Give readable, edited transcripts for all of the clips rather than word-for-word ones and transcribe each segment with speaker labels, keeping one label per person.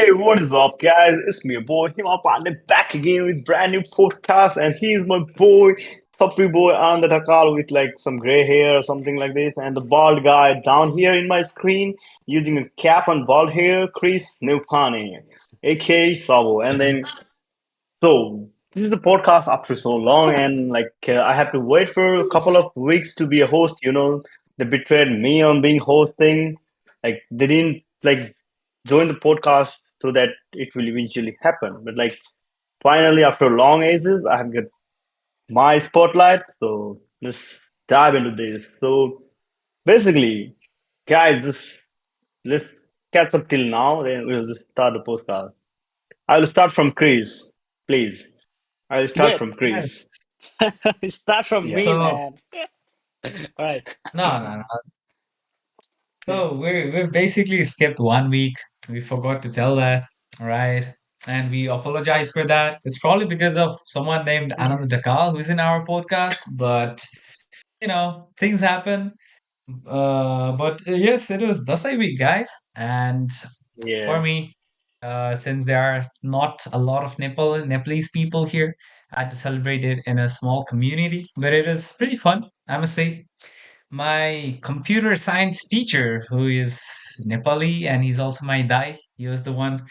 Speaker 1: Hey, what is up, guys? It's me, your boy Himal partner back again with brand new podcast, and he's my boy, puppy boy Ananda with like some gray hair or something like this, and the bald guy down here in my screen using a cap on bald hair, Chris Nupani, aka Sabo. And then this is the podcast after so long, and I have to wait for a couple of weeks to be a host. They betrayed me on being hosting. Like they didn't join the podcast so that it will eventually happen. But finally, after long ages, I have got my spotlight. So let's dive into this. So basically, guys, let's catch up till now. Then we'll just start the podcast. I will start from Chris, please. I will start
Speaker 2: Good.
Speaker 1: from Chris.
Speaker 3: Yes.
Speaker 2: Start from
Speaker 1: Yeah.
Speaker 2: me,
Speaker 3: So
Speaker 2: man. All right.
Speaker 3: no. So we basically skipped 1 week. We forgot to tell that, right? And we apologize for that. It's probably because of someone named Ananda Dakal who's in our podcast, but things happen. But yes, it was Dasai week, guys. And for
Speaker 1: Yeah.
Speaker 3: me, since there are not a lot of Nepalese people here, I had to celebrate it in a small community, but it is pretty fun, I must say. My computer science teacher, who is Nepali and he's also my dai, he was the one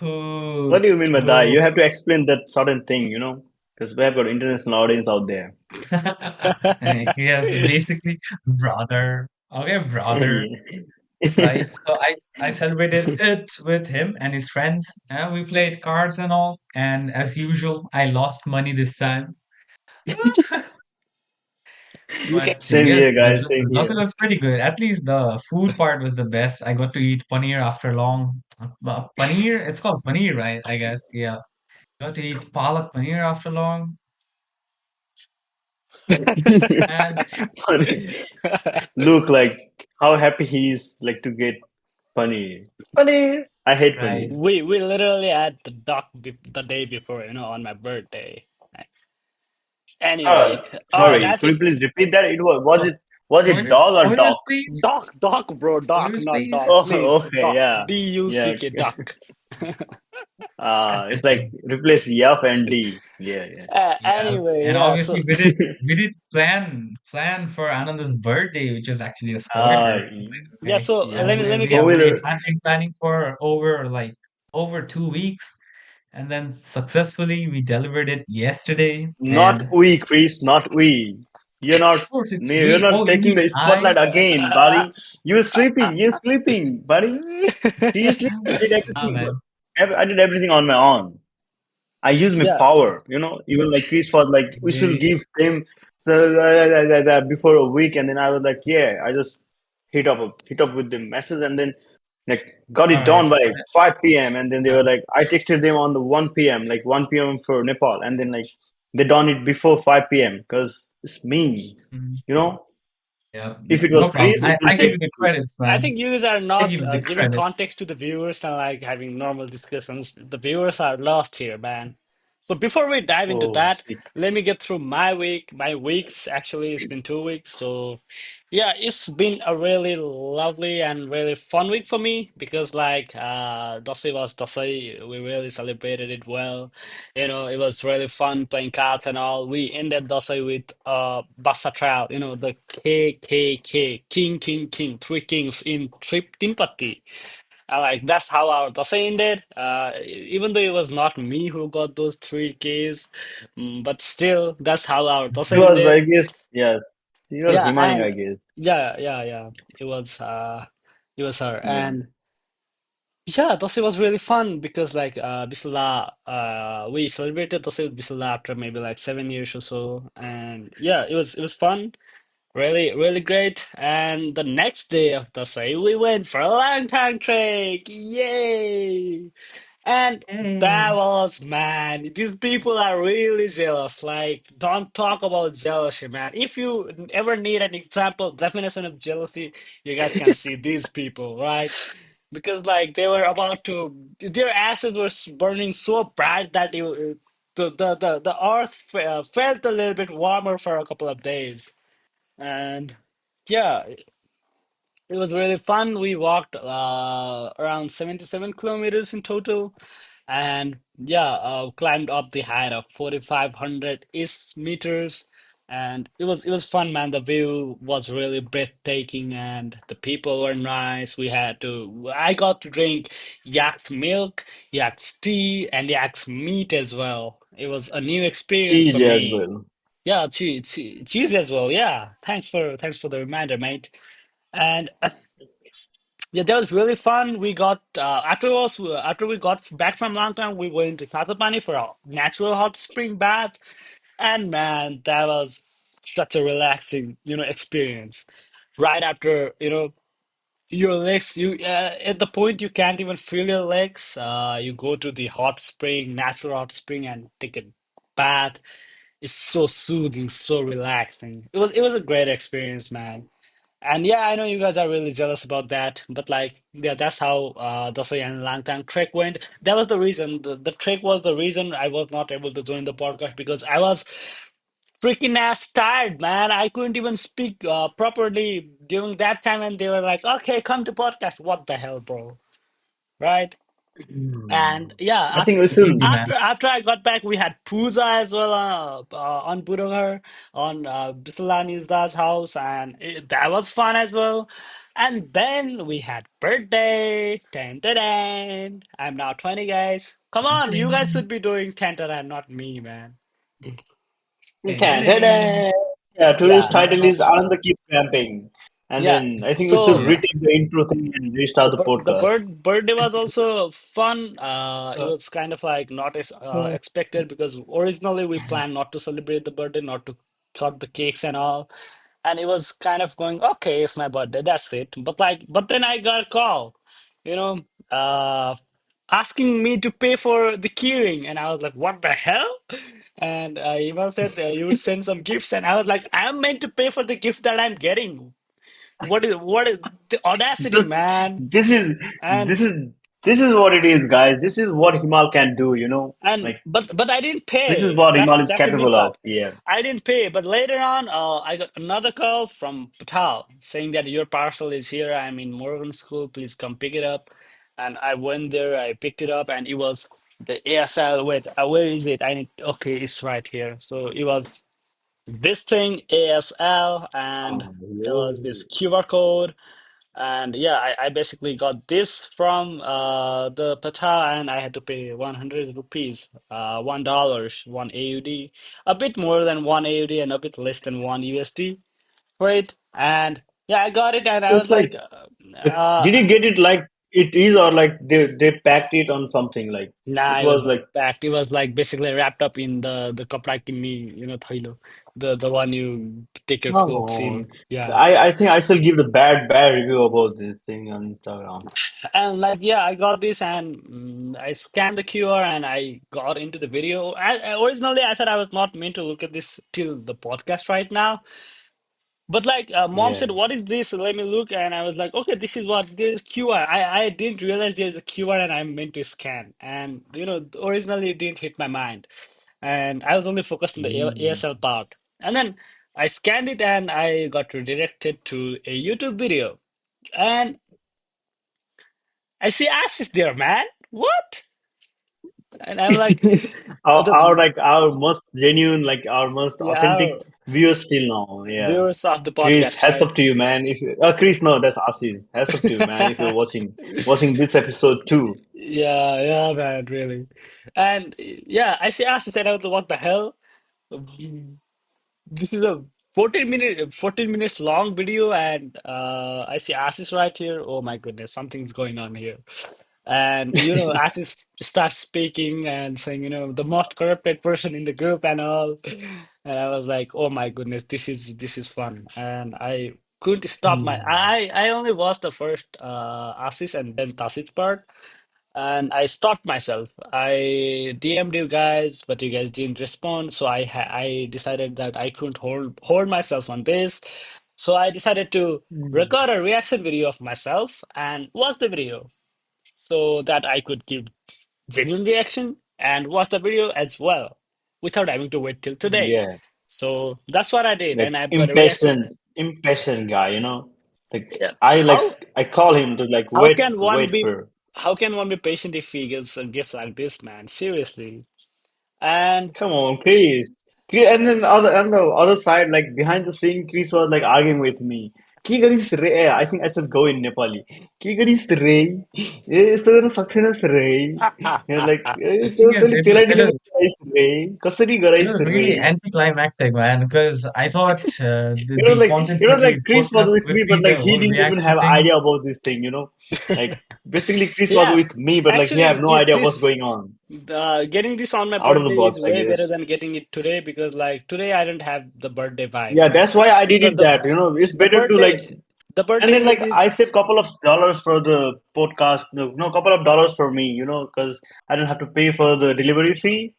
Speaker 1: What
Speaker 3: who
Speaker 1: do you mean by that?
Speaker 3: who
Speaker 1: You have to explain that certain thing, because we have got international audience out there.
Speaker 3: yes, basically brother. Okay, brother. Right. So I celebrated it with him and his friends. And we played cards and all. And as usual, I lost money this time.
Speaker 2: You can.
Speaker 3: But
Speaker 1: Same
Speaker 3: yes,
Speaker 1: here, guys. Same
Speaker 3: Dosa
Speaker 1: here.
Speaker 3: was pretty good. At least the food part was the best. I got to eat paneer after long. Paneer, it's called paneer, right? I guess. Yeah. Got to eat palak paneer after long. And
Speaker 1: Look, how happy he is, to get paneer. Paneer. I hate
Speaker 3: right.
Speaker 1: paneer.
Speaker 2: we literally had the duck the day before, on my birthday.
Speaker 1: Uh,
Speaker 2: Anyway,
Speaker 3: Wow.
Speaker 1: Sorry.
Speaker 2: that's
Speaker 1: Could you
Speaker 2: it.
Speaker 1: please repeat that? Was
Speaker 3: Oh,
Speaker 1: it
Speaker 3: spoilers,
Speaker 1: dog or
Speaker 3: spoilers,
Speaker 1: dog?
Speaker 3: please.
Speaker 2: Duck, bro, duck,
Speaker 3: Spoilers,
Speaker 2: not
Speaker 3: please.
Speaker 2: dog.
Speaker 1: Oh,
Speaker 2: Please,
Speaker 1: okay,
Speaker 2: duck.
Speaker 1: yeah, yeah.
Speaker 2: Duck, duck.
Speaker 1: It's like replace F and D. Yeah, yeah.
Speaker 3: Yeah,
Speaker 2: Anyway,
Speaker 3: and
Speaker 2: yeah.
Speaker 3: obviously
Speaker 2: So
Speaker 3: we did plan for Ananda's birthday, which was actually a spoiler.
Speaker 2: yeah.
Speaker 3: Okay,
Speaker 2: So
Speaker 1: Yeah.
Speaker 2: let me let me
Speaker 1: Go
Speaker 2: get.
Speaker 1: with
Speaker 3: we
Speaker 1: it.
Speaker 3: had been planning for over 2 weeks, and then successfully we delivered it yesterday. And
Speaker 1: Not we, Chris, not we. You're
Speaker 3: of
Speaker 1: not
Speaker 3: course it's
Speaker 1: you're
Speaker 3: we.
Speaker 1: not
Speaker 3: Oh, you
Speaker 1: taking
Speaker 3: mean
Speaker 1: the
Speaker 3: I?
Speaker 1: spotlight again, buddy. You're sleeping, buddy. Seriously, I did
Speaker 3: Ah,
Speaker 1: everything.
Speaker 3: man.
Speaker 1: I did everything on my own. I use my
Speaker 2: Yeah.
Speaker 1: power, Even like Chris was like, we should give them before a week, and then I was like, yeah, I just hit up with the message, and then got
Speaker 3: All
Speaker 1: it
Speaker 3: right.
Speaker 1: done by 5 p.m. And then they were like, I texted them on the 1 p.m., like 1 p.m. for Nepal, and then they done it before 5 p.m. because it's me,
Speaker 3: Mhm.
Speaker 1: you know.
Speaker 3: Yeah,
Speaker 1: If it was
Speaker 3: no
Speaker 1: Chris,
Speaker 3: problem.
Speaker 1: it will
Speaker 2: I
Speaker 3: I give
Speaker 1: take
Speaker 2: think
Speaker 3: you the
Speaker 1: two.
Speaker 3: credits,
Speaker 2: I
Speaker 3: man.
Speaker 2: think you guys are
Speaker 3: I
Speaker 2: not
Speaker 3: give you the
Speaker 2: giving
Speaker 3: credits.
Speaker 2: context to the viewers and like having normal discussions. The viewers are lost here, man. So before we dive into
Speaker 1: Oh,
Speaker 2: that,
Speaker 1: shit.
Speaker 2: let me get through my week. My weeks, actually, it's been 2 weeks. So yeah, it's been a really lovely and really fun week for me because Dosai was Dosai. We really celebrated it well. It was really fun playing cards and all. We ended Dosai with Bassa trial, the KKK, King, three kings in trip Timpati. That's how our Dosai ended. Even though it was not me who got those three Ks, but still, that's how our
Speaker 1: It
Speaker 2: Dosai
Speaker 1: was, I
Speaker 2: ended.
Speaker 1: guess, yes. He was
Speaker 2: Yeah,
Speaker 1: reminding, I
Speaker 2: and
Speaker 1: guess.
Speaker 2: yeah. It was it was her.
Speaker 1: Yeah.
Speaker 2: And yeah, Dosai was really fun because Bisala, we celebrated Dosai with Bisala after maybe like 7 years or so. And yeah, it was fun. Really, really great. And the next day of Dosai, we went for a Langtang trek. Yay! And that
Speaker 3: Yay.
Speaker 2: was, man, these people are really jealous. Like, don't talk about jealousy, man. If you ever need an example, definition of jealousy, you guys can see these people, right? Because they were about to, their asses were burning so bright that the earth felt a little bit warmer for a couple of days. And yeah, It was really fun. We walked around 77 kilometers in total, and yeah, climbed up the height of 4,500 is meters, and it was fun, man. The view was really breathtaking, and the people were nice. I got to drink yak's milk, yak's tea, and yak's meat as well. It was a new experience for
Speaker 1: Cheese as
Speaker 2: me.
Speaker 1: well.
Speaker 2: Yeah, cheese as well. Yeah, thanks for the reminder, mate. And yeah, that was really fun. We got after we got back from Langtang, we went to Katapani for a natural hot spring bath, and man, that was such a relaxing, experience. Right after, your legs, you at the point you can't even feel your legs. You go to the hot spring, natural hot spring, and take a bath. It's so soothing, so relaxing. It was a great experience, man. And yeah, I know you guys are really jealous about that, but like, yeah, that's how Dasai and Langtang trek went. That was the reason. The trek was the reason I was not able to join the podcast because I was freaking ass tired, man. I couldn't even speak properly during that time, and they were like, "Okay, come to podcast." What the hell, bro? Right? And yeah,
Speaker 1: I think we
Speaker 3: Take it
Speaker 1: still.
Speaker 3: easy, man.
Speaker 2: after I got back, we had puja as well on Budogar on Bisalani's dad's house, and that was fun as well. And then we had birthday, ten ten. I'm now 20, guys. Come on, you guys should be doing ten ten, not me, man.
Speaker 1: Ta-da! Yeah, today's
Speaker 2: Yeah,
Speaker 1: title is Ananda Keep Camping. And
Speaker 2: yeah.
Speaker 1: then I think we should
Speaker 2: So
Speaker 3: Yeah.
Speaker 1: retake the intro thing and restart the
Speaker 2: the
Speaker 1: podcast.
Speaker 2: birthday was also fun. It was kind of like not as expected because originally we planned not to celebrate the birthday, not to cut the cakes and all, and it was kind of going, okay, it's my birthday, that's it. But then I got a call, you know, uh, asking me to pay for the keyring, and I was like, what the hell? And Himal said you would send some gifts, and I was like, I'm meant to pay for the gift that I'm getting. What is the audacity,
Speaker 1: This,
Speaker 2: man?
Speaker 1: this is
Speaker 2: And
Speaker 1: this is this is what it is, guys. This is what Himal can do, you know?
Speaker 2: and
Speaker 1: Like
Speaker 2: but I didn't
Speaker 1: this is
Speaker 2: pay.
Speaker 1: what
Speaker 2: That's
Speaker 1: Himal is
Speaker 2: that's the new
Speaker 1: capable of.
Speaker 2: part.
Speaker 1: Yeah.
Speaker 2: I didn't pay, but later on, I got another call from Patal saying that your parcel is here. I'm in Morgan School. Please come pick it up. And I went there. I picked it up, and it was the ASL. Wait, where is it? I need. Okay, it's right here. So it was this thing ASL, and
Speaker 1: Oh,
Speaker 2: there was this
Speaker 1: yo.
Speaker 2: QR code. And yeah, I basically got this from the Pata, and I had to pay 100 rupees, $1, one AUD, a bit more than one AUD and a bit less than one USD for it. And yeah, I got it, and I
Speaker 1: It's
Speaker 2: was like,
Speaker 1: did you get it like it is or like they packed it on something like
Speaker 2: nah,
Speaker 1: it
Speaker 2: it was
Speaker 1: was
Speaker 2: not
Speaker 1: like
Speaker 2: packed. It was like basically wrapped up in the kapra kinni, thailo, the one you take your
Speaker 1: come
Speaker 2: clothes
Speaker 1: on.
Speaker 2: in. Yeah.
Speaker 1: I think I still give the bad review about this thing on Instagram.
Speaker 2: And like, yeah, I got this and I scanned the QR and I got into the video. Originally, I said I was not meant to look at this till the podcast right now. But like, mom
Speaker 1: Yeah.
Speaker 2: said, "What is this? Let me look." And I was like, "Okay, this is what there's QR." I didn't realize there's a QR and I'm meant to scan. And originally it didn't hit my mind, and I was only focused on the
Speaker 1: Mm.
Speaker 2: ASL part. And then I scanned it and I got redirected to a YouTube video. And I see asses there, man. What? And I'm like,
Speaker 1: Our
Speaker 2: the
Speaker 1: like our most genuine, like our most
Speaker 2: yeah,
Speaker 1: authentic
Speaker 2: our
Speaker 1: viewers still now. Yeah.
Speaker 2: viewers of the
Speaker 1: Chris,
Speaker 2: podcast,
Speaker 1: hats
Speaker 2: right?
Speaker 1: up to you, man. If you, Chris, no, that's Asis. Hats up to you, man. If you're watching this episode too.
Speaker 2: Yeah, yeah, man, really. And yeah, I see asses and I was like, what the hell? This is a 14 minutes long video, and I see Asis right here. Oh my goodness, something's going on here. And Asis starts speaking and saying, the most corrupted person in the group and all. And I was like, oh my goodness, this is fun. And I couldn't stop my
Speaker 1: Mm.
Speaker 2: I only watched the first Asis and then Tasis part. And I stopped myself. I DM'd you guys, but you guys didn't respond. So I decided that I couldn't hold myself on this. So I decided to
Speaker 1: Mm.
Speaker 2: record a reaction video of myself and watch the video so that I could give genuine reaction and watch the video as well without having to wait till today.
Speaker 1: Yeah,
Speaker 2: So that's what I did,
Speaker 1: like
Speaker 2: and I've got a reaction.
Speaker 1: impatient guy, you know. Like
Speaker 2: Yeah.
Speaker 1: I call him to like
Speaker 2: How can one
Speaker 1: wait
Speaker 2: be
Speaker 1: for.
Speaker 2: how can one be patient if he gets a gift like this, man? Seriously. And
Speaker 1: Come on, Chris. And then on the other side, like behind the scene, Chris was like arguing with me. की गरिस् रे? I think I should go in Nepali. के गरिस् रे? यस्तो गर्न सक्दैनस् रे? Like
Speaker 3: The thing is,
Speaker 1: तैँले पेलाइ delivery गराइस् रे? कसरी
Speaker 3: it
Speaker 1: गराइस्
Speaker 3: was
Speaker 1: रे?
Speaker 3: really anticlimactic, man, because I thought
Speaker 1: It was
Speaker 3: the
Speaker 1: like
Speaker 3: content
Speaker 1: it
Speaker 3: for
Speaker 1: was
Speaker 3: the
Speaker 1: like Chris was
Speaker 3: podcast
Speaker 1: with
Speaker 3: would
Speaker 1: me,
Speaker 3: be
Speaker 1: but like
Speaker 3: the
Speaker 1: he
Speaker 3: whole
Speaker 1: didn't even
Speaker 3: reaction
Speaker 1: have
Speaker 3: thing.
Speaker 1: idea about this thing. Like basically Chris was
Speaker 2: yeah,
Speaker 1: with me, but like he
Speaker 2: actually,
Speaker 1: have no idea what's going on.
Speaker 2: getting this on my
Speaker 1: Out of the
Speaker 2: birthday
Speaker 1: box,
Speaker 2: is
Speaker 1: I
Speaker 2: way better
Speaker 1: guess.
Speaker 2: than getting it today because like today I don't have the birthday vibe,
Speaker 1: Yeah,
Speaker 2: right?
Speaker 1: that's why I did
Speaker 2: Because
Speaker 1: it that. It's
Speaker 2: the
Speaker 1: better to like,
Speaker 2: birthday the
Speaker 1: and
Speaker 2: birthday
Speaker 1: then like
Speaker 2: energy
Speaker 1: I
Speaker 2: is
Speaker 1: saved couple of dollars for the podcast. No, couple of dollars for me, because I don't have to pay for the delivery fee.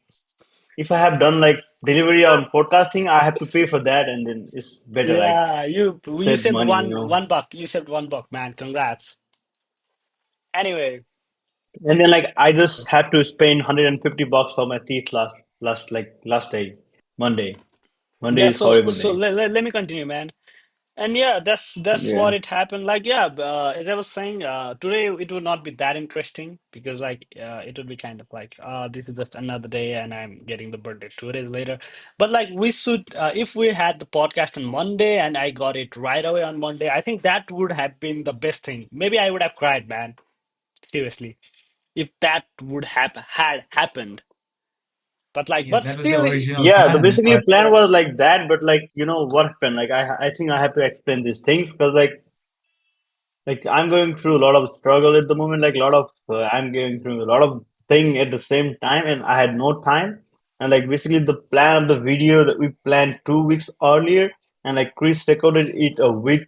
Speaker 1: If I have done like delivery on podcasting, I have to pay for that, and then it's better like
Speaker 2: yeah, you
Speaker 1: save
Speaker 2: saved
Speaker 1: money.
Speaker 2: one buck. You saved 1 buck, man. Congrats. Anyway,
Speaker 1: And then like I just had to spend $150 for my teeth last day, Monday. Monday
Speaker 2: yeah,
Speaker 1: is horrible
Speaker 2: so
Speaker 1: day.
Speaker 2: let me continue, man. And yeah, that's
Speaker 1: Yeah.
Speaker 2: what it happened. Like, yeah, as I was saying, today it would not be that interesting because, like, it would be kind of like, this is just another day, and I'm getting the birthday 2 days later. But like, we should, if we had the podcast on Monday and I got it right away on Monday, I think that would have been the best thing. Maybe I would have cried, man. Seriously, if that would have had happened. But like,
Speaker 3: Yeah,
Speaker 2: but
Speaker 3: that was the
Speaker 2: still,
Speaker 3: original
Speaker 1: Yeah, the
Speaker 3: plan,
Speaker 1: basically
Speaker 3: but
Speaker 1: plan was like that, but like what happened? Like I think I have to explain these things because like I'm going through a lot of struggle at the moment, like a lot of I'm going through a lot of thing at the same time, and I had no time. And like basically the plan of the video that we planned 2 weeks earlier, and like Chris recorded it a week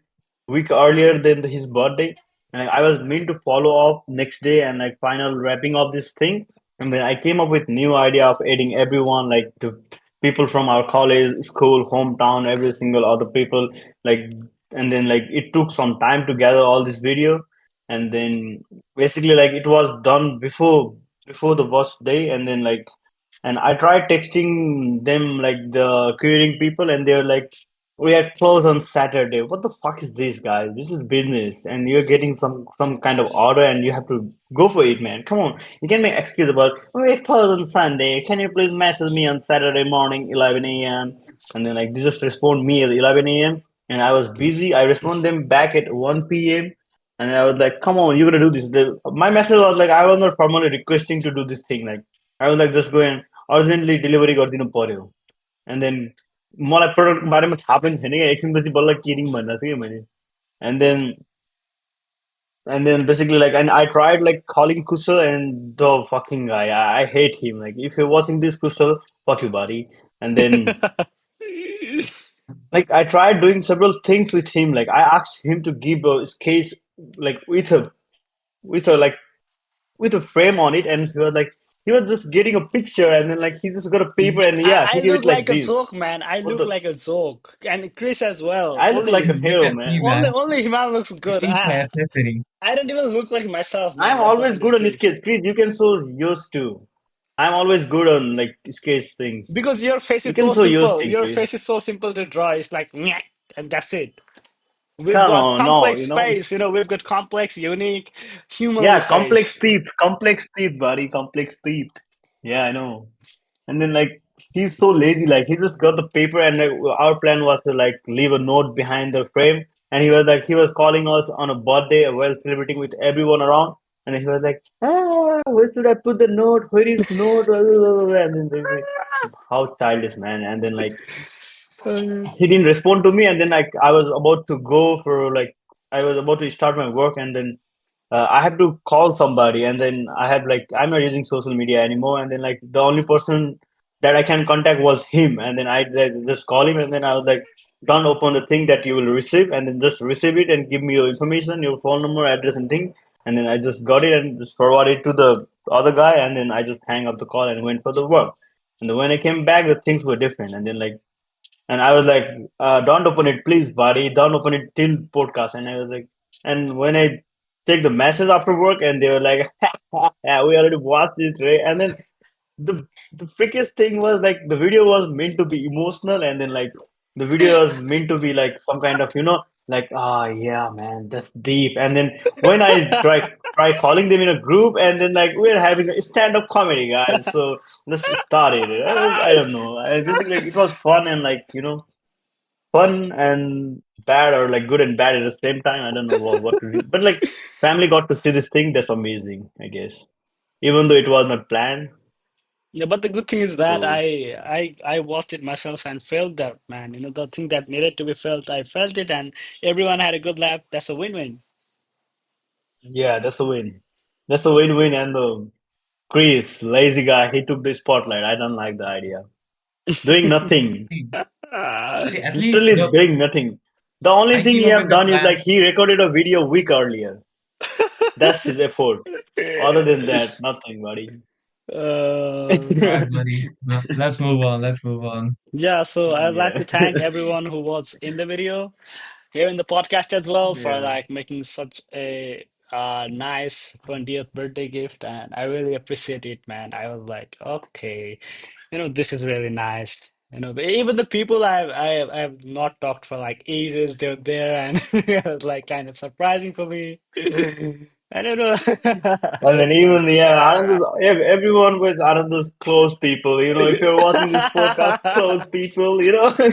Speaker 1: earlier than his birthday, and like, I was meant to follow up next day and like final wrapping up this thing, and then I came up with new idea of adding everyone like to people from our college, school, hometown, every single other people like and then like it took some time to gather all this video and then basically like it was done before the worst day and then like and I tried texting them like the querying people and they're like we are closed on Saturday. What the fuck is this, guys? This is business and you're getting some kind of order and you have to go for it, man. Come on. You can make excuse about we're closed on Sunday. Can you please message me on Saturday morning 11 a.m. and then like they just respond me at 11 a.m. and I was busy. I respond them back at 1 p.m. and I was like, come on, you're gonna do this. My message was like I was not formally requesting to do this thing. Like I was like just going urgently delivery गरिदिनु पर्यो and then मलाई प्रडक्टको बारेमा थाहा पनि थिएन क्या एकछिनपछि बल्ल किरिङ भनिरहेको थिएँ कि मैले end then basically like and I tried like calling Kusal and the fucking guy I hate him like if you're watching this Kusal fuck you buddy and then like I tried doing several things with him like I asked him to give a case like with a like with a frame on it and he was just getting a picture and then like he just got a paper and yeah
Speaker 2: I
Speaker 1: he gave
Speaker 2: look
Speaker 1: it like
Speaker 2: like a
Speaker 1: this.
Speaker 2: joke, man. I
Speaker 1: What
Speaker 2: look
Speaker 1: the
Speaker 2: like a joke, and Chris as well.
Speaker 1: I look like a
Speaker 2: Only,
Speaker 3: look
Speaker 1: hero,
Speaker 3: at me,
Speaker 1: man.
Speaker 3: man.
Speaker 2: only Himal looks
Speaker 3: It
Speaker 2: good.
Speaker 3: changed my ethnicity.
Speaker 2: I don't even look like myself,
Speaker 1: I'm
Speaker 2: man. What the
Speaker 1: always
Speaker 2: hell is
Speaker 1: good on
Speaker 2: this?
Speaker 1: sketch. Chris, you can show yours too. I'm always good on like sketch things.
Speaker 2: Because your face
Speaker 1: You
Speaker 2: is
Speaker 1: can
Speaker 2: so
Speaker 1: show yours
Speaker 2: simple.
Speaker 1: thing,
Speaker 2: Your
Speaker 1: Chris.
Speaker 2: face is so simple to draw. It's like, "Nyeh," and that's it. We've
Speaker 1: Come
Speaker 2: got
Speaker 1: on, no,
Speaker 2: complex face. We've got complex, unique, human
Speaker 1: yeah,
Speaker 2: face.
Speaker 1: complex teeth, buddy, complex teeth. Yeah, I know. And then like he's so lazy, like he just got the paper and like our plan was to like leave a note behind the frame. And he was calling us on a birthday while celebrating with everyone around. And he was like, where should I put the note? Where is note? And then they say, how childish, man. And then like he didn't respond to me and then like I was about to go for like I was about to start my work and then I had to call somebody and then I had like I'm not using social media anymore and then like the only person that I can contact was him and then just call him and then I was like don't open the thing that you will receive and then just receive it and give me your information your phone number address and thing and then I just got it and just forwarded it to the other guy and then I just hang up the call and went for the work and then when I came back the things were different and then like and I was like, don't open it, please, buddy. Don't open it till podcast. And I was like, and when I take the message after work, and they were like, yeah, we already watched this, right? And then the freakiest thing was like the video was meant to be emotional, and then like the video was meant to be like some kind of like, ah, yeah, man, that's deep. And then when I try calling them in a group, and then like we're having a stand-up comedy, guys. So let's start it. I don't know. Basically, like, it was fun and like fun and bad, or like good and bad at the same time. I don't know what to do, but like family got to see this thing. That's amazing, I guess. Even though it was not planned.
Speaker 2: Yeah, but the good thing is that
Speaker 1: So
Speaker 2: I watched it myself and felt that, man. You know, the thing that needed to be felt, I felt it, and everyone had a good laugh. That's a win-win.
Speaker 1: yeah, that's a win. That's a win-win. And the Chris, lazy guy, he took the spotlight. I don't like the idea. Doing nothing,
Speaker 3: See,
Speaker 2: Ah,
Speaker 3: see, at least
Speaker 1: literally doing nothing. The only
Speaker 3: I
Speaker 1: thing
Speaker 3: came
Speaker 1: he
Speaker 3: up with
Speaker 1: have
Speaker 3: a
Speaker 1: done is
Speaker 3: plan.
Speaker 1: like he recorded a video a week earlier. That's his effort. Other than that, nothing, buddy.
Speaker 3: All right, buddy. Well, let's move on. Let's move on.
Speaker 2: yeah, so I'd like
Speaker 1: Yeah.
Speaker 2: to thank everyone who was in the video, here in the podcast as well, for
Speaker 1: Yeah.
Speaker 2: like making such a nice 20th birthday gift, and I really appreciate it, man. I was like, okay, this is really nice. Even the people I've not talked for like ages, they're there, and it was like kind of surprising for me. I don't know.
Speaker 1: And then
Speaker 2: It's fun.
Speaker 1: even yeah, everyone was Ananda's close people. If you're watching this podcast, close people.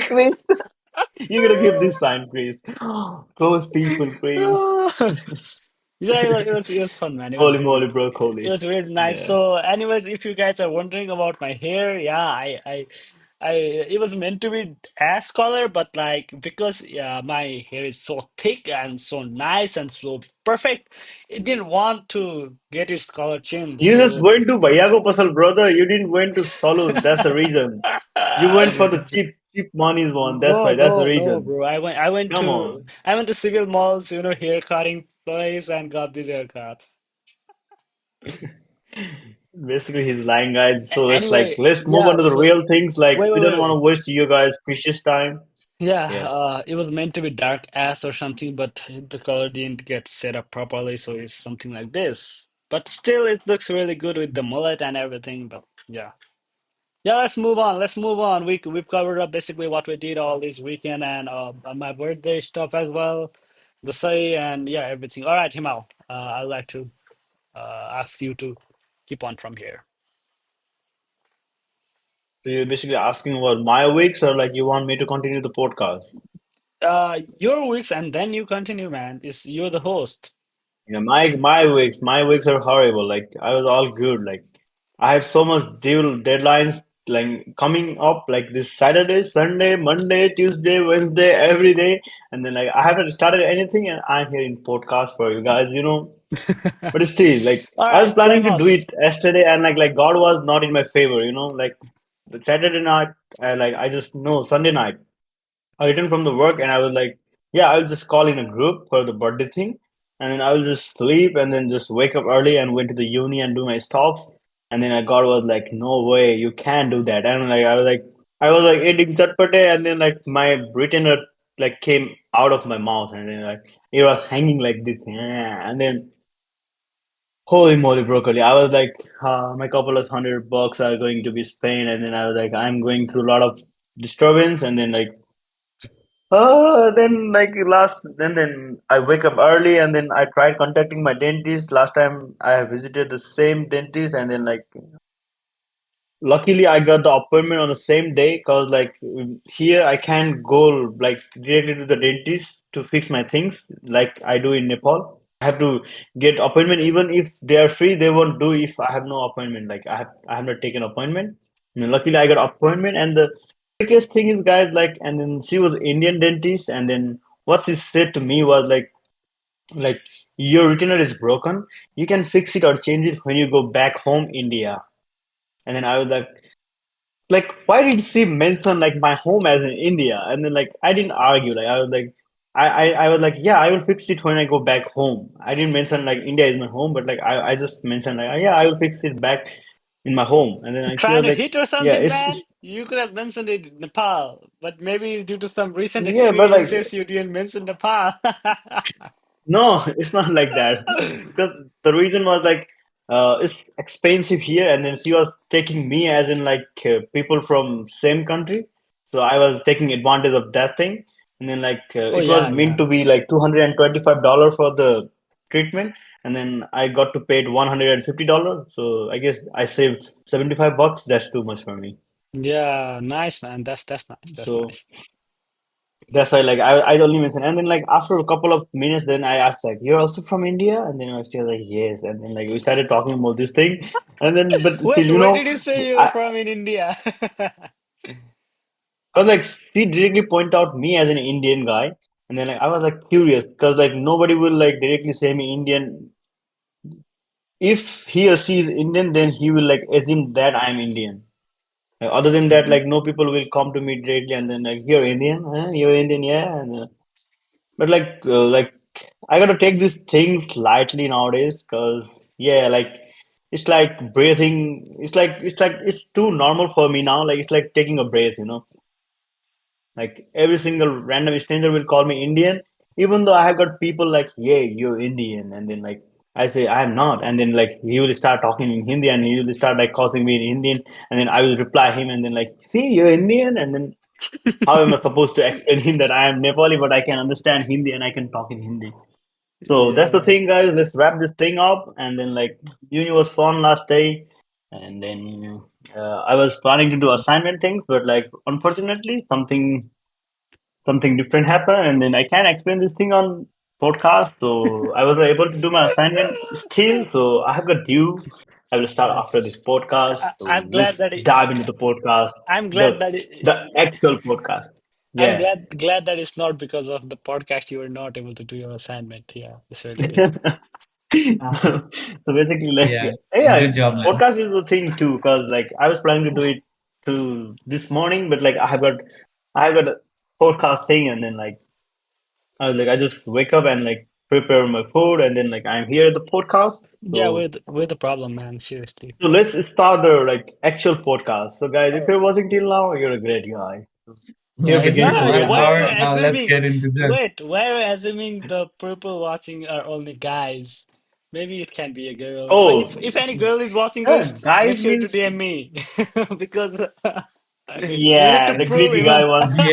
Speaker 1: Chris, you're gonna give this sign, Chris. Close people, Chris.
Speaker 2: Yeah, it was fun, man. It was
Speaker 1: Holy
Speaker 2: really
Speaker 1: moly,
Speaker 2: it
Speaker 1: broccoli.
Speaker 2: was really nice.
Speaker 1: Yeah.
Speaker 2: So, anyways, if you guys are wondering about my hair, yeah, I it was meant to be ash color, but like because my hair is so thick and so nice and so perfect, it didn't want to get its color changed.
Speaker 1: You just
Speaker 2: So,
Speaker 1: went to Vayago Pasal, brother. You didn't went to saloons. That's the reason. You went for the cheap money's one. That's
Speaker 2: no,
Speaker 1: why. That's the
Speaker 2: no, no,
Speaker 1: reason.
Speaker 2: bro.
Speaker 1: Come on.
Speaker 2: I went to civil malls, hair cutting place and got this haircut.
Speaker 1: Basically, he's lying, guys. So
Speaker 2: Anyway,
Speaker 1: let's move on
Speaker 2: yeah.
Speaker 1: to the
Speaker 2: So
Speaker 1: real things. Like
Speaker 2: wait,
Speaker 1: we
Speaker 2: wait,
Speaker 1: don't
Speaker 2: wait,
Speaker 1: want to
Speaker 2: wait.
Speaker 1: waste you guys' precious time.
Speaker 2: Yeah,
Speaker 1: Yeah.
Speaker 2: it was meant to be dark ash or something, but the color didn't get set up properly, so it's something like this. But still, it looks really good with the mullet and everything. But yeah, yeah. Let's move on. Let's move on. We've covered up basically what we did all this weekend and my birthday stuff as well, the say and yeah, everything. All right, Himal. I'd like to ask you to keep on from here.
Speaker 1: So you're basically asking about my weeks, or like you want me to continue the podcast?
Speaker 2: Your weeks and then you continue, man. Is you're the host.
Speaker 1: Yeah, my weeks are horrible. Like I was all good. Like I have so much deadlines like coming up like this Saturday, Sunday, Monday, Tuesday, Wednesday, every day, and then like I haven't started anything, and I'm here in podcast for you guys. But still, like
Speaker 2: All
Speaker 1: I was
Speaker 2: right,
Speaker 1: planning
Speaker 2: blame
Speaker 1: to do
Speaker 2: us.
Speaker 1: it yesterday, and like God was not in my favor. Like the Saturday night, I just no Sunday night. I returned from the work and I was like, yeah, I'll just call in a group for the birthday thing. And then I will just sleep and then just wake up early and went to the uni and do my stuff. And then I God was like, no way, you can't do that. And like I was like eating chatpate and then like my retainer like came out of my mouth and then like it was hanging like this. Yeah. And then holy moly broccoli. I was like, my couple of $100 are going to be spent. And then I was like, I'm going through a lot of disturbance and then like then like last then I wake up early and then I tried contacting my dentist. Last time I have visited the same dentist and then like luckily I got the appointment on the same day because like here I can't go like directly to the dentist to fix my things like I do in Nepal. I have to get appointment even if they are free, they won't do if I have no appointment. Like I have not taken appointment. And luckily I got appointment and the biggest thing is guys like and then she was Indian dentist and then what she said to me was like your retainer is broken. You can fix it or change it when you go back home India. And then I was like why did she mention like my home as in India? And then like I didn't argue. Like I was like I was like, yeah, I will fix it when I go back home. I didn't mention like India is my home, but like I just mentioned like yeah, I will fix it back in my home. And then like, she
Speaker 2: Trying
Speaker 1: was
Speaker 2: to
Speaker 1: like,
Speaker 2: hit or
Speaker 1: yeah,
Speaker 2: something, man? You could have mentioned it Nepal, but maybe due to some recent
Speaker 1: yeah, but like
Speaker 2: experiences, you didn't mention Nepal.
Speaker 1: no, it's not like that. Because the reason was like it's expensive here, and then she was taking me as in like people from same country. So I was taking advantage of that thing. and then
Speaker 2: Oh
Speaker 1: it was
Speaker 2: yeah,
Speaker 1: meant
Speaker 2: yeah.
Speaker 1: to be like $225 for the treatment, and then I got to pay $150. So I guess I saved $75. That's too much for me.
Speaker 2: Yeah, nice man. That's nice. That's
Speaker 1: So
Speaker 2: nice.
Speaker 1: that's why I only mentioned, and then like after a couple of minutes, then I asked like, "You're also from India?" And then I was still like, "Yes." And then like we started talking about this thing, and then but still,
Speaker 2: Wait, where did you say you were
Speaker 1: I
Speaker 2: from in India?
Speaker 1: because like she directly point out me as an Indian guy, and then like I was like curious because like nobody will like directly say me Indian. If he or she is Indian, then he will like assume that I'm Indian. Other than that,
Speaker 2: Mhm.
Speaker 1: like no people will come to me directly and then like you're Indian, huh? You're Indian, yeah. But like I gotta take these things lightly nowadays, because yeah, like it's like breathing. It's like it's too normal for me now. Like it's like taking a breath. Like every single random stranger will call me Indian, even though I have got people like, yeah, you're Indian, and then like I say I'm not, and then like he will start talking in Hindi, and he will start like calling me in Indian, and then I will reply him, and then like, see, you're Indian, and then how am I supposed to explain him that I am Nepali, but I can understand Hindi and I can talk in Hindi? So that's the
Speaker 2: Yeah.
Speaker 1: thing, guys. Let's wrap this thing up, and then like uni was fun last day, and then I was planning to do assignment things, but like unfortunately something different happened, and then I can't explain this thing on podcast. So I was able to do my assignment still. So I have got due. I will start after this
Speaker 2: Yes.
Speaker 1: podcast. So
Speaker 2: I'm glad
Speaker 1: let's
Speaker 2: that
Speaker 1: dive into the podcast,
Speaker 2: I'm
Speaker 1: the
Speaker 2: glad that
Speaker 1: the actual podcast.
Speaker 2: I'm
Speaker 1: Yeah.
Speaker 2: glad that it's not because of the podcast you were not able to do your assignment. Yeah, it's really good.
Speaker 1: So basically, like,
Speaker 3: Yeah,
Speaker 1: yeah,
Speaker 3: good job, man.
Speaker 1: podcast is the thing too, because like I was planning to do it to this morning, but like I have got a podcast thing, and then like I was like, I just wake up and like prepare my food, and then like I'm here at the podcast.
Speaker 2: Yeah,
Speaker 1: So
Speaker 2: with the problem, man. Seriously.
Speaker 1: so let's start the like actual podcast. So guys, if you're watching till now, you're a great guy.
Speaker 3: Yeah,
Speaker 1: Here's the
Speaker 3: it's
Speaker 1: game
Speaker 3: been
Speaker 1: to
Speaker 2: No,
Speaker 3: one
Speaker 1: win.
Speaker 2: why are
Speaker 3: hour.
Speaker 2: you
Speaker 3: Now let's
Speaker 2: assuming?
Speaker 3: get into the.
Speaker 2: Wait, why are you assuming the people watching are only guys? Maybe it can be a girl. So
Speaker 1: Oh,
Speaker 2: if any girl is watching
Speaker 1: yeah,
Speaker 2: this,
Speaker 1: guys
Speaker 2: make sure to
Speaker 1: means
Speaker 2: DM me because we need to
Speaker 1: yeah, the
Speaker 2: prove
Speaker 1: creepy
Speaker 2: him.
Speaker 1: guy
Speaker 3: DM
Speaker 1: wants
Speaker 3: me.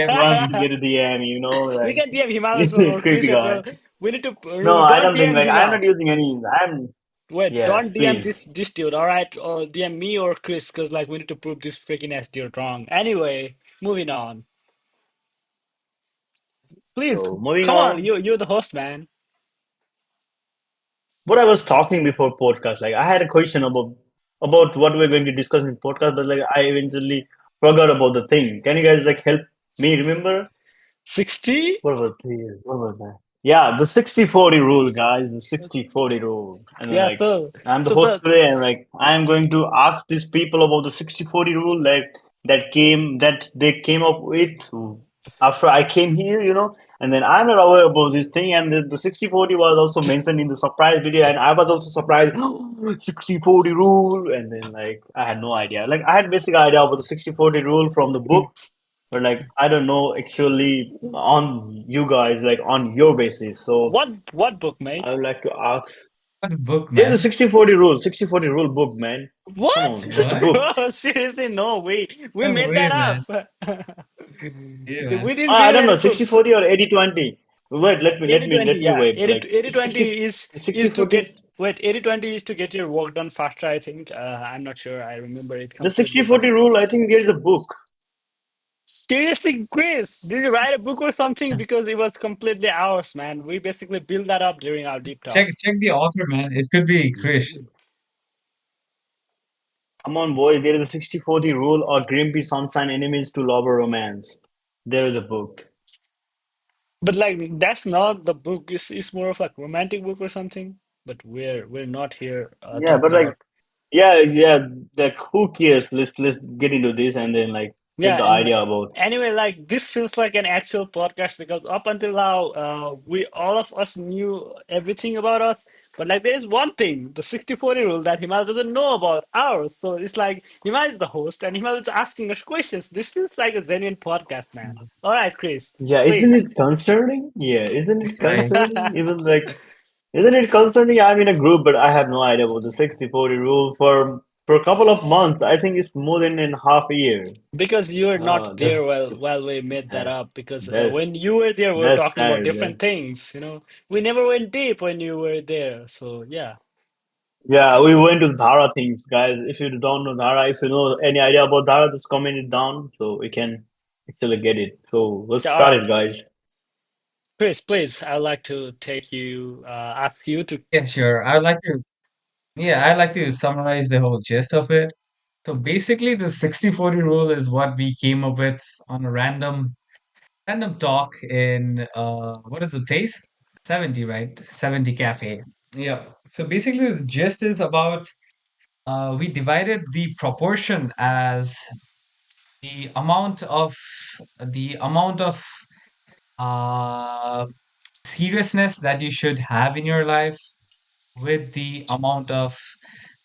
Speaker 1: me to get to the M.
Speaker 2: We
Speaker 1: Like
Speaker 2: can DM Himal as well or
Speaker 1: creepy
Speaker 2: Chris as
Speaker 1: guy.
Speaker 2: well. We need to
Speaker 1: No, I
Speaker 2: don't
Speaker 1: don't think
Speaker 2: DM
Speaker 1: like I'm
Speaker 2: Himal.
Speaker 1: not using any. I'm
Speaker 2: Wait,
Speaker 1: yeah,
Speaker 2: don't DM
Speaker 1: please.
Speaker 2: this dude, all right? Or DM me or Chris, because like we need to prove this freaking ass dude wrong. Anyway, moving on. Please,
Speaker 1: So moving
Speaker 2: come on,
Speaker 1: on.
Speaker 2: you're the host, man.
Speaker 1: What I was talking before podcast, like I had a question about what we're going to discuss in podcast, but like I eventually forgot about the thing. Can you guys like help me remember?
Speaker 2: 60?
Speaker 1: What was that? Yeah, the 60-40 rule, guys. The 60-40 rule. And then
Speaker 2: Yeah,
Speaker 1: like I'm the
Speaker 2: so
Speaker 1: host
Speaker 2: the
Speaker 1: today, and like I'm going to ask these people about the 60-40 rule that they came up with after I came here. And then I'm not aware about this thing, and the 60-40 was also mentioned in the surprise video, and I was also surprised. 60-40 rule, and then like I had no idea. Like I had basic idea about the 60-40 rule from the book, but like I don't know actually on you guys, like on your basis. So
Speaker 2: what book,
Speaker 1: I
Speaker 2: mate?
Speaker 1: would like to ask.
Speaker 3: What book,
Speaker 1: There's a
Speaker 3: man?
Speaker 1: 60-40 rule, 60-40 rule book, man. Come
Speaker 2: What?
Speaker 1: on, that's a
Speaker 3: What?
Speaker 1: book.
Speaker 2: Bro, seriously, no, we
Speaker 3: No
Speaker 2: made
Speaker 3: way,
Speaker 2: that
Speaker 3: man.
Speaker 2: up.
Speaker 3: Yeah, man.
Speaker 2: We didn't
Speaker 1: I
Speaker 2: read
Speaker 1: don't
Speaker 2: any
Speaker 1: know,
Speaker 2: books.
Speaker 1: 60-40 or 80-20. Wait, let me let
Speaker 2: 80
Speaker 1: me
Speaker 2: 20,
Speaker 1: let me
Speaker 2: yeah.
Speaker 1: wait. Like
Speaker 2: 80
Speaker 1: 60
Speaker 2: 20 is to
Speaker 1: 60-40.
Speaker 2: get wait, 80-20 is to get your work done faster, I think. I'm not sure I remember it
Speaker 1: The
Speaker 2: completely, but
Speaker 1: 60-40 rule, I think there's a book.
Speaker 2: seriously, Chris, did you write a book or something? Because it was completely ours, man. We basically built that up during our deep talks.
Speaker 3: Check the author, man. It could be Krish.
Speaker 1: Come on, boy. There is a 60-40 rule, or Greenpeace sunshine enemies to love or romance. There is a book.
Speaker 2: But like that's not the book. It's more of like romantic book or something. But we're not here
Speaker 1: Yeah,
Speaker 2: talking
Speaker 1: but like
Speaker 2: about.
Speaker 1: yeah, like who cares? Let's get into this and then like get
Speaker 2: Yeah,
Speaker 1: the
Speaker 2: and
Speaker 1: idea about.
Speaker 2: anyway, like this feels like an actual podcast because up until now, we all of us knew everything about us. But like there is one thing, the 60-40 rule that Himal doesn't know about ours. So it's like Himal is the host and Himal is asking us questions. This feels like a genuine podcast, man. All right, Chris,
Speaker 1: Yeah,
Speaker 2: please.
Speaker 1: isn't it concerning? Yeah, isn't it
Speaker 3: Right.
Speaker 1: concerning? Even like, isn't it concerning? I'm in a group, but I have no idea about the 60-40 rule for. For a couple of months. I think it's more than in half a year.
Speaker 2: Because you were not there
Speaker 1: That's
Speaker 2: while we made that
Speaker 1: uh,
Speaker 2: up. Because
Speaker 1: that's
Speaker 2: when you were there, we were
Speaker 1: that's
Speaker 2: talking about
Speaker 1: sad,
Speaker 2: different
Speaker 1: guys.
Speaker 2: things. We never went deep when you were there. So yeah.
Speaker 1: Yeah, we went to Dhara things, guys. If you don't know Dhara, if you know any idea about Dhara, just comment it down so we can actually get it. So let's
Speaker 2: Yeah, all
Speaker 1: start
Speaker 2: right,
Speaker 1: it, guys.
Speaker 2: Chris, please. I'd like to ask you to.
Speaker 3: Yeah, sure. I'd like to summarize the whole gist of it. So basically, the 60/40 rule is what we came up with on a random talk in what is the place? 70, right? 70 Cafe. Yeah. So basically, the gist is about we divided the proportion as the amount of uh, seriousness that you should have in your life with the amount of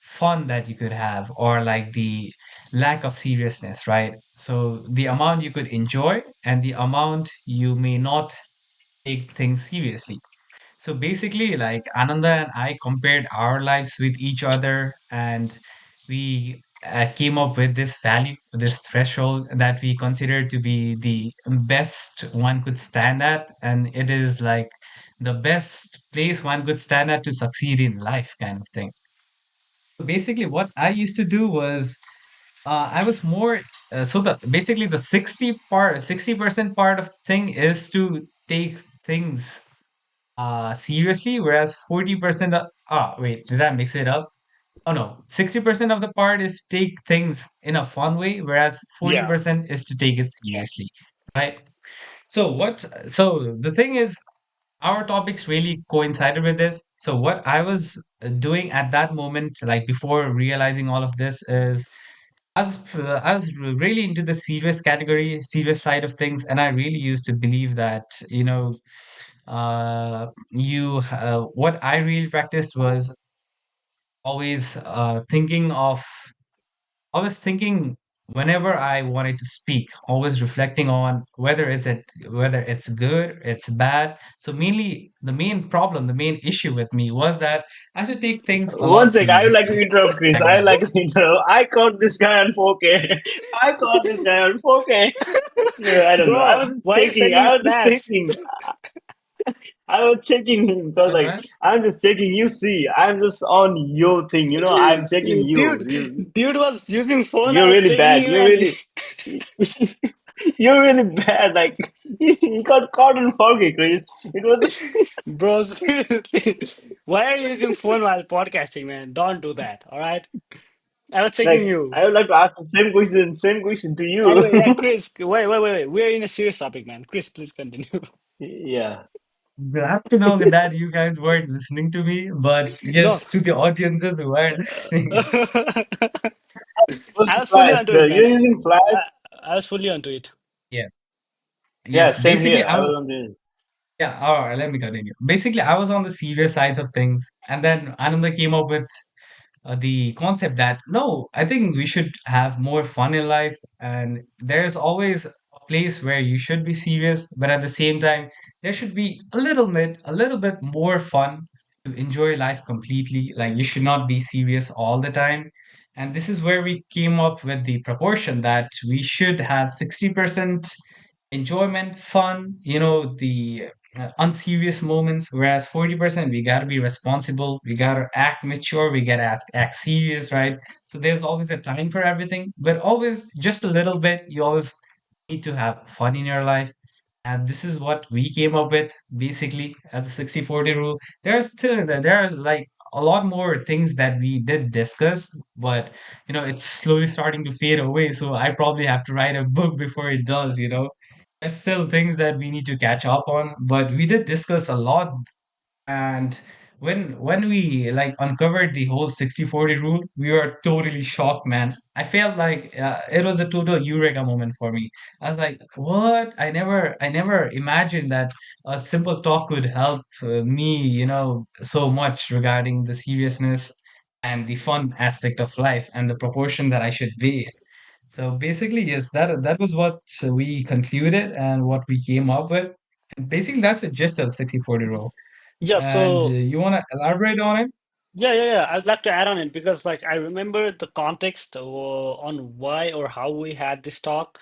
Speaker 3: fun that you could have, or like the lack of seriousness, right? So the amount you could enjoy and the amount you may not take things seriously. So basically, like Ananda and I compared our lives with each other, and we came up with this value, this threshold that we consider to be the best one could stand at. And it is like the best place one could stand at to succeed in life, kind of thing. Basically, what I used to do was I was more so the basically the 60% part of the thing is to take things seriously, whereas 40% wait, did I mix it up? Oh no, 60% of the part is to take things in a fun way, whereas
Speaker 2: Yeah.
Speaker 3: 40% is to take it seriously, right? So the thing is, our topics really coincided with this. So what I was doing at that moment, like before realizing all of this, is I was really into the serious category, serious side of things, and I really used to believe that, what I really practiced was always always thinking whenever I wanted to speak, always reflecting on whether it's good, it's bad. So mainly the main issue with me was that I should take things a
Speaker 1: One
Speaker 3: lot
Speaker 1: sec, I would like to
Speaker 3: seriously.
Speaker 1: interrupt, Chris. I would like to interrupt. I caught this guy on 4K. I caught this guy on 4K. Yeah, I don't know.
Speaker 2: Bro, why are you sending
Speaker 1: I was just
Speaker 2: snaps?
Speaker 1: checking. I was checking him because,
Speaker 3: What,
Speaker 1: like,
Speaker 3: man?
Speaker 1: I'm just checking. You see, I'm just on your thing. I'm checking you.
Speaker 2: Dude was using phone. I
Speaker 1: You're
Speaker 2: was
Speaker 1: really
Speaker 2: checking
Speaker 1: bad.
Speaker 2: you, and
Speaker 1: You're really bad. Like, you got caught on 4K, Chris. It was
Speaker 2: bro, seriously, why are you using phone while podcasting, man? Don't do that. All right. I was checking
Speaker 1: like,
Speaker 2: you.
Speaker 1: I would like to ask the same question to
Speaker 2: Anyway, yeah,
Speaker 1: you.
Speaker 2: Chris. Wait. We're in a serious topic, man. Chris, please continue.
Speaker 1: Yeah.
Speaker 3: Glad to know that you guys weren't listening to me, but
Speaker 2: No,
Speaker 3: yes, to the audiences who are listening.
Speaker 2: I
Speaker 1: What's the
Speaker 2: was fully
Speaker 1: flash?
Speaker 2: onto it,
Speaker 1: You're
Speaker 2: man.
Speaker 1: using flash?
Speaker 2: I, I was fully onto it.
Speaker 3: Yeah.
Speaker 1: Yeah,
Speaker 3: Yes,
Speaker 1: same
Speaker 3: basically,
Speaker 1: here. I was on this.
Speaker 3: yeah, all right, let me continue. Basically, I was on the serious sides of things, and then Ananda came up with the concept that no, I think we should have more fun in life, and there's always a place where you should be serious, but at the same time, there should be a little bit more fun to enjoy life completely. Like you should not be serious all the time. And this is where we came up with the proportion that we should have 60% enjoyment, fun, the unserious moments, whereas 40% we got to be responsible, we got to act mature, we got to act serious, right? So there's always a time for everything, but always just a little bit. You always need to have fun in your life. And this is what we came up with basically at the 60/40 rule. There are like a lot more things that we did discuss, but it's slowly starting to fade away. So I probably have to write a book before it does. There's still things that we need to catch up on, but we did discuss a lot. And when we like uncovered the whole 60/40 rule, we were totally shocked, man. I felt like it was a total eureka moment for me. I was like, "What? I never imagined that a simple talk could help me, so much regarding the seriousness and the fun aspect of life and the proportion that I should be." So basically, yes, that was what we concluded and what we came up with. And basically, that's the gist of 60/40 rule.
Speaker 2: Yeah,
Speaker 3: And
Speaker 2: so
Speaker 3: you want to elaborate on it?
Speaker 2: Yeah. I'd like to add on it because, like, I remember the context on why or how we had this talk.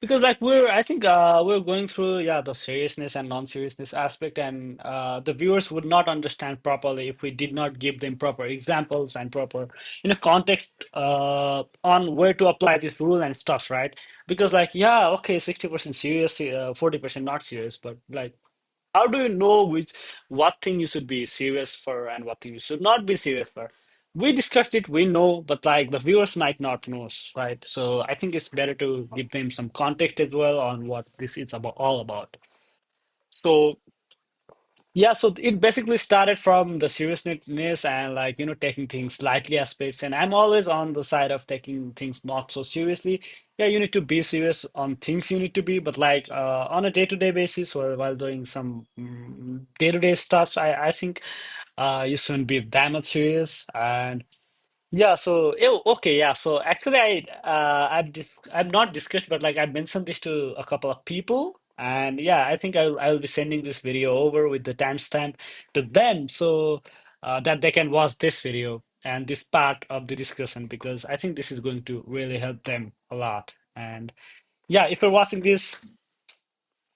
Speaker 2: Because, like, I think, we're going through, yeah, the seriousness and non-seriousness aspect, and the viewers would not understand properly if we did not give them proper examples and proper, context on where to apply this rule and stuff, right? Because, like, yeah, okay, 60% serious, 40% not serious, but like, how do you know which what thing you should be serious for and what thing you should not be serious for? We discussed it, we know, but like the viewers might not know, right? So I think it's better to give them some context as well on what this is about all about. So yeah, so it basically started from the seriousness and like, taking things lightly aspects. And I'm always on the side of taking things not so seriously. Yeah, you need to be serious on things you need to be, but like on a day-to-day basis or while doing some day-to-day stuff, I think you shouldn't be that much serious. And yeah, so okay, yeah. So actually, I've not discussed, but like I mentioned this to a couple of people, and yeah, I think I'll be sending this video over with the timestamp to them, so that they can watch this video and this part of the discussion because I think this is going to really help them a lot. And yeah, if you're watching this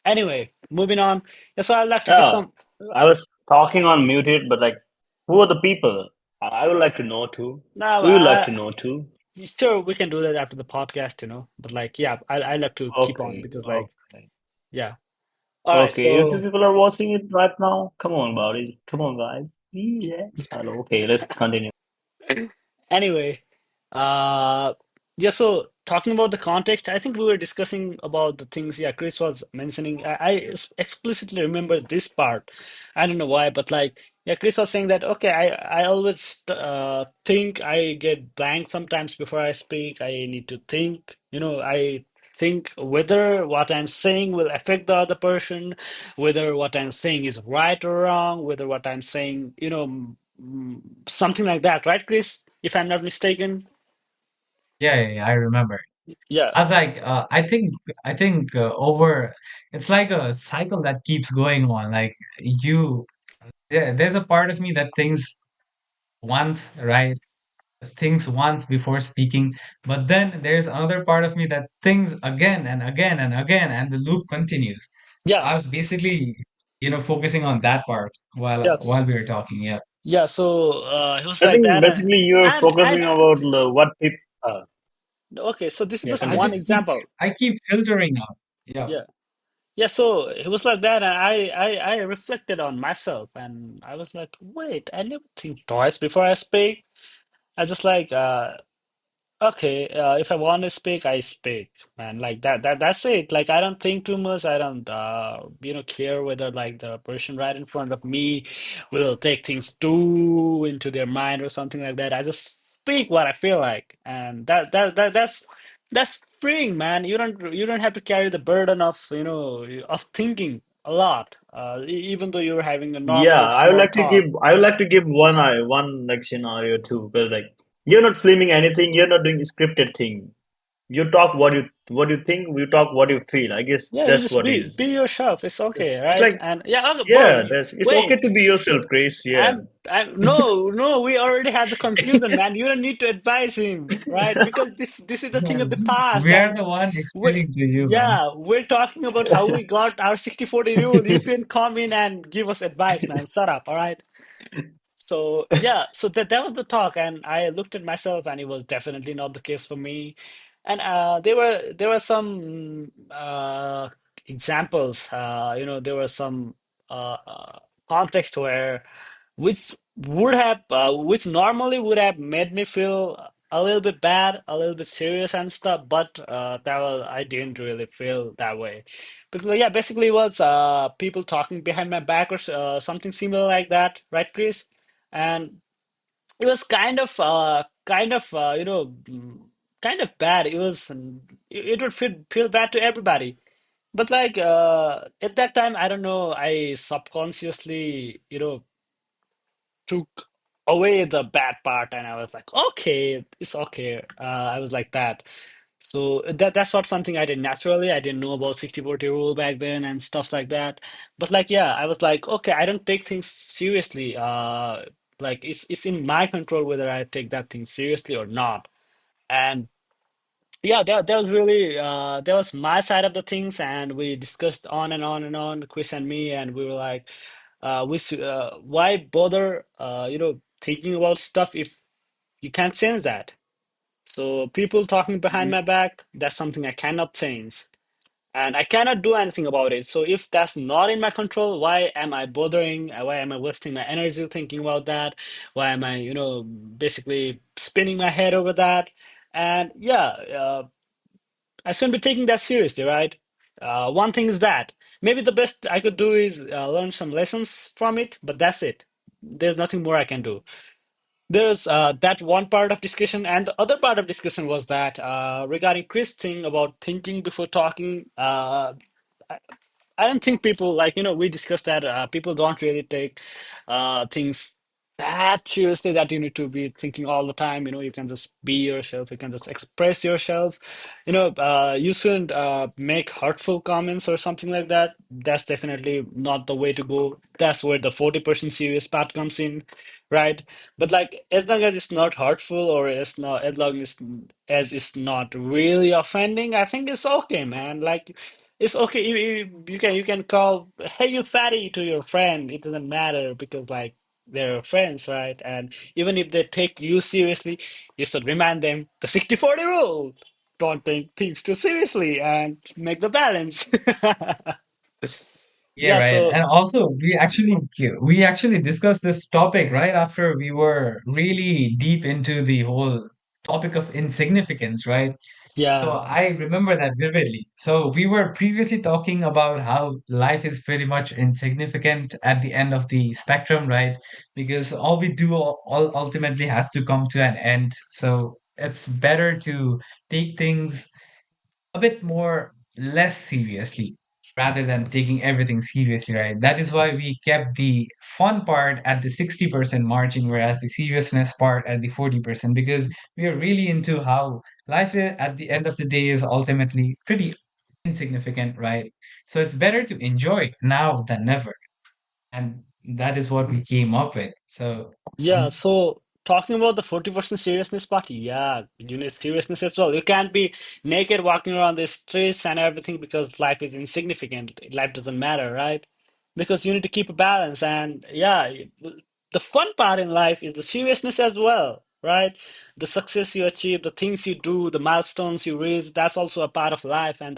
Speaker 2: anyway, moving on. Yeah, so I'd like to give
Speaker 1: Yeah,
Speaker 2: some.
Speaker 1: I was talking on muted, but like, who are the people? I would like to know too.
Speaker 2: Now,
Speaker 1: We would like to know too.
Speaker 2: sure, we can do that after the podcast, but like, yeah, I like to keep on
Speaker 1: Okay,
Speaker 2: because, like,
Speaker 1: okay,
Speaker 2: yeah. All right,
Speaker 1: okay. If you
Speaker 2: so
Speaker 1: people are watching it right now, come on, buddy. Come on, guys. Yeah. Hello. Okay, let's continue.
Speaker 2: anyway, uh, yeah, so talking about the context, I think we were discussing about the things, yeah, Chris was mentioning. Explicitly remember this part. I don't know why, but like, yeah, Chris was saying that, okay, I always think I get blank sometimes before I speak. I need to think, I think whether what I'm saying will affect the other person, whether what I'm saying is right or wrong, whether what I'm saying, something like that, right, Chris? If I'm not mistaken.
Speaker 3: Yeah, I remember.
Speaker 2: Yeah,
Speaker 3: I was like, I think over, it's like a cycle that keeps going on. Like there's a part of me that once, right? Thinks once before speaking, but then there's another part of me that thinks again and again and again, and the loop continues.
Speaker 2: yeah,
Speaker 3: I was basically, focusing on that part
Speaker 2: yes,
Speaker 3: while we were talking. Yeah,
Speaker 2: yeah. So he was
Speaker 1: I
Speaker 2: like
Speaker 1: think
Speaker 2: that,
Speaker 1: basically you're
Speaker 2: and
Speaker 1: focusing about what people.
Speaker 2: okay. So this is
Speaker 1: Yeah,
Speaker 2: just
Speaker 3: I
Speaker 1: continue.
Speaker 2: one
Speaker 3: just keep
Speaker 2: example.
Speaker 3: I keep filtering out. Yeah.
Speaker 2: Yeah, yeah. So he was like that, and I reflected on myself, and I was like, wait, I never think twice before I speak. I just like okay, if I want to speak, I speak, man. Like that's it. Like I don't think too much. I don't care whether like the person right in front of me will take things too into their mind or something like that. I just speak what I feel like. And that's freeing, man. You don't have to carry the burden of, of thinking a lot. Even though you're having a
Speaker 1: Yeah,
Speaker 2: normal small talk.
Speaker 1: I would like to give one like scenario too, because like you're not filming anything, you're not doing scripted thing. You talk what you think, you talk what you feel. I guess
Speaker 2: Yeah, you
Speaker 1: that's
Speaker 2: just
Speaker 1: what it
Speaker 2: be
Speaker 1: is.
Speaker 2: be yourself. It's okay,
Speaker 1: It's
Speaker 2: right?
Speaker 1: like
Speaker 2: And yeah, okay, bro.
Speaker 1: yeah, that's it's okay
Speaker 2: Wait,
Speaker 1: to be yourself, Chris. Yeah.
Speaker 2: I'm no. We already had the conclusion, man. You don't need to advise him, right? Because this is the thing of the past,
Speaker 3: We are
Speaker 2: and
Speaker 3: the one
Speaker 2: we
Speaker 3: explaining to you, man.
Speaker 2: yeah, we're talking about how we got our 60/40 rule. You shouldn't come in and give us advice, man. Shut up, all right? So yeah, so that was the talk, and I looked at myself, and it was definitely not the case for me. And there were some examples. There were some context where which normally would have made me feel a little bit bad, a little bit serious and stuff, but I didn't really feel that way. Because yeah, basically it was people talking behind my back or something similar like that, right, Chris? And it was kind of bad. It would feel bad to everybody. But like at that time, I don't know, I subconsciously, took away the bad part, and I was like, okay, it's okay. I was like that. So that's not something I did naturally. I didn't know about 60/40 rule back then and stuff like that. But like, yeah, I was like, okay, I don't take things seriously. Like it's in my control whether I take that thing seriously or not. And yeah, that was really that was my side of the things, and we discussed on and on and on, Chris and me, and we were like, why bother, thinking about stuff if you can't change that? So people talking behind
Speaker 1: Mm,
Speaker 2: my back, that's something I cannot change. And I cannot do anything about it. So if that's not in my control, why am I bothering? Why am I wasting my energy thinking about that? Why am I, basically spinning my head over that? And yeah, I shouldn't be taking that seriously, right? One thing is that maybe the best I could do is learn some lessons from it, but that's it. There's nothing more I can do. There's that one part of discussion, and the other part of discussion was that regarding Chris thing about thinking before talking. I don't think people like, we discussed that people don't really take things that seriously that you need to be thinking all the time. You can just be yourself, you can just express yourself. You shouldn't make hurtful comments or something like that. That's definitely not the way to go. That's where the 40% serious part comes in, right? But like, as long as it's not hurtful, or as long as it's not really offending, I think it's okay, man. Like, it's okay. You can call, hey, you fatty, to your friend. It doesn't matter because like they're friends, right? And even if they take you seriously, you should remind them the 60/40 rule. Don't take things too seriously and make the balance.
Speaker 3: Yeah,
Speaker 2: Yeah,
Speaker 3: right.
Speaker 2: so
Speaker 3: And also, we actually discussed this topic right after we were really deep into the whole topic of insignificance, right? So
Speaker 2: yeah,
Speaker 3: I remember that vividly. So we were previously talking about how life is pretty much insignificant at the end of the spectrum, right? Because all we do all ultimately has to come to an end. So it's better to take things a bit more less seriously rather than taking everything seriously, right? That is why we kept the fun part at the 60% margin, whereas the seriousness part at the 40%, because we are really into how at the end of the day is ultimately pretty insignificant, right? So it's better to enjoy now than never. And that is what we came up with. So,
Speaker 2: yeah. So talking about the 40% seriousness part, yeah, you need seriousness as well. You can't be naked walking around the streets and everything because life is insignificant. Life doesn't matter, right? Because you need to keep a balance. And yeah, the fun part in life is the seriousness as well, right? The success you achieve, the things you do, the milestones you reach, that's also a part of life. And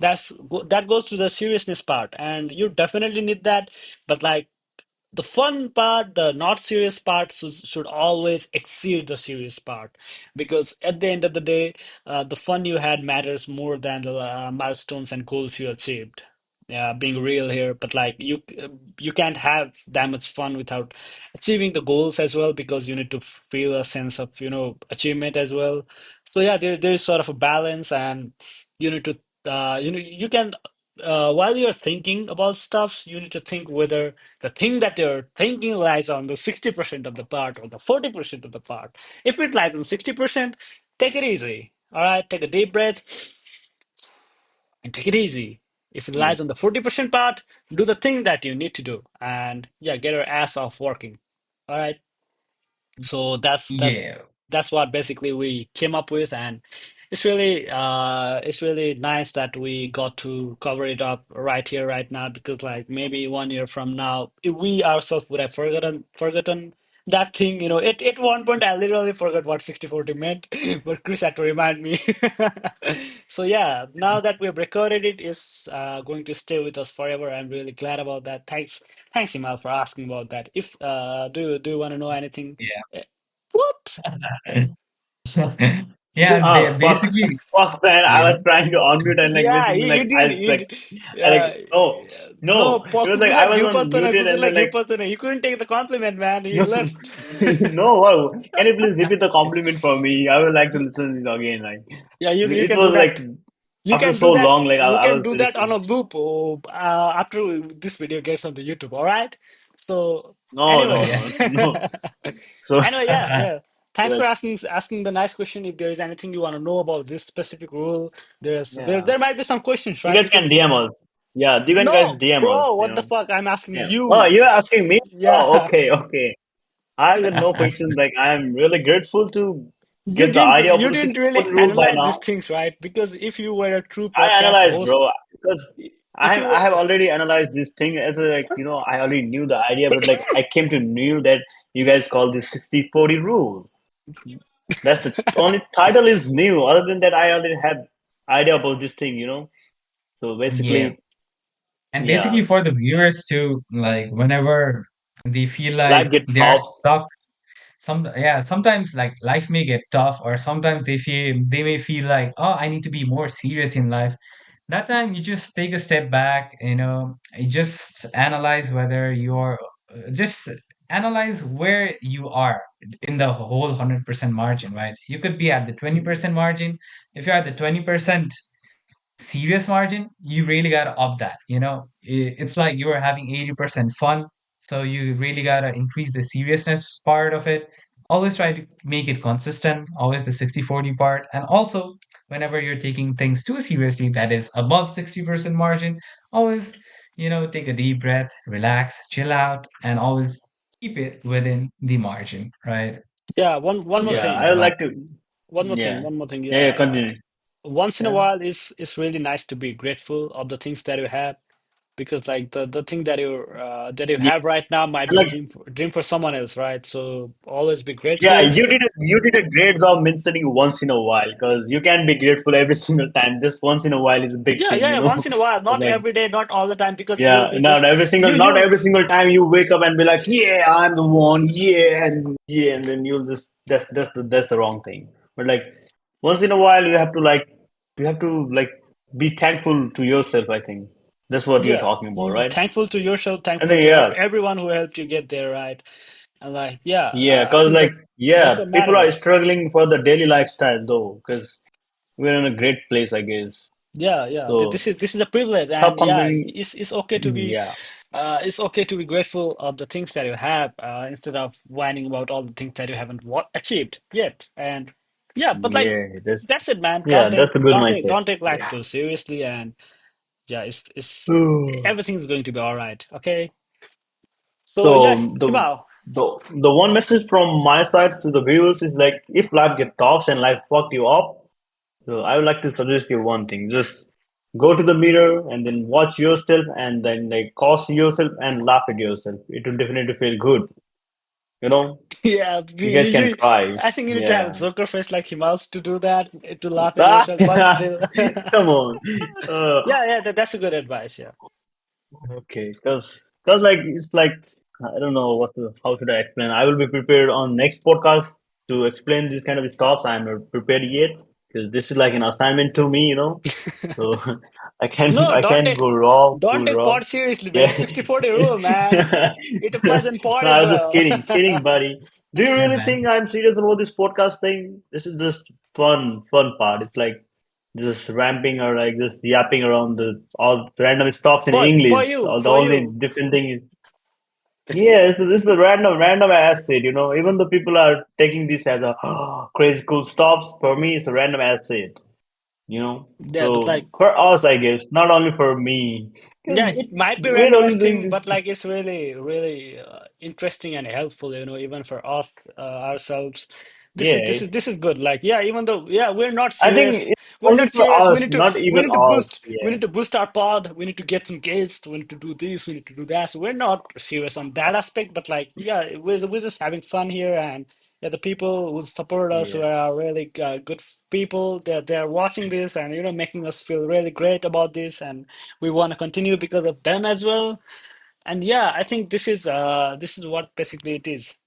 Speaker 2: that goes to the seriousness part. And you definitely need that. But like, the fun part, the not serious part should always exceed the serious part, because at the end of the day, the fun you had matters more than the milestones and goals you achieved. Yeah, being real here, but like you can't have that much fun without achieving the goals as well, because you need to feel a sense of achievement as well. So yeah, there's sort of a balance, and you need to you can while you're thinking about stuff, you need to think whether the thing that you're thinking lies on the 60% of the part or the 40% of the part. If it lies on 60%, take it easy. All right, take a deep breath and take it easy. If it
Speaker 3: yeah.
Speaker 2: lies on the 40% part, do the thing that you need to do, and yeah, get your ass off working. All right. So
Speaker 3: Yeah.
Speaker 2: that's what basically we came up with, and it's really nice that we got to cover it up right here, right now, because like maybe 1 year from now, if we ourselves would have forgotten that thing. At one point I literally forgot what 60/40 meant, but Chris had to remind me. So yeah, now that we've recorded it, it's going to stay with us forever. I'm really glad about that. Thanks, Himal, for asking about that. If do you want to know anything?
Speaker 3: Yeah.
Speaker 2: Eh, What?
Speaker 3: Yeah,
Speaker 2: Do,
Speaker 3: and
Speaker 1: fuck,
Speaker 3: basically,
Speaker 1: fuck, man. I
Speaker 3: yeah.
Speaker 1: was trying to unmute and like
Speaker 2: yeah,
Speaker 1: basically
Speaker 2: you
Speaker 1: like
Speaker 2: did.
Speaker 1: I
Speaker 2: Uh,
Speaker 1: oh
Speaker 2: no,
Speaker 1: no, it was like
Speaker 2: people
Speaker 1: I
Speaker 2: like
Speaker 1: was
Speaker 2: you,
Speaker 1: on
Speaker 2: Patana.
Speaker 1: muted
Speaker 2: People
Speaker 1: and then
Speaker 2: like you,
Speaker 1: like
Speaker 2: Patana. You couldn't take the compliment, man. You
Speaker 1: no,
Speaker 2: left.
Speaker 1: no. Wow. Can you please repeat the compliment for me? I would like to listen it again. Like
Speaker 2: Yeah, you
Speaker 1: it
Speaker 2: can do
Speaker 1: was like
Speaker 2: that. You
Speaker 1: after
Speaker 2: can
Speaker 1: so
Speaker 2: do that.
Speaker 1: long, like
Speaker 2: You
Speaker 1: I
Speaker 2: can
Speaker 1: was
Speaker 2: do that on
Speaker 1: listening.
Speaker 2: a loop after this video gets on the YouTube. All right. So
Speaker 1: No, no,
Speaker 2: anyway,
Speaker 1: no, no. So
Speaker 2: anyway, yeah, yeah. Thanks for
Speaker 1: like
Speaker 2: asking the nice question. If there is anything you want to know about this specific rule,
Speaker 1: yeah,
Speaker 2: there might be some questions,
Speaker 1: you
Speaker 2: right?
Speaker 1: guys can
Speaker 2: Because
Speaker 1: DM us. Yeah, you can guys
Speaker 2: no,
Speaker 1: DM us.
Speaker 2: bro, what the fuck? I'm asking
Speaker 1: Yeah. Oh,
Speaker 2: you.
Speaker 1: you're asking me? Oh,
Speaker 2: Yeah.
Speaker 1: okay, okay. I got no questions. Like I'm really grateful to
Speaker 2: You
Speaker 1: get the
Speaker 2: didn't
Speaker 1: idea about
Speaker 2: you
Speaker 1: the
Speaker 2: didn't
Speaker 1: 60-40
Speaker 2: really
Speaker 1: rule by
Speaker 2: analyze these
Speaker 1: now.
Speaker 2: things, right? Because if you were a true
Speaker 1: I
Speaker 2: podcast
Speaker 1: analyzed,
Speaker 2: host,
Speaker 1: bro, because
Speaker 2: if you
Speaker 1: I
Speaker 2: were
Speaker 1: have already analyzed this thing as a, like I already knew the idea, but like I came to knew that you guys call this 60-40 rule. That's the only title is new. Other than that, I already had idea about this thing. So
Speaker 3: Yeah.
Speaker 1: basically,
Speaker 3: And
Speaker 1: yeah,
Speaker 3: basically for the viewers too, like whenever they feel like
Speaker 1: life get
Speaker 3: they're
Speaker 1: tough.
Speaker 3: stuck, sometimes like life may get tough, or sometimes they may feel like, oh, I need to be more serious in life. That time you just take a step back, you just analyze whether you're just analyze where you are in the whole 100% margin, right? You could be at the 20% margin. If you're at the 20% serious margin, you really gotta up that. It's like you're having 80% fun, so you really gotta increase the seriousness part of it. Always try to make it consistent, always the 60-40 part. And also, whenever you're taking things too seriously, that is above 60% margin, always, take a deep breath, relax, chill out, and always keep it within the margin, right?
Speaker 2: yeah, one
Speaker 3: Those
Speaker 2: more
Speaker 3: are
Speaker 1: Yeah,
Speaker 3: the
Speaker 2: thing.
Speaker 1: I would like to.
Speaker 3: advice.
Speaker 1: Yeah,
Speaker 2: One more thing.
Speaker 1: yeah,
Speaker 2: Yeah,
Speaker 1: yeah. Continue.
Speaker 2: once in a
Speaker 1: Yeah,
Speaker 2: while is really nice to be grateful of the things that you have, because like the thing that you
Speaker 1: yeah.
Speaker 2: have right now might
Speaker 1: And
Speaker 2: be
Speaker 1: like,
Speaker 2: dream for someone else, right? So always be
Speaker 1: yeah,
Speaker 2: grateful.
Speaker 1: you did a great job mentioning once in a while because you can't be grateful every single time. Just once in a while is a big
Speaker 2: Yeah,
Speaker 1: thing,
Speaker 2: yeah,
Speaker 1: you
Speaker 2: yeah.
Speaker 1: know.
Speaker 2: Once in a while,
Speaker 1: But
Speaker 2: not
Speaker 1: like,
Speaker 2: every day, not all the time, because you will
Speaker 1: yeah,
Speaker 2: be just
Speaker 1: not
Speaker 2: you
Speaker 1: every single time you wake up and be like, yeah, I'm the one, yeah, and then you'll just that's the wrong thing. But like once in a while, you have to be thankful to yourself. I think that's what you're
Speaker 2: yeah,
Speaker 1: talking about,
Speaker 2: you
Speaker 1: right?
Speaker 2: thankful to yourself,
Speaker 1: I
Speaker 2: thankful
Speaker 1: think
Speaker 2: to
Speaker 1: yeah,
Speaker 2: everyone who helped you get there, right? And like, yeah,
Speaker 1: yeah,
Speaker 2: I
Speaker 1: because
Speaker 2: think
Speaker 1: like
Speaker 2: that's
Speaker 1: yeah,
Speaker 2: what
Speaker 1: people are
Speaker 2: matters.
Speaker 1: struggling for the daily lifestyle though, because we're in a great place, I guess.
Speaker 2: Yeah, yeah.
Speaker 1: So
Speaker 2: This is a privilege,
Speaker 1: stop
Speaker 2: and yeah,
Speaker 1: comparing.
Speaker 2: it's okay to be
Speaker 1: Yeah,
Speaker 2: it's okay to be grateful of the things that you have, instead of whining about all the things that you haven't achieved yet. And yeah, but like
Speaker 1: yeah,
Speaker 2: that's it, man.
Speaker 1: yeah, that's a good mindset.
Speaker 2: Don't take life
Speaker 1: Yeah.
Speaker 2: too seriously, and yeah, it's everything's going to be all right. Okay. So yeah,
Speaker 1: So the
Speaker 2: Himal.
Speaker 1: the the one message from my side to the viewers is like if life gets tough and life fucked you up, so I would like to suggest you one thing. Just go to the mirror and then watch yourself and then like curse yourself and laugh at yourself. It will definitely feel good. You know,
Speaker 2: Yeah,
Speaker 1: you guys can try.
Speaker 2: I think you need to have a
Speaker 1: Yeah.
Speaker 2: Joker face like Himal's to do that, to laugh at
Speaker 1: Ah,
Speaker 2: yourself, but still.
Speaker 1: come on.
Speaker 2: Yeah, yeah, that's a good advice. Yeah.
Speaker 1: Okay, because like it's like I don't know how should I explain. I will be prepared on next podcast to explain this kind of stuff. I'm not prepared yet because this is like an assignment to me. So I can
Speaker 2: No,
Speaker 1: I can't go raw,
Speaker 2: don't
Speaker 1: full
Speaker 2: take
Speaker 1: raw.
Speaker 2: pod seriously. There
Speaker 1: Yeah.
Speaker 2: is 60-40 rule, man. It applies in pod
Speaker 1: No,
Speaker 2: as
Speaker 1: I was just
Speaker 2: well.
Speaker 1: kidding, buddy. Do you
Speaker 3: Yeah,
Speaker 1: really
Speaker 3: man.
Speaker 1: think I'm serious about this podcast thing? This is just fun part. It's like just ramping or like just yapping around the all random stuff in
Speaker 2: For
Speaker 1: English.
Speaker 2: you,
Speaker 1: All the
Speaker 2: for
Speaker 1: only
Speaker 2: you.
Speaker 1: different thing is yeah, this is the random acid. Even though people are taking this as a crazy cool stuff, for me it's a random acid.
Speaker 2: Yeah, but
Speaker 1: So
Speaker 2: like,
Speaker 1: for us, I guess, not only for me,
Speaker 2: yeah,
Speaker 1: because
Speaker 2: it might be
Speaker 1: we're
Speaker 2: random as
Speaker 1: only doing
Speaker 2: thing,
Speaker 1: this.
Speaker 2: but like it's really, really interesting and helpful, even for us ourselves.
Speaker 1: Yeah,
Speaker 2: This is good. Like, yeah, even though, yeah, we're not
Speaker 1: I think
Speaker 2: serious.
Speaker 1: it's
Speaker 2: We're
Speaker 1: only
Speaker 2: not
Speaker 1: for
Speaker 2: serious.
Speaker 1: us, not even us.
Speaker 2: We
Speaker 1: Yeah,
Speaker 2: need to boost our pod. We need to get some guests. We need to do this. We need to do that. So we're not serious on that aspect. But like, yeah, we're just having fun here, and yeah, the people who support us, who
Speaker 1: yeah,
Speaker 2: are really good people, they're watching this and making us feel really great about this, and we want to continue because of them as well. And yeah, I think this is what basically it is.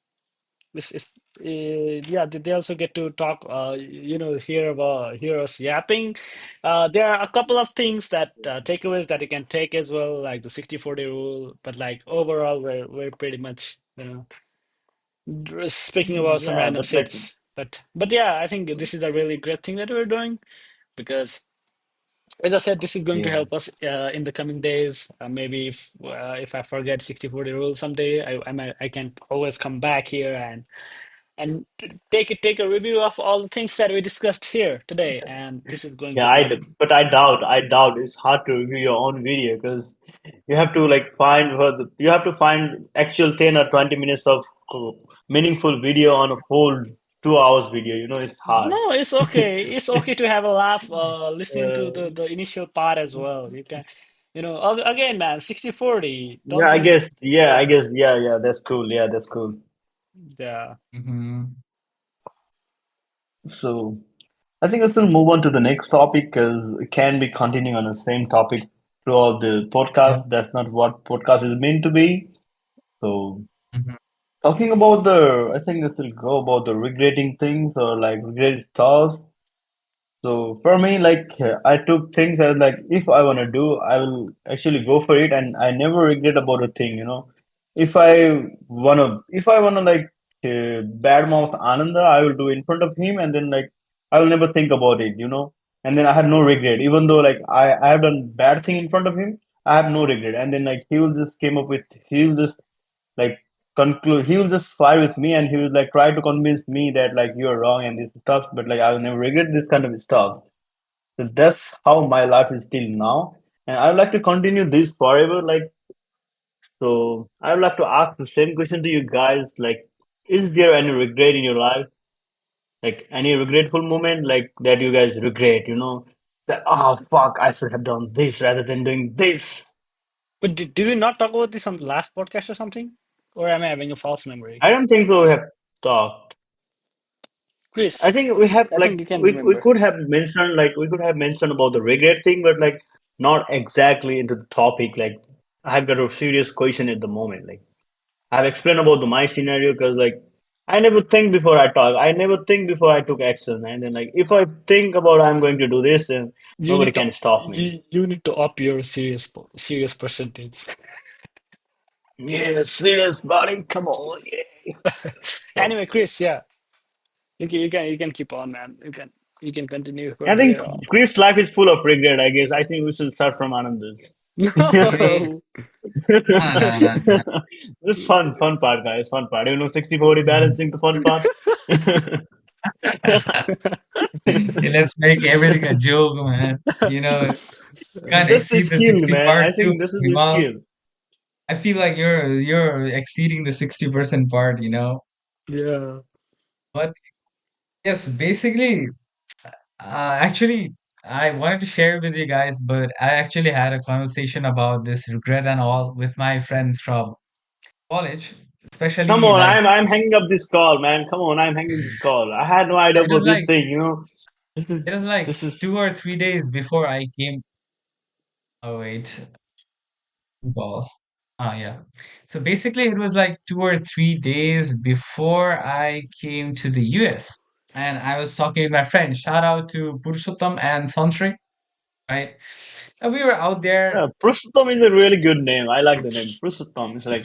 Speaker 2: This is yeah, they also get to talk, hear us yapping. There are a couple of things that takeaways that you can take as well, like the 60-40 rule, but like overall we're pretty much speaking about some
Speaker 1: yeah.
Speaker 2: random
Speaker 1: But like,
Speaker 2: shits. But yeah, I think this is a really great thing that we're doing, because as I said, this is going to
Speaker 1: yeah,
Speaker 2: help us in the coming days. Maybe if I forget 60-40 rule someday, I can always come back here and take a review of all the things that we discussed here today. And this is going
Speaker 1: Yeah,
Speaker 2: to be
Speaker 1: but I doubt it's hard to review your own video because you have to like you have to find actual 10 or 20 minutes of meaningful video on a whole 2 hours video. You know, it's hard.
Speaker 2: no, it's okay. It's okay to have a laugh listening to
Speaker 1: Uh,
Speaker 2: the initial part as well. You can, again, man, 60/40.
Speaker 1: yeah, I guess, yeah, that's cool. Yeah, that's cool.
Speaker 2: Yeah.
Speaker 3: Hmm.
Speaker 1: So I think let's still move on to the next topic because it can be continuing on the same topic throughout the
Speaker 3: Yeah.
Speaker 1: podcast. That's not what podcast is meant to be. So
Speaker 3: Hmm.
Speaker 1: talking about I think this will go about the regretting things or like regret stuff. So for me, like I took things as like if I want to do, I will actually go for it, and I never regret about a thing. You know, if I wanna like badmouth Ananda, I will do in front of him, and then like I will never think about it. You know, and then I have no regret, even though like I have done bad thing in front of him, I have no regret, and then like he will just like conclude he will just fight with me and he will like try to convince me that like you're wrong and this stuff, but like I will never regret this kind of stuff. So that's how my life is till now, and I would like to continue this forever. Like, so I would like to ask the same question to you guys. Like, is there any regret in your life? Like any regretful moment, like that you guys regret? You know, that oh fuck, I should have done this rather than doing this.
Speaker 2: But did we not talk about this on the last podcast or something? Or am I having a false memory?
Speaker 1: I don't think so. We have talked. I
Speaker 2: Chris,
Speaker 1: think we have
Speaker 2: I
Speaker 1: like
Speaker 2: think you can
Speaker 1: we
Speaker 2: remember.
Speaker 1: could have mentioned about the regret thing, but like not exactly into the topic. Like I've got a serious question at the moment. Like I've explained about my scenario because like I never think before I talk. I never think before I took action. And then like if I think about I'm going to do this, then
Speaker 2: You
Speaker 1: nobody
Speaker 2: need to
Speaker 1: can stop me.
Speaker 2: you need to up your serious percentage.
Speaker 1: Yeah, serious buddy, come on. Yeah. So
Speaker 2: Anyway, Chris, yeah, you can keep on, man. You can continue
Speaker 1: I
Speaker 2: from
Speaker 1: think
Speaker 2: here on.
Speaker 1: Chris' life is full of regret. I guess I think we should start from Ananda's.
Speaker 3: Wait.
Speaker 2: No.
Speaker 3: No, no, no, no.
Speaker 1: This fun part, guys. Fun part. You know, 60/40
Speaker 3: Mhm.
Speaker 1: balancing the fun part.
Speaker 3: Let's make everything a joke, man. You know, can't
Speaker 1: Just a
Speaker 3: exceed the
Speaker 1: skill,
Speaker 3: 60
Speaker 1: man.
Speaker 3: part
Speaker 1: I
Speaker 3: too,
Speaker 1: think this is the
Speaker 3: Himal.
Speaker 1: skill.
Speaker 3: I feel like you're exceeding the 60% part, you know.
Speaker 2: Yeah.
Speaker 3: But yes, basically, actually, I wanted to share with you guys, but I actually had a conversation about this regret and all with my friends from college,
Speaker 1: Come
Speaker 3: especially
Speaker 1: on,
Speaker 3: like
Speaker 1: I'm hanging up this call, man. Come on, I'm hanging this call. I had no idea
Speaker 3: it was
Speaker 1: about this
Speaker 3: like
Speaker 1: thing. You know, this
Speaker 3: it
Speaker 1: is
Speaker 3: was like
Speaker 1: this is
Speaker 3: 2 or 3 days before I came. Oh wait, well, yeah. So basically, it was like 2 or 3 days before I came to the US, and I was talking with my friend. Shout out to Purushottam and Santri, right? And we were out there.
Speaker 1: yeah. Prusuttam is a really good name. I like the name Prusuttam. It's like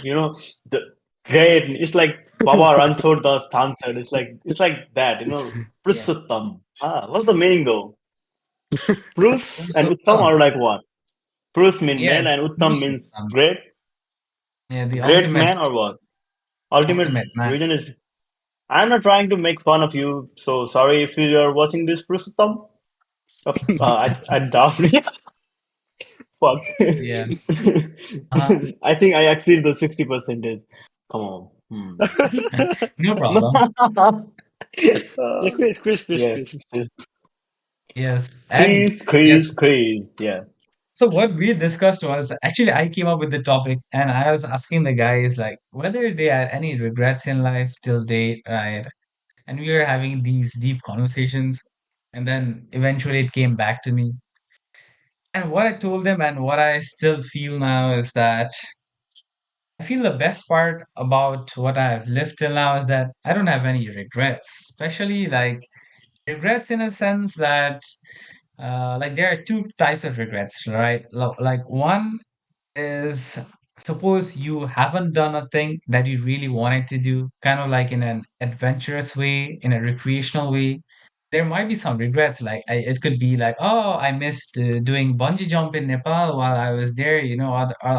Speaker 1: the great. It's like Baba Ranchod Das Thansad. It's like that. You know,
Speaker 3: Yeah,
Speaker 1: Prusuttam. Ah, what's the meaning though? Prus and Uttam
Speaker 3: Purushottam.
Speaker 1: are like what? Prus mean
Speaker 3: Yeah,
Speaker 1: male and Uttam means
Speaker 3: Purushottam.
Speaker 1: great.
Speaker 3: Yeah, the
Speaker 1: Great
Speaker 3: ultimate,
Speaker 1: man or what? Ultimate
Speaker 3: ultimate man.
Speaker 1: reason is I'm not trying to make fun of you, so sorry if you are watching this, Prusuttam. I doubt it. Fuck.
Speaker 3: Yeah. Uh,
Speaker 1: I think I exceed the 60 percentage. Come on. Hmm.
Speaker 3: no problem.
Speaker 2: Yeah,
Speaker 1: Uh, yes,
Speaker 2: Chris.
Speaker 1: yes.
Speaker 3: Yes, and
Speaker 1: Chris,
Speaker 3: yes.
Speaker 1: Chris, Chris. Yeah.
Speaker 3: So what we discussed was actually I came up with the topic and I was asking the guys like whether they had any regrets in life till date, right? And we were having these deep conversations, and then eventually it came back to me. And what I told them and what I still feel now is that I feel the best part about what I've lived till now is that I don't have any regrets, especially like regrets in a sense that like there are two types of regrets, right? Like one is suppose you haven't done a thing that you really wanted to do, kind of like in an adventurous way, in a recreational way. There might be some regrets, like it could be like, oh, I missed doing bungee jump in Nepal while I was there, you know,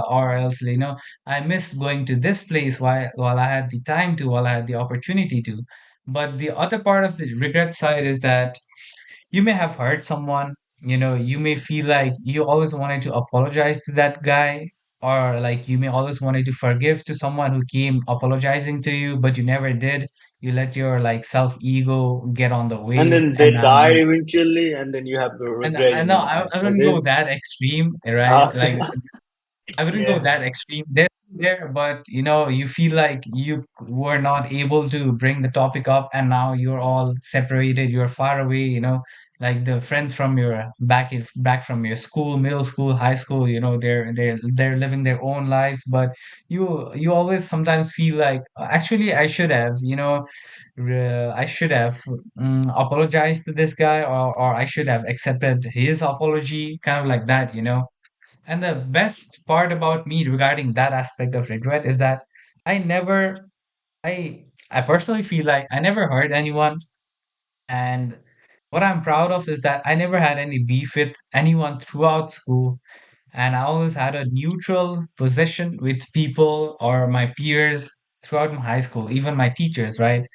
Speaker 3: or else, you know, I missed going to this place while I had the time to, while I had the opportunity to. But the other part of the regret side is that you may have hurt someone, you may feel like you always wanted to apologize to that guy, or like you may always wanted to forgive to someone who came apologizing to you, but you never did. You let your like self ego get on the
Speaker 1: And
Speaker 3: way,
Speaker 1: then
Speaker 3: and
Speaker 1: they
Speaker 3: now
Speaker 1: died
Speaker 3: you
Speaker 1: eventually, and then you have to
Speaker 3: and
Speaker 1: regret
Speaker 3: I
Speaker 1: in
Speaker 3: know
Speaker 1: your
Speaker 3: I,
Speaker 1: life
Speaker 3: I
Speaker 1: like
Speaker 3: wouldn't go
Speaker 1: this.
Speaker 3: that extreme, right?
Speaker 1: Uh,
Speaker 3: Like I wouldn't go
Speaker 1: yeah.
Speaker 3: that extreme there, but you feel like you were not able to bring the topic up, and now you're all separated, you're far away, like the friends from your back from your school, middle school, high school, they're living their own lives, but you always sometimes feel like actually I should have apologized to this guy, or I should have accepted his apology, kind of like that. And the best part about me regarding that aspect of regret is that I never, I personally feel like I never hurt anyone. And what I'm proud of is that I never had any beef with anyone throughout school. And I always had a neutral position with people or my peers throughout my high school, even my teachers, right?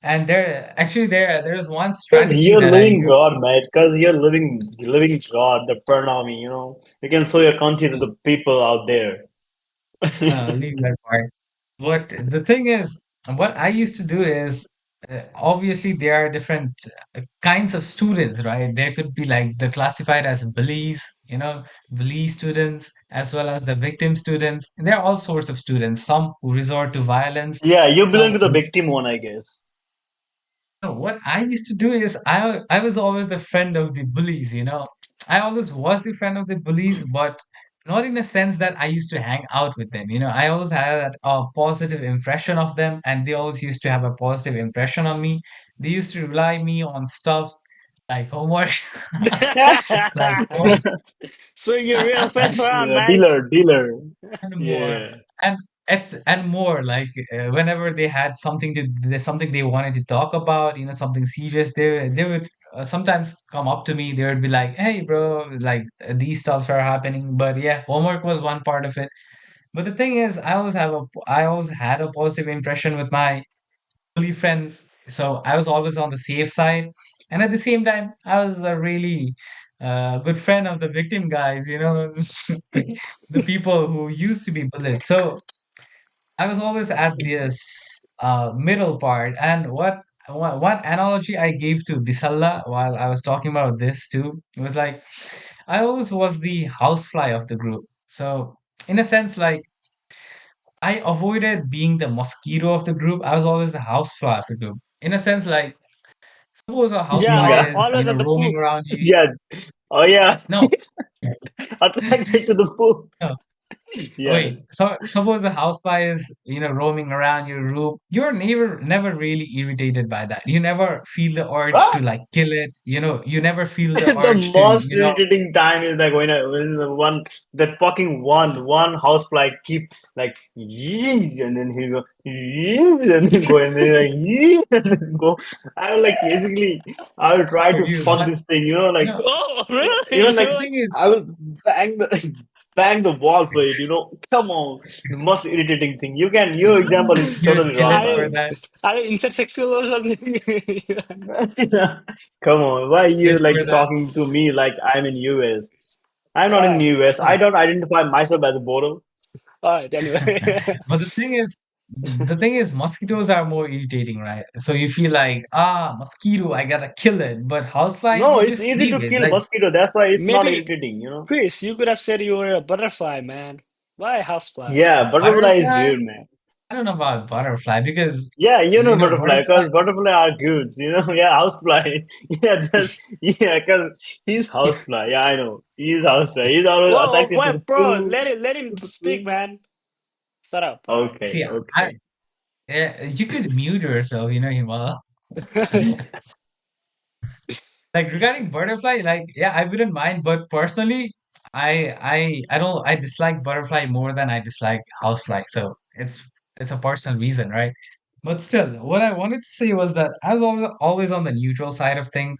Speaker 3: And there's one
Speaker 1: Because
Speaker 3: strategy
Speaker 1: you're
Speaker 3: that I
Speaker 1: living
Speaker 3: use.
Speaker 1: God, mate. Because you're living God, the Pranami, you know. You can show your country to the people out there.
Speaker 3: Leave that part. But the thing is, what I used to do is, obviously there are different kinds of students, right? There could be like the classified as bullies, bully students, as well as the victim students. There are all sorts of students. Some who resort to violence,
Speaker 1: Yeah, you belong
Speaker 3: some
Speaker 1: to the victim one, I guess.
Speaker 3: no, what I used to do is I was always the friend of the bullies. I always was the friend of the bullies, but not in a sense that I used to hang out with them. I always had a positive impression of them, and they always used to have a positive impression on me. They used to rely me on stuffs like homework, like home,
Speaker 2: So you're real fast around,
Speaker 1: Yeah,
Speaker 2: mate.
Speaker 1: dealer.
Speaker 3: and more
Speaker 1: Yeah.
Speaker 3: and and more like whenever they had there's something they wanted to talk about, something serious, they would sometimes come up to me. They would be like, hey bro, like these stuff are happening, but yeah, homework was one part of it. But the thing is, I always had a positive impression with my bully friends, so I was always on the safe side, and at the same time I was a really good friend of the victim guys. The people who used to be bullied. So I was always at this middle part. And one analogy I gave to Bisalla while I was talking about this too, it was like I always was the housefly of the group. So in a sense, like I avoided being the mosquito of the group. I was always the housefly of the group. In a sense, like suppose a
Speaker 2: Yeah,
Speaker 3: housefly
Speaker 1: Yeah.
Speaker 3: is,
Speaker 2: always at the
Speaker 3: roaming
Speaker 2: poop.
Speaker 3: around you.
Speaker 1: Yeah. Oh, yeah.
Speaker 3: No,
Speaker 1: Attracted to the pool.
Speaker 3: no.
Speaker 1: Yeah.
Speaker 3: Wait, so suppose a housefly is, roaming around your room. You're never really irritated by that. You never feel the urge to
Speaker 1: What?
Speaker 3: like kill it. You never feel the
Speaker 1: The
Speaker 3: urge to,
Speaker 1: most irritating time is like when the one that fucking one housefly keep like yee, and then he go yee, and then go and then like yee, and then go. I will like basically I will try
Speaker 3: for
Speaker 1: to
Speaker 3: you.
Speaker 1: fuck
Speaker 3: But
Speaker 1: this thing, you know,
Speaker 3: you
Speaker 1: like
Speaker 3: know,
Speaker 2: Oh, really?
Speaker 1: even
Speaker 3: the
Speaker 1: like
Speaker 3: thing is,
Speaker 1: I will bang the bang the wall for it, you know. Come on, the most irritating thing. Your example is
Speaker 3: you'd
Speaker 1: totally
Speaker 3: kill
Speaker 1: wrong,
Speaker 3: it
Speaker 2: are
Speaker 3: for
Speaker 2: you,
Speaker 1: man.
Speaker 3: that.
Speaker 2: are you insect sexual or something?
Speaker 1: Come on, why
Speaker 3: Kill
Speaker 1: you
Speaker 3: it
Speaker 1: like
Speaker 3: for that.
Speaker 1: talking to me like I'm in US? I'm not in
Speaker 2: Alright,
Speaker 1: US. I
Speaker 3: No.
Speaker 1: don't identify myself as a border.
Speaker 2: alright, anyway.
Speaker 3: But the thing is, mosquitoes are more irritating, right? So you feel like, mosquito, I gotta kill it. But houseflies,
Speaker 1: No,
Speaker 3: you
Speaker 1: it's
Speaker 3: just
Speaker 1: easy
Speaker 3: leave
Speaker 1: to
Speaker 3: it.
Speaker 1: kill
Speaker 3: Like
Speaker 1: mosquito. That's why it's not
Speaker 2: Maybe,
Speaker 1: irritating, you know?
Speaker 2: Chris, you could have said you were a butterfly, man. Why a housefly?
Speaker 1: Yeah, butterfly is
Speaker 3: butterfly,
Speaker 1: good, man.
Speaker 3: I don't know about butterfly because
Speaker 1: Yeah, you know butterfly,
Speaker 3: butterfly.
Speaker 1: because butterfly are good, you know? Yeah, housefly. Yeah, yeah, because he's housefly. Yeah, I know. He's housefly. He's always
Speaker 2: Whoa,
Speaker 1: attracted to the
Speaker 2: wait, bro,
Speaker 1: food.
Speaker 2: let him
Speaker 1: To the
Speaker 2: speak,
Speaker 1: food.
Speaker 2: man. Shut up. All right.
Speaker 1: Okay,
Speaker 3: See,
Speaker 1: okay.
Speaker 3: you could mute yourself, Himal. Like regarding butterfly, like yeah, I wouldn't mind, but personally, I dislike butterfly more than I dislike housefly. So it's a personal reason, right? But still, what I wanted to say was that I was always on the neutral side of things,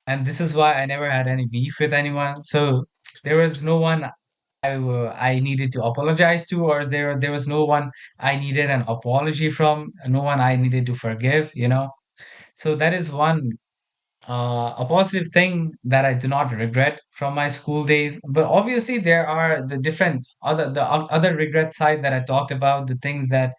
Speaker 3: and this is why I never had any beef with anyone. So there was no one I needed to apologize to, or there was no one I needed an apology from, no one I needed to forgive. So that is one a positive thing that I do not regret from my school days. But obviously, there are the different other regret side that I talked about, the things that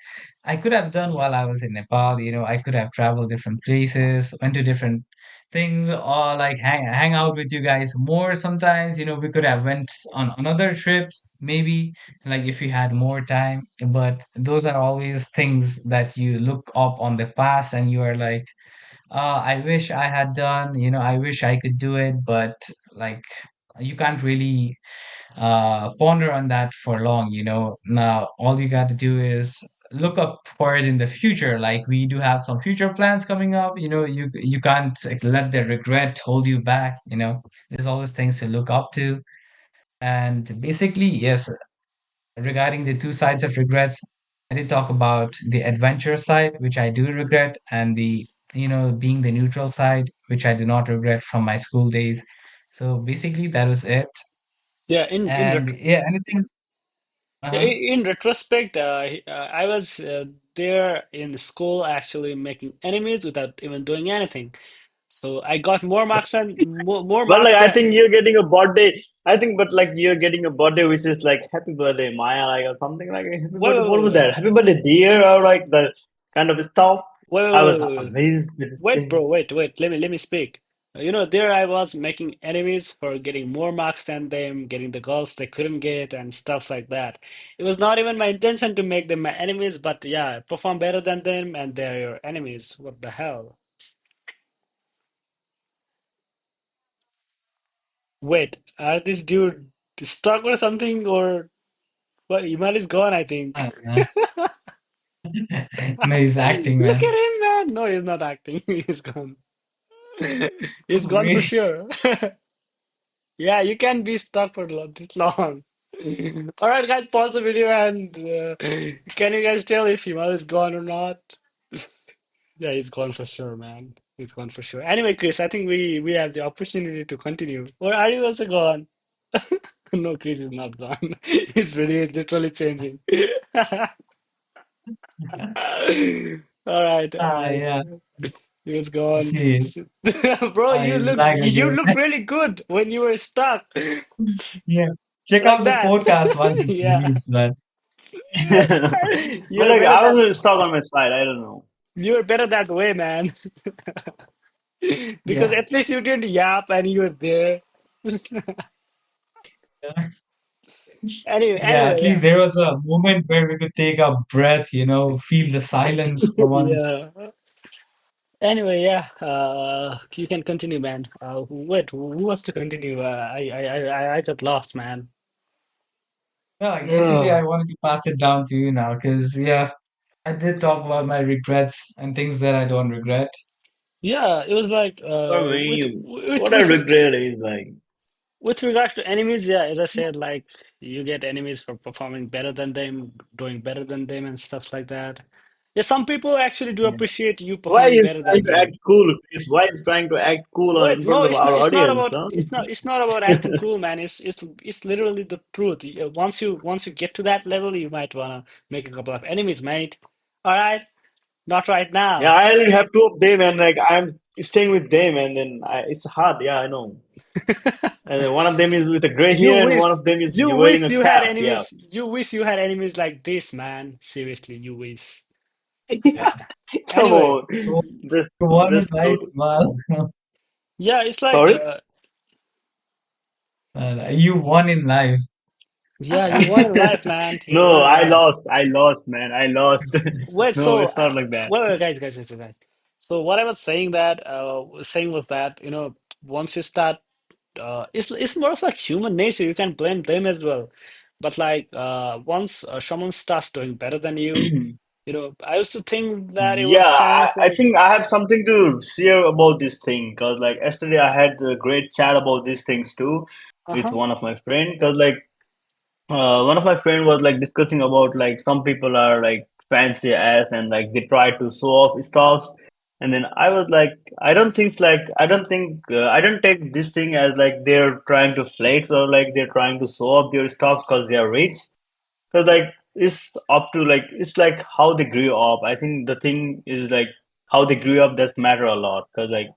Speaker 3: I could have done while I was in Nepal. I could have traveled different places, went to different things, or like hang out with you guys more sometimes. We could have went on another trips, maybe like if you had more time. But those are always things that you look up on the past and you are like, I wish I had done, I wish I could do it, but like you can't really ponder on that for long. Now all you got to do is look up for it in the future. Like we do have some future plans coming up. You can't like, let the regret hold you back. There's always things to look up to. And basically, yes, regarding the two sides of regrets, I did talk about the adventure side, which I do regret, and the, being the neutral side, which I do not regret from my school days. So basically, that was it.
Speaker 2: Yeah,
Speaker 3: And yeah, anything. Uh-huh.
Speaker 2: in retrospect, I was there in school actually making enemies without even doing anything. So I got more
Speaker 1: But
Speaker 2: marks
Speaker 1: like I
Speaker 2: than.
Speaker 1: think you're getting a birthday. I think, but like you're getting a birthday which is like happy birthday Maya, like or something like happy
Speaker 2: Wait,
Speaker 1: birthday.
Speaker 2: wait,
Speaker 1: What
Speaker 2: wait,
Speaker 1: was
Speaker 2: wait,
Speaker 1: that? Happy birthday dear or like the kind of stuff.
Speaker 2: wait,
Speaker 1: I was
Speaker 2: wait, wait, wait.
Speaker 1: amazed with this
Speaker 2: Wait,
Speaker 1: thing.
Speaker 2: bro, wait. Let me speak. There I was making enemies for getting more marks than them, getting the girls they couldn't get, and stuff like that. It was not even my intention to make them my enemies, but yeah, perform better than them, and they're your enemies. What the hell? Wait, are this dude stuck or something, or what? Himal is gone, I think.
Speaker 3: Uh, no, he's acting,
Speaker 2: Look
Speaker 3: man.
Speaker 2: at him, man. No, he's not acting. He's gone. He's
Speaker 3: Oh,
Speaker 2: gone for
Speaker 3: really?
Speaker 2: sure. Yeah, you can be stuck for this long. All right, guys, pause the video and can you guys tell if Himal is gone or not? Yeah, he's gone for sure, man. He's gone for sure. Anyway, Chris, I think we have the opportunity to continue. Or are you also gone? No, Chris is not gone. His video is literally changing. All right,
Speaker 3: Yeah.
Speaker 2: he was gone.
Speaker 3: See,
Speaker 2: Bro, you
Speaker 3: he's
Speaker 2: look
Speaker 3: back
Speaker 2: you
Speaker 3: again.
Speaker 2: look really good when you were stuck
Speaker 3: Yeah. Check
Speaker 2: like
Speaker 3: out the
Speaker 2: that.
Speaker 3: podcast once it's
Speaker 2: Yeah,
Speaker 3: released, man.
Speaker 2: you
Speaker 1: But
Speaker 2: were
Speaker 1: like
Speaker 2: better
Speaker 1: I
Speaker 2: that
Speaker 1: was stuck on my side. I don't know.
Speaker 2: you were better that way, man. Because
Speaker 3: Yeah.
Speaker 2: at least you didn't yap and you were there.
Speaker 3: Yeah. Yeah, at
Speaker 2: Anyway,
Speaker 3: least
Speaker 2: yeah.
Speaker 3: there was a moment where we could take a breath, feel the silence for once.
Speaker 2: Yeah. Anyway, yeah. You can continue, man. Wait, who wants to continue? I got lost, man.
Speaker 3: No, like basically, I
Speaker 1: Ugh.
Speaker 3: wanted to pass it down to you now because, yeah, I did talk about my regrets and things that I don't regret.
Speaker 2: Yeah, it was like
Speaker 1: For
Speaker 2: with
Speaker 1: me,
Speaker 2: with
Speaker 1: what I
Speaker 2: with
Speaker 1: regret is like
Speaker 2: with regards to enemies, yeah, as I said, like you get enemies for performing better than them, doing better than them, and stuff like that. Yeah, some people actually do
Speaker 1: yeah.
Speaker 2: appreciate you
Speaker 1: Why
Speaker 2: performing
Speaker 1: is
Speaker 2: better
Speaker 1: trying
Speaker 2: than
Speaker 1: to act
Speaker 2: them.
Speaker 1: cool? Chris? Why is trying to act cool on
Speaker 2: Wait,
Speaker 1: in front
Speaker 2: no,
Speaker 1: of our
Speaker 2: it's not
Speaker 1: audience?
Speaker 2: about
Speaker 1: Huh?
Speaker 2: it's not about acting cool, man. It's literally the truth. Once you get to that level, you might wanna make a couple of enemies, mate. All right, not right
Speaker 1: Yeah,
Speaker 2: now.
Speaker 1: I only have two of them, and like I'm staying with them, and then it's hard. Yeah, I know. And then one of them is with a gray
Speaker 2: You
Speaker 1: hair, and
Speaker 2: wish
Speaker 1: one of them is
Speaker 2: you
Speaker 1: wearing
Speaker 2: wish
Speaker 1: a
Speaker 2: you had
Speaker 1: cap. Yeah.
Speaker 2: enemies. You wish you had enemies like this, man. Seriously, you wish. Yeah.
Speaker 1: Come
Speaker 2: Anyway,
Speaker 1: on.
Speaker 3: You
Speaker 1: This
Speaker 3: won in
Speaker 1: this
Speaker 3: life,
Speaker 1: total.
Speaker 3: Mal.
Speaker 2: yeah, it's like
Speaker 1: Sorry.
Speaker 3: You won in life.
Speaker 2: yeah, you won in life, man. You
Speaker 1: No,
Speaker 2: won in
Speaker 1: I
Speaker 2: life.
Speaker 1: lost. I lost, man. I lost.
Speaker 2: Wait,
Speaker 1: No,
Speaker 2: so
Speaker 1: it's not like that.
Speaker 2: wait, guys. So what I was saying was that once you start, it's more of like human nature. You can blame them as well, but like once someone starts doing better than you, I used to think that it
Speaker 1: Yeah,
Speaker 2: was kind of
Speaker 1: I
Speaker 2: like,
Speaker 1: think I have something to share about this thing because, like, yesterday I had a great chat about these things too with
Speaker 2: uh-huh.
Speaker 1: one of my friends. Because, like, one of my friend was like discussing about like some people are like fancy ass and like they try to show off stuff, and then I was like, I don't take this thing as like they're trying to flex or like they're trying to show off their stuff because they are rich. So like it's up to like it's like how they grew up. I think the thing is like how they grew up does matter a lot because like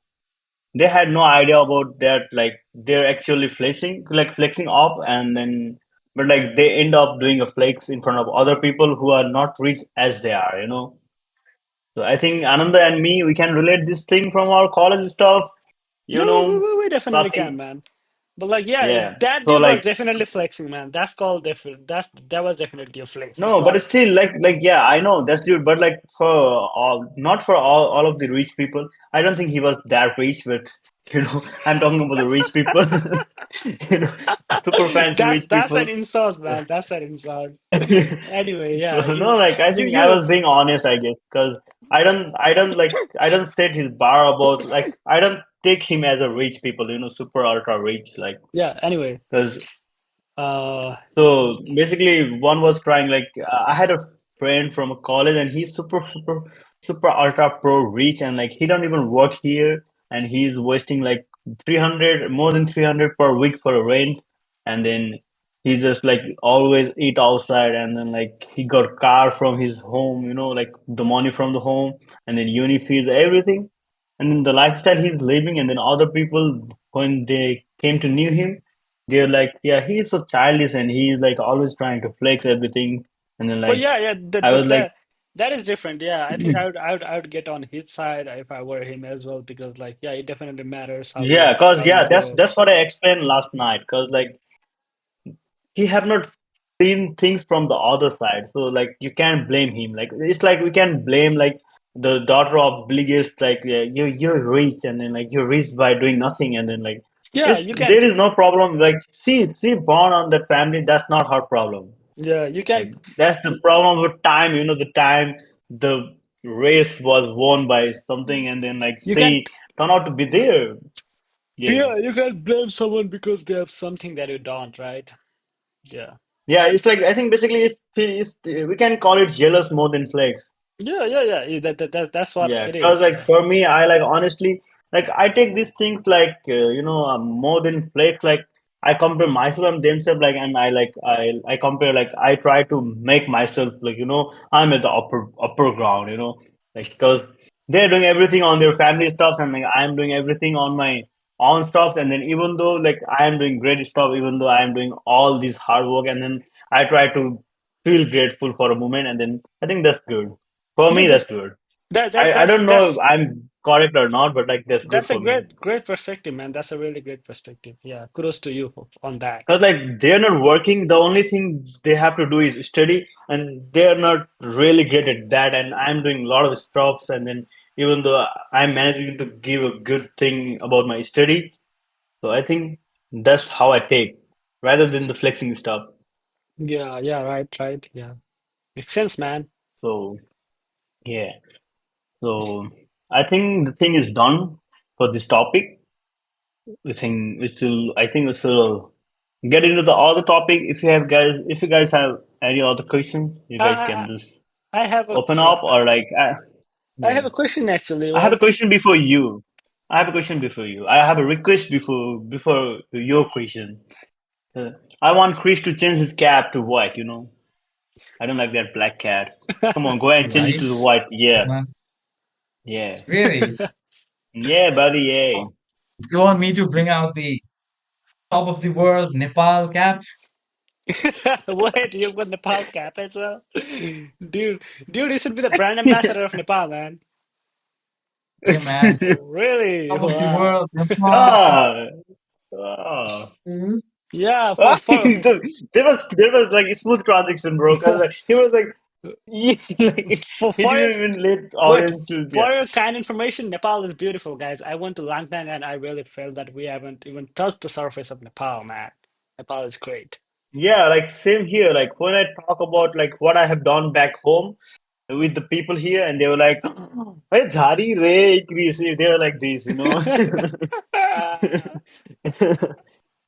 Speaker 1: they had no idea about that like they're actually flexing off and then but like they end up doing a flex in front of other people who are not rich as they are, you know. So I think Ananda and me we can relate this thing from our college stuff, you
Speaker 2: No,
Speaker 1: know.
Speaker 2: we
Speaker 1: So I
Speaker 2: definitely
Speaker 1: think
Speaker 2: can, man. But like, yeah,
Speaker 1: yeah.
Speaker 2: that
Speaker 1: So
Speaker 2: dude was
Speaker 1: like
Speaker 2: definitely flexing, man. That's called different. That was definitely a flex. It's
Speaker 1: no, but
Speaker 2: not.
Speaker 1: it's still like yeah, I know that's dude, but like for all not for all of the rich people. I don't think he was that rich, but you know, I'm talking about the rich people, you know, super fancy rich
Speaker 2: That's an
Speaker 1: people.
Speaker 2: insult, man. That's an insult. Anyway,
Speaker 1: So
Speaker 2: yeah,
Speaker 1: no, like I think I
Speaker 2: you.
Speaker 1: was being honest, I guess, because I don't set his bar about like I don't take him as a rich people, you know, super ultra rich, like
Speaker 2: Yeah. Anyway,
Speaker 1: because
Speaker 2: uh,
Speaker 1: so basically, one was trying like I had a friend from a college, and he's super ultra pro rich, and like he don't even work here, and he's wasting like 300 more than 300 per week for a rent, and then he just like always eat outside, and then like he got car from his home, you know, like the money from the home, and then uni fees, everything, and then the lifestyle he's living, and then other people when they came to know him they're like, yeah, he's so childish and he's like always trying to flex everything. And then
Speaker 2: well,
Speaker 1: like
Speaker 2: yeah, yeah.
Speaker 1: I was like,
Speaker 2: That is different. Yeah, I think I would get on his side if I were him as well because, like, yeah, it definitely matters
Speaker 1: yeah, cause
Speaker 2: how you
Speaker 1: yeah,
Speaker 2: grow up.
Speaker 1: that's what I explained last night. Cause like he have not seen things from the other side, so like you can't blame him. Like it's like we can blame like the daughter of biggest like yeah, you're rich and then like you're rich by doing nothing and then like
Speaker 2: Yeah,
Speaker 1: it's
Speaker 2: you can.
Speaker 1: there is no problem. Like she born on that family. That's not her problem.
Speaker 2: Yeah, you can.
Speaker 1: Like that's the problem with time, you know, the time the race was won by something and then like
Speaker 2: You can.
Speaker 1: she turned out to be there. Yeah.
Speaker 2: Yeah, you can blame someone because they have something that you don't, right? Yeah.
Speaker 1: Yeah, it's like I think basically it's we can call it jealous more than flex.
Speaker 2: Yeah. That's what
Speaker 1: Yeah,
Speaker 2: it
Speaker 1: because
Speaker 2: is.
Speaker 1: like
Speaker 2: Yeah.
Speaker 1: for me, I like honestly, like I take these things like you know more than flex. Like I compare myself and themselves, like and I compare like I try to make myself like you know I'm at the upper ground, you know, like because they're doing everything on their family stuff and like I'm doing everything on my own stuff, and then even though like I am doing great stuff, even though I am doing all this hard work, and then I try to feel grateful for a moment, and then I think that's good. For
Speaker 2: Yeah,
Speaker 1: me, that's good. I don't know if I'm correct or not, but like that's good
Speaker 2: that's a
Speaker 1: for me.
Speaker 2: great perspective, man. That's a really great perspective. Yeah, kudos to you on that.
Speaker 1: Because like they're not working, the only thing they have to do is study, and they're not really great at that. And I'm doing a lot of stuff, and then even though I'm managing to give a good thing about my study, so I think that's how I take rather than the flexing stuff.
Speaker 2: Yeah, right. Yeah, makes sense, man.
Speaker 1: So yeah, so I think the thing is done for this topic. I think we still get into the other topic. If you guys have any other question, you
Speaker 2: I
Speaker 1: guys
Speaker 2: I
Speaker 1: can
Speaker 2: I
Speaker 1: just
Speaker 2: I have a
Speaker 1: open up or like
Speaker 2: I
Speaker 1: yeah.
Speaker 2: have a question actually.
Speaker 1: I have a
Speaker 2: Well,
Speaker 1: question before you. I have a question before you. I have a request before your question. Uh, I want Chris to change his cap to white. You know, I don't like that black cat. Come on, go ahead and change it
Speaker 3: Right?
Speaker 1: to the white. Yeah,
Speaker 3: Man,
Speaker 1: yeah,
Speaker 3: really?
Speaker 1: yeah, buddy. Yeah.
Speaker 3: You want me to bring out the top of the world Nepal cap?
Speaker 2: wait, you've got Nepal cap as well, dude. Dude, you should be the brand ambassador of Nepal, man.
Speaker 3: Yeah, man.
Speaker 2: Really?
Speaker 3: Top of the
Speaker 2: Wow.
Speaker 3: world Nepal.
Speaker 1: ah, ah.
Speaker 3: Mhm.
Speaker 2: Yeah,
Speaker 1: Ah, there was like a smooth transition, bro. Cause
Speaker 2: for
Speaker 1: like he was like, like he
Speaker 2: for your
Speaker 1: didn't even let
Speaker 2: wait
Speaker 1: audience to yeah.
Speaker 2: for your kind information, Nepal is beautiful, guys. I went to Langtang and I really felt that we haven't even touched the surface of Nepal, man. Nepal is great.
Speaker 1: Yeah, like same here. Like when I talk about like what I have done back home with the people here, and they were like, "Hey, Jari re, Chris." They were like this, you know.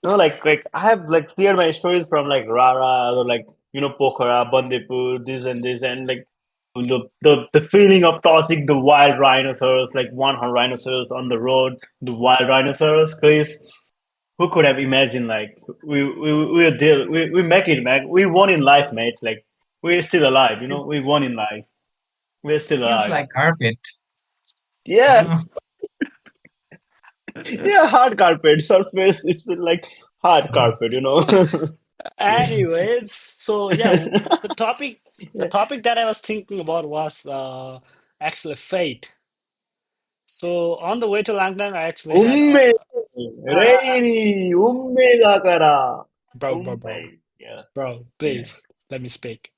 Speaker 1: No, like I have like cleared my stories from like Rara or like you know Pokhara, Bandipur, this and this, and like the feeling of touching the wild rhinoceros, like one rhinoceros on the road, the wild rhinoceros, Chris. Who could have imagined like we're there, we make it, man. We won in life, mate. Like we're still alive, you
Speaker 3: It
Speaker 1: know. We won in life. We're still
Speaker 3: feels
Speaker 1: alive.
Speaker 3: like carpet.
Speaker 1: Yeah, yeah, hard carpet. Surface, it's been like hard carpet, you know.
Speaker 2: Anyways, so yeah, the topic the
Speaker 1: Yeah.
Speaker 2: topic that I was thinking about was actually fate. So on the way to Langtang, I actually had
Speaker 1: Umme,
Speaker 2: uh,
Speaker 1: Reini, Umme Dakara.
Speaker 2: bro,
Speaker 1: Umme. Yeah. Yeah.
Speaker 2: please let me speak.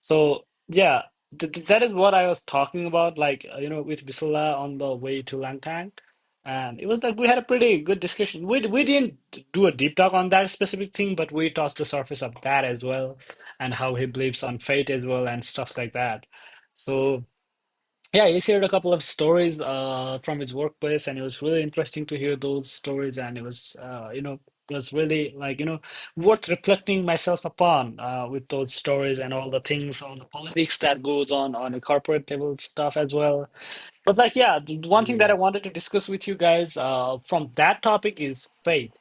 Speaker 2: So yeah, that is what I was talking about, like with Bisala on the way to Langtang, and it was like we had a pretty good discussion. We didn't do a deep talk on that specific thing, but we touched the surface of that as well, and how he believes on fate as well and stuff like that. So. Yeah, he shared a couple of stories from his workplace, and it was really interesting to hear those stories. And it was really like, worth reflecting myself upon with those stories and all the things, all the politics that goes on a corporate level stuff as well. But like, yeah, the one thing that I
Speaker 1: Yeah.
Speaker 2: wanted to discuss with you guys from that topic is fate.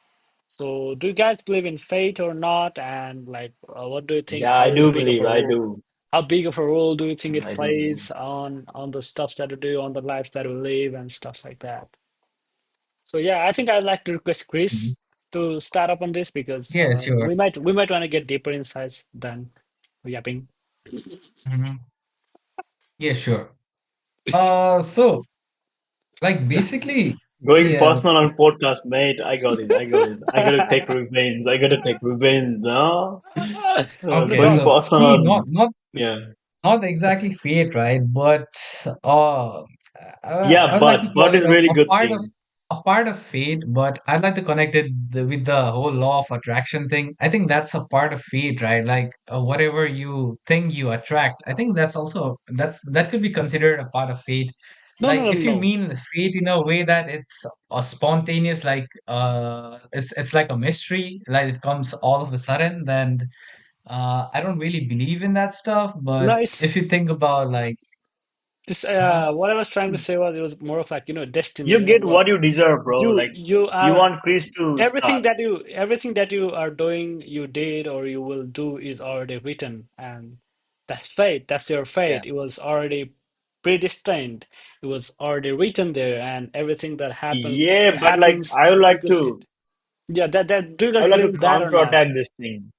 Speaker 2: So, do you guys believe in fate or not? And like, what do you think?
Speaker 1: Yeah, I
Speaker 2: How
Speaker 1: do
Speaker 2: big of a
Speaker 1: believe. I
Speaker 2: role?
Speaker 1: do.
Speaker 2: How big of a role do you think it
Speaker 1: I do believe.
Speaker 2: plays on the stuff that we do, on the lives that we live, and stuff like that? So yeah, I think I'd like to request
Speaker 3: Mhm.
Speaker 2: Chris to start up on this because
Speaker 3: Yeah, sure.
Speaker 2: we might want to get deeper insights than yapping.
Speaker 3: Mhm. Yeah, sure. So like basically,
Speaker 1: Going
Speaker 3: yeah.
Speaker 1: personal on podcast, mate. I got it. I got it. I gotta take revenge. I gotta take revenge. No,
Speaker 3: Okay,
Speaker 1: going
Speaker 3: so
Speaker 1: personal
Speaker 3: see, not
Speaker 1: on.
Speaker 3: not
Speaker 1: Yeah.
Speaker 3: not exactly fate, right? But uh, I
Speaker 1: Yeah,
Speaker 3: would like to
Speaker 1: but
Speaker 3: call it
Speaker 1: is really
Speaker 3: a
Speaker 1: good
Speaker 3: part of
Speaker 1: thing.
Speaker 3: fate. But I'd like to connect it with the whole law of attraction thing. I think that's a part of fate, right? Like whatever you think you attract. I think that's also that could be considered a part of fate.
Speaker 2: No,
Speaker 3: Like
Speaker 2: no, no,
Speaker 3: if you
Speaker 2: no.
Speaker 3: mean fate in a way that it's a spontaneous, like it's like a mystery, like it comes all of a sudden, then I don't really believe in that stuff, but
Speaker 2: No,
Speaker 3: if you think about like,
Speaker 2: it's
Speaker 3: uh,
Speaker 2: what I was trying to say was it was more of like, destiny,
Speaker 1: You get
Speaker 2: what
Speaker 1: what you deserve, bro.
Speaker 2: you
Speaker 1: Like
Speaker 2: you
Speaker 1: you
Speaker 2: are
Speaker 1: want Chris to
Speaker 2: everything
Speaker 1: start.
Speaker 2: that you are doing, you did or you will do is already written, and that's fate. That's your
Speaker 1: Yeah.
Speaker 2: fate. It was already predestined. It was already written there, and everything that happens
Speaker 1: Yeah, but like
Speaker 2: happens because it. Yeah, that do you
Speaker 1: I
Speaker 2: guys
Speaker 1: would like
Speaker 2: believe
Speaker 1: to
Speaker 2: in that or
Speaker 1: counter
Speaker 2: not?
Speaker 1: attack this thing.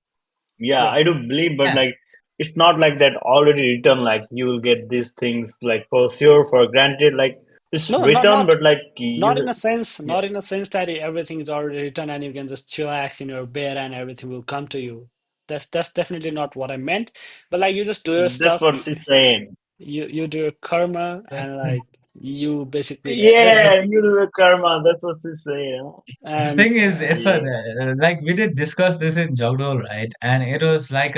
Speaker 1: Yeah,
Speaker 2: Yeah.
Speaker 1: I do believe, but
Speaker 3: yeah,
Speaker 1: like it's not like that already written. Like you will get these things like for sure, for granted. Like it's
Speaker 2: No,
Speaker 1: written, but like
Speaker 2: not
Speaker 1: you.
Speaker 2: in a sense,
Speaker 1: Yeah,
Speaker 2: not in a sense that everything is already written and you can just chillax in your bed and everything will come to you. That's definitely not what I meant. But like you just do your
Speaker 1: that's
Speaker 2: stuff,
Speaker 1: what she's saying.
Speaker 2: you do your karma and
Speaker 3: that's
Speaker 2: like you basically
Speaker 3: the
Speaker 1: Yeah, you do the karma. That's what she's saying.
Speaker 3: the
Speaker 2: and
Speaker 3: thing is, it's a
Speaker 1: Yeah.
Speaker 3: like we did discuss this in Jagdol, right? And it was like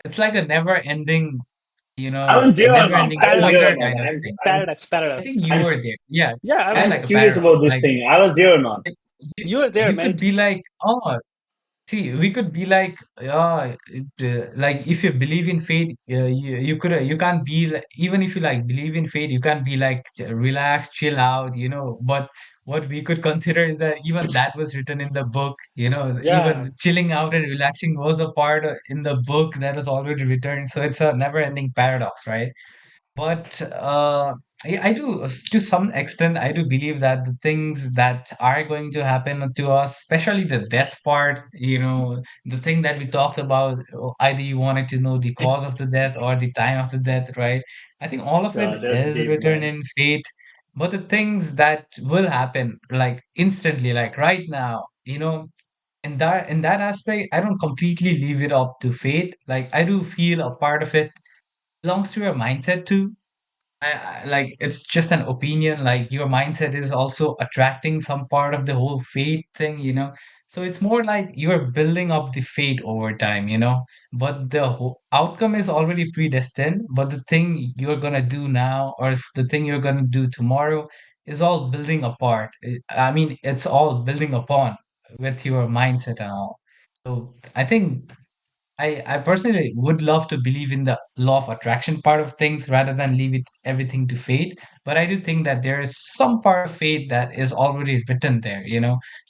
Speaker 3: it's like a never-ending,
Speaker 1: I was
Speaker 3: a
Speaker 1: there or not?
Speaker 3: never-ending
Speaker 1: I was there or
Speaker 3: corner
Speaker 2: paradox,
Speaker 1: not?
Speaker 3: kind of
Speaker 1: I'm
Speaker 3: thing.
Speaker 1: I'm
Speaker 3: I
Speaker 2: paradox.
Speaker 3: think you
Speaker 1: I'm
Speaker 3: were there. Yeah,
Speaker 2: Yeah, I
Speaker 3: it's
Speaker 2: was
Speaker 1: I'm
Speaker 3: like a
Speaker 1: curious about
Speaker 3: paradox.
Speaker 1: this
Speaker 3: Like
Speaker 1: thing. I was there or not?
Speaker 3: you,
Speaker 2: you were there,
Speaker 3: you could
Speaker 2: mate.
Speaker 3: be like, oh, see, we could be like, yeah, like if you believe in fate, you can't be like, even if you like believe in fate, you can't be like relax, chill out. But what we could consider is that even that was written in the book.
Speaker 2: Yeah.
Speaker 3: Even chilling out and relaxing was a part in the book that was already written. So it's a never-ending paradox, right? But I do, to some extent, I do believe that the things that are going to happen to us, especially the death part, the thing that we talked about, either you wanted to know the cause of the death or the time of the death, right? I think all of
Speaker 1: Yeah,
Speaker 3: it
Speaker 1: that's
Speaker 3: is
Speaker 1: deep,
Speaker 3: written
Speaker 1: man.
Speaker 3: in fate, but the things that will happen, like instantly, like right now, in that aspect, I don't completely leave it up to fate. Like I do feel a part of it belongs to your mindset too. Like it's just an opinion. Like your mindset is also attracting some part of the whole fate thing. So it's more like you're building up the fate over time. But the whole outcome is already predestined. But the thing you're gonna do now, or if the thing you're gonna do tomorrow, is all building apart. I mean, it's all building upon with your mindset and all. So I think I personally would love to believe in the law of attraction part of things rather than leave it everything to fate. But I do think that there is some part of fate that is already written there.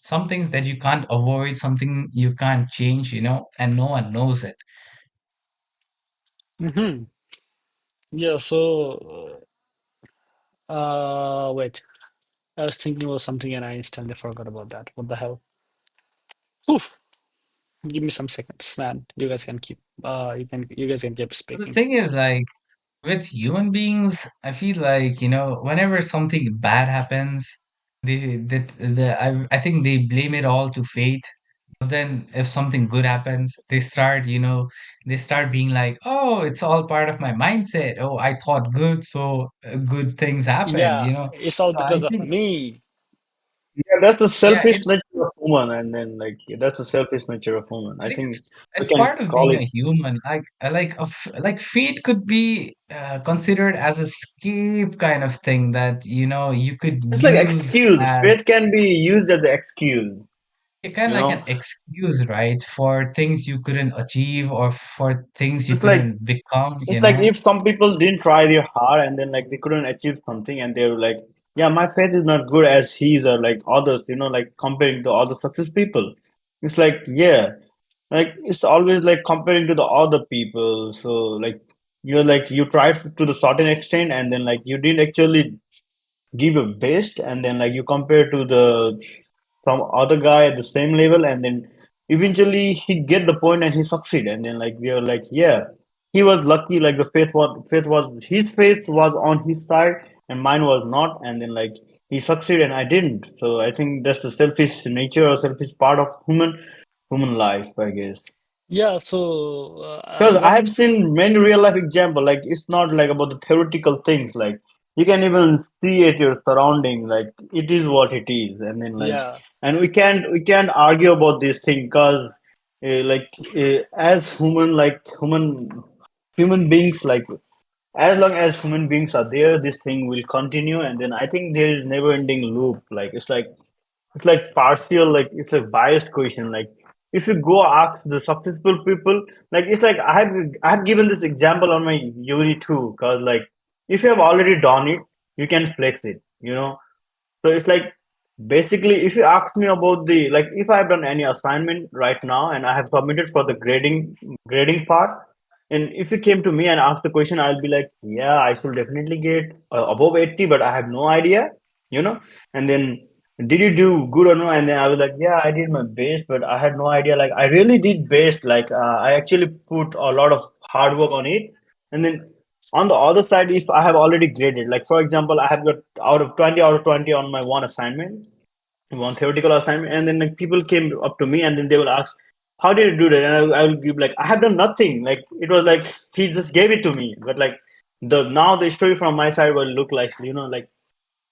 Speaker 3: Some things that you can't avoid, something you can't change, and no one knows it.
Speaker 2: Hmm. Yeah, so Wait. I was thinking about something and I instantly forgot about that. What the hell? Oof. Give me some seconds, man. You guys can keep. You guys can keep
Speaker 3: The
Speaker 2: speaking.
Speaker 3: thing is, like, with human beings, I feel like, whenever something bad happens, I think they blame it all to fate. But then if something good happens, they start being like, oh, it's all part of my mindset. Oh, I thought good, so good things happened,
Speaker 2: Yeah, it's all
Speaker 3: So I
Speaker 2: because of
Speaker 3: think,
Speaker 2: me.
Speaker 1: Yeah, that's the
Speaker 3: yeah,
Speaker 1: selfish nature of human, and then like that's the selfish nature of human.
Speaker 3: I
Speaker 1: I
Speaker 3: think
Speaker 1: think we
Speaker 3: it's
Speaker 1: can
Speaker 3: part of
Speaker 1: call
Speaker 3: being
Speaker 1: it.
Speaker 3: a human. Like fate could be considered as a escape kind of thing that you could
Speaker 1: It's like
Speaker 3: use
Speaker 1: excuse.
Speaker 3: as
Speaker 1: Fate can be used as an excuse.
Speaker 3: kind
Speaker 1: You
Speaker 3: of like an
Speaker 1: know,
Speaker 3: excuse, right, for things you couldn't achieve or for things you
Speaker 1: it's like
Speaker 3: couldn't become.
Speaker 1: it's like if some people didn't try their hard and then like they couldn't achieve something and they were like, yeah, my faith is not good as his or like others. Like comparing to other success people. It's like yeah, like it's always like comparing to the other people. So like you're like you tried to the certain extent and then like you didn't actually give your best and then like you compare to the some other guy at the same level and then eventually he get the point and he succeed and then like we are like yeah he was lucky like the faith was his faith was on his side and mine was not and then like he succeeded and I didn't so I think that's the selfish nature or selfish part of human life I guess.
Speaker 2: Yeah, so
Speaker 1: Because I
Speaker 2: what
Speaker 1: have seen many real life example, like it's not like about the theoretical things, like you can even see it your surrounding, like it is what it is, and then like,
Speaker 2: yeah.
Speaker 1: and we can't argue about this thing because, like, as human beings, like as long as human beings are there, this thing will continue, and then I think there is never ending loop. Like it's like partial, like it's a biased question. Like if you go ask the successful people, like it's like I have given this example on my uni too, because like if you have already done it, you can flex it. So it's like basically if you ask me about the like if I've done any assignment right now and I have submitted for the grading part, and if you came to me and asked the question, I'll be like, yeah, I should definitely get above 80, but I have no idea, you know. And then did you do good or no? And then I was like, yeah, I did my best, but I had no idea. Like I really did best. Like I actually put a lot of hard work on it. And then on the other side, if I have already graded, like for example, I have got out of 20 on my one assignment, one theoretical assignment, and then like people came up to me and then they will ask, "How did you do that?" And I will give like, "I have done nothing." Like it was like he just gave it to me, but like the story from my side will look like like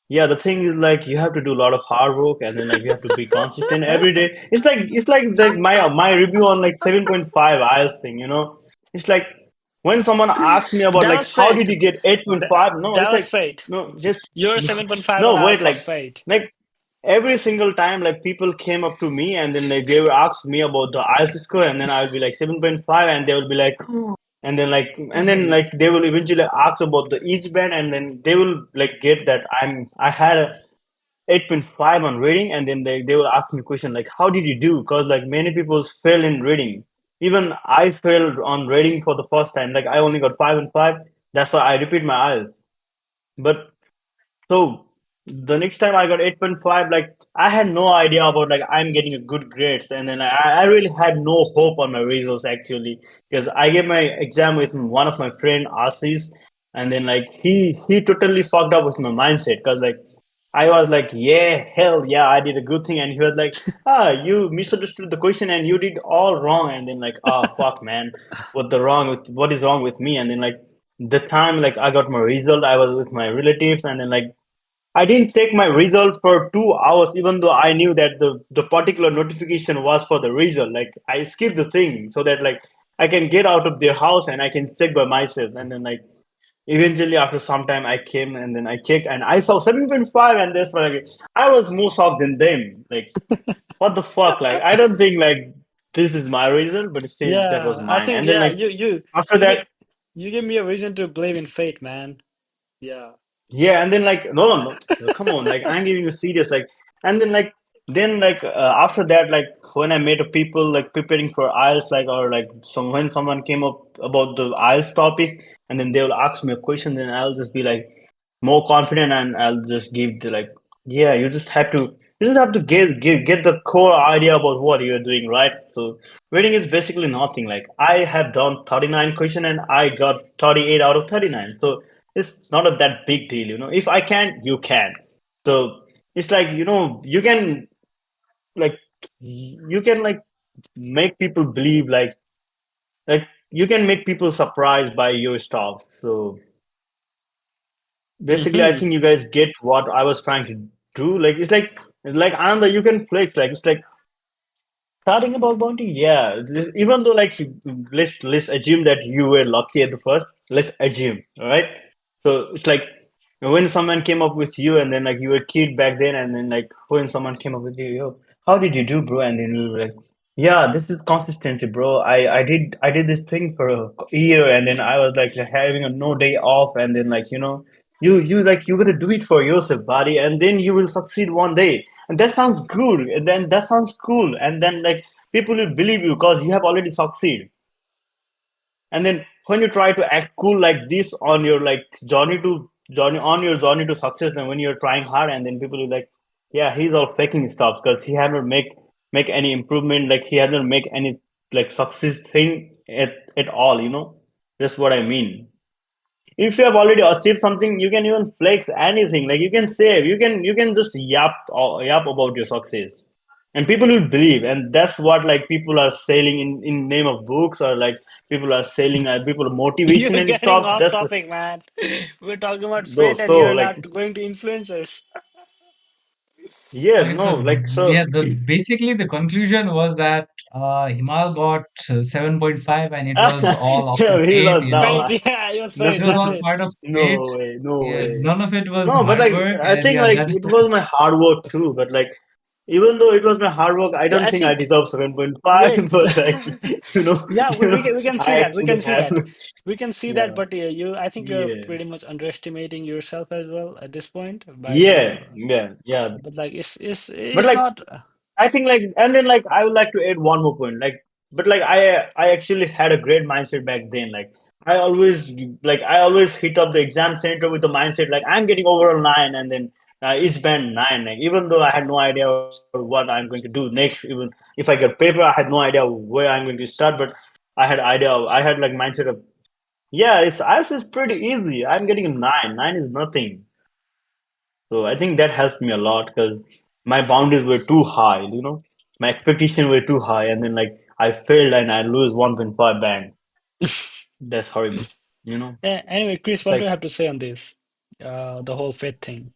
Speaker 1: yeah, the thing is like you have to do a lot of hard work and then like you have to be consistent every day. It's like my review on like 7.5 IELTS thing. It's like when someone asks me about
Speaker 2: That
Speaker 1: like
Speaker 2: was
Speaker 1: how
Speaker 2: fate.
Speaker 1: did you get 8.5? No,
Speaker 2: That
Speaker 1: it's
Speaker 2: was
Speaker 1: like
Speaker 2: fate.
Speaker 1: no, just
Speaker 2: Your 7.5 on
Speaker 1: no, wait,
Speaker 2: IELTS was
Speaker 1: like
Speaker 2: fate.
Speaker 1: like every single time like people came up to me and then like they would ask me about the IELTS score and then I would be like 7.5 and they would be like and then they will eventually ask about the each band and then they will like get that I had a 8.5 on reading and then they will ask me question like how did you do because like many people fail in reading, even I failed on reading for the first time, like I only got 5 and 5, that's why I repeat my IELTS. But so the next time I got 8.5, like I had no idea about like I'm getting a good grades, and then I really had no hope on my results actually because I gave my exam with one of my friend Asis, and then like he totally fucked up with my mindset because like I was like yeah hell yeah I did a good thing, and he was like you misunderstood the question and you did all wrong, and then like fuck man what is wrong with me, and then like the time like I got my result I was with my relatives and then like I didn't check my result for 2 hours, even though I knew that the particular notification was for the result. Like I skipped the thing so that like I can get out of their house and I can check by myself. And then like eventually after some time I came and then I checked and I saw 7.5 and that's why like, I was more shocked than them. Like what the fuck? Like I don't think like this is my result, but still that was
Speaker 2: Yeah, I
Speaker 1: mine.
Speaker 2: think
Speaker 1: And then
Speaker 2: yeah,
Speaker 1: like
Speaker 2: you
Speaker 1: after
Speaker 2: you
Speaker 1: that
Speaker 2: get you give me a reason to believe in fate, man. Yeah.
Speaker 1: yeah, and then like no, no, no, come on, like I'm giving you serious, like, and then after that, like when I met a people like preparing for IELTS, like or like when someone came up about the IELTS topic, and then they will ask me a question, then I'll just be like, more confident, and I'll just give the like, yeah, you just have to get the core idea about what you're doing, right? So reading is basically nothing. Like I have done 39 question and I got 38 out of 39. So it's not a that big deal, you know. If I can, you can. So it's like, you know, like you can like make people believe like you can make people surprised by your stuff. So basically, I
Speaker 2: Hmm.
Speaker 1: think you guys get what I was trying to do. Like it's like Ananda, you can flex. Like it's like starting about bounty, yeah. Even though like let's assume that you were lucky at the first. Let's assume, all right? So it's like when someone came up with you, and then like you were a kid back then, and then like when someone came up with you, yo, how did you do, bro? And then you were like, yeah, this is consistency, bro. I did this thing for a year, and then I was like having a no day off, and then like you know you gotta do it for yourself, buddy, and then you will succeed one day. And that sounds good, and then that sounds cool, and then like people will believe you because you have already succeeded. And then when you try to act cool like this on your like journey on your journey to success, and when you're trying hard, and then people will like, yeah, he's all faking stuff because he hasn't make any improvement, like he hasn't make any like success thing at all, you know. That's what I mean. If you have already achieved something, you can even flex anything. Like you can just yap about your success, and people will believe. And that's what like people are selling in name of books, or like people are selling people motivation
Speaker 2: You're
Speaker 1: and
Speaker 2: getting
Speaker 1: stuff.
Speaker 2: off
Speaker 1: That's
Speaker 2: topic, man. We're talking about
Speaker 1: though.
Speaker 2: fate, and
Speaker 1: So
Speaker 2: you're
Speaker 1: like
Speaker 2: not going to influencers.
Speaker 1: yeah,
Speaker 3: Okay,
Speaker 1: no,
Speaker 3: so
Speaker 1: like so
Speaker 3: yeah, the basically the conclusion was that Himal got 7.5 and it was all of
Speaker 1: yeah,
Speaker 3: his
Speaker 1: he's
Speaker 3: fate,
Speaker 1: not
Speaker 3: you know.
Speaker 1: down.
Speaker 2: Fate, yeah, it was
Speaker 1: Let's
Speaker 2: fate.
Speaker 3: It was
Speaker 2: That's
Speaker 3: all
Speaker 1: not.
Speaker 2: it.
Speaker 3: part of fate.
Speaker 1: No way, no
Speaker 3: Yeah,
Speaker 1: way.
Speaker 3: none of it was
Speaker 1: No, but
Speaker 3: hard
Speaker 1: like
Speaker 3: work,
Speaker 1: I
Speaker 3: and
Speaker 1: think
Speaker 3: yeah,
Speaker 1: like
Speaker 3: that
Speaker 1: it was my hard work too. But like even though it was my hard work, I
Speaker 2: Yeah,
Speaker 1: don't
Speaker 2: I
Speaker 1: think I
Speaker 2: think.
Speaker 1: deserve 7.5.
Speaker 2: Wait.
Speaker 1: But like
Speaker 2: Yeah,
Speaker 1: you know,
Speaker 2: we can see
Speaker 1: I
Speaker 2: that. We
Speaker 1: actually
Speaker 2: can see
Speaker 1: have.
Speaker 2: that. We can see that.
Speaker 1: Yeah,
Speaker 2: But I think you're
Speaker 1: yeah,
Speaker 2: pretty much underestimating yourself as well at this point.
Speaker 1: yeah, yeah, yeah.
Speaker 2: But like,
Speaker 1: But
Speaker 2: it's
Speaker 1: like
Speaker 2: not.
Speaker 1: I think like, and then like I would like to add one more point. Like, but like I actually had a great mindset back then. Like I always hit up the exam center with the mindset like I'm getting overall 9, and then each band 9. Like even though I had no idea what I'm going to do next, even if I get paper, I had no idea where I'm going to start. But I had like mindset of, yeah, it's IELTS is pretty easy. I'm getting a 9. 9 is nothing. So I think that helped me a lot because my boundaries were too high, you know. My expectations were too high, and then like I failed and I lose 1.5 band. That's horrible, you know.
Speaker 2: Anyway, Chris,
Speaker 1: It's
Speaker 2: what do you
Speaker 1: like,
Speaker 2: have to say on this? The whole fate thing.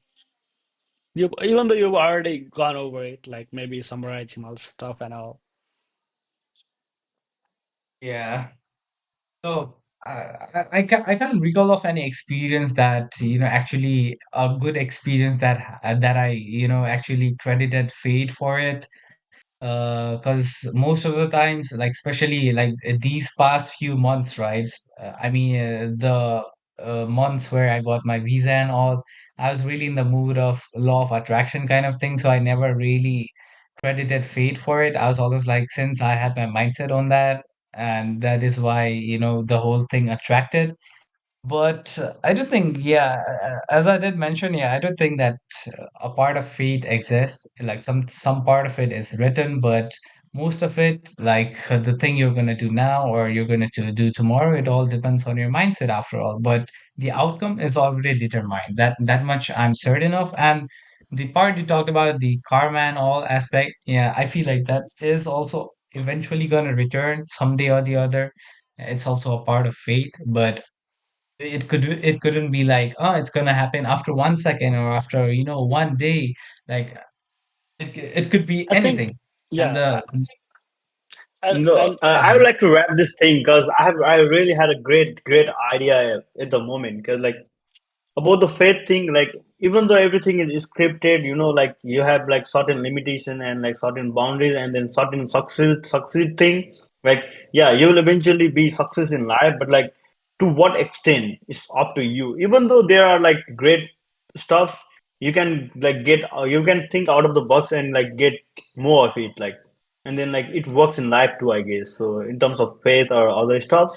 Speaker 2: You even though you've already gone over it, like maybe summarizing all stuff and all.
Speaker 3: yeah. So I can't recall of any experience that actually a good experience that I actually credited fate for it. Because most of the times, like especially like these past few months, right? I mean, the months where I got my visa and all, I was really in the mood of law of attraction kind of thing. So I never really credited fate for it. I was always like, since I had my mindset on that, and that is why, the whole thing attracted. But I do think, yeah, as I did mention, yeah, I do think that a part of fate exists. Like some part of it is written, but most of it, like the thing you're gonna do now or you're gonna do tomorrow, it all depends on your mindset after all. But the outcome is already determined. That much I'm certain of. And the part you talked about, the karma and all aspect, yeah, I feel like that is also eventually gonna return someday or the other. It's also a part of fate, but it couldn't be like, oh, it's gonna happen after 1 second or after, one day. Like it could be
Speaker 2: I think,
Speaker 3: anything. And
Speaker 2: yeah,
Speaker 3: the
Speaker 1: no,
Speaker 2: and
Speaker 3: go
Speaker 1: I would
Speaker 3: ahead.
Speaker 1: like to wrap this thing because I really had a great idea at the moment. Because like about the faith thing, like even though everything is scripted, you know, like you have like certain limitation and like certain boundaries, and then certain succeed thing. Like yeah, you will eventually be success in life, but like to what extent is up to you. Even though there are like great stuff, you can like you can think out of the box and like get more of it, like, and then like it works in life too, I guess. So in terms of faith or other stuff,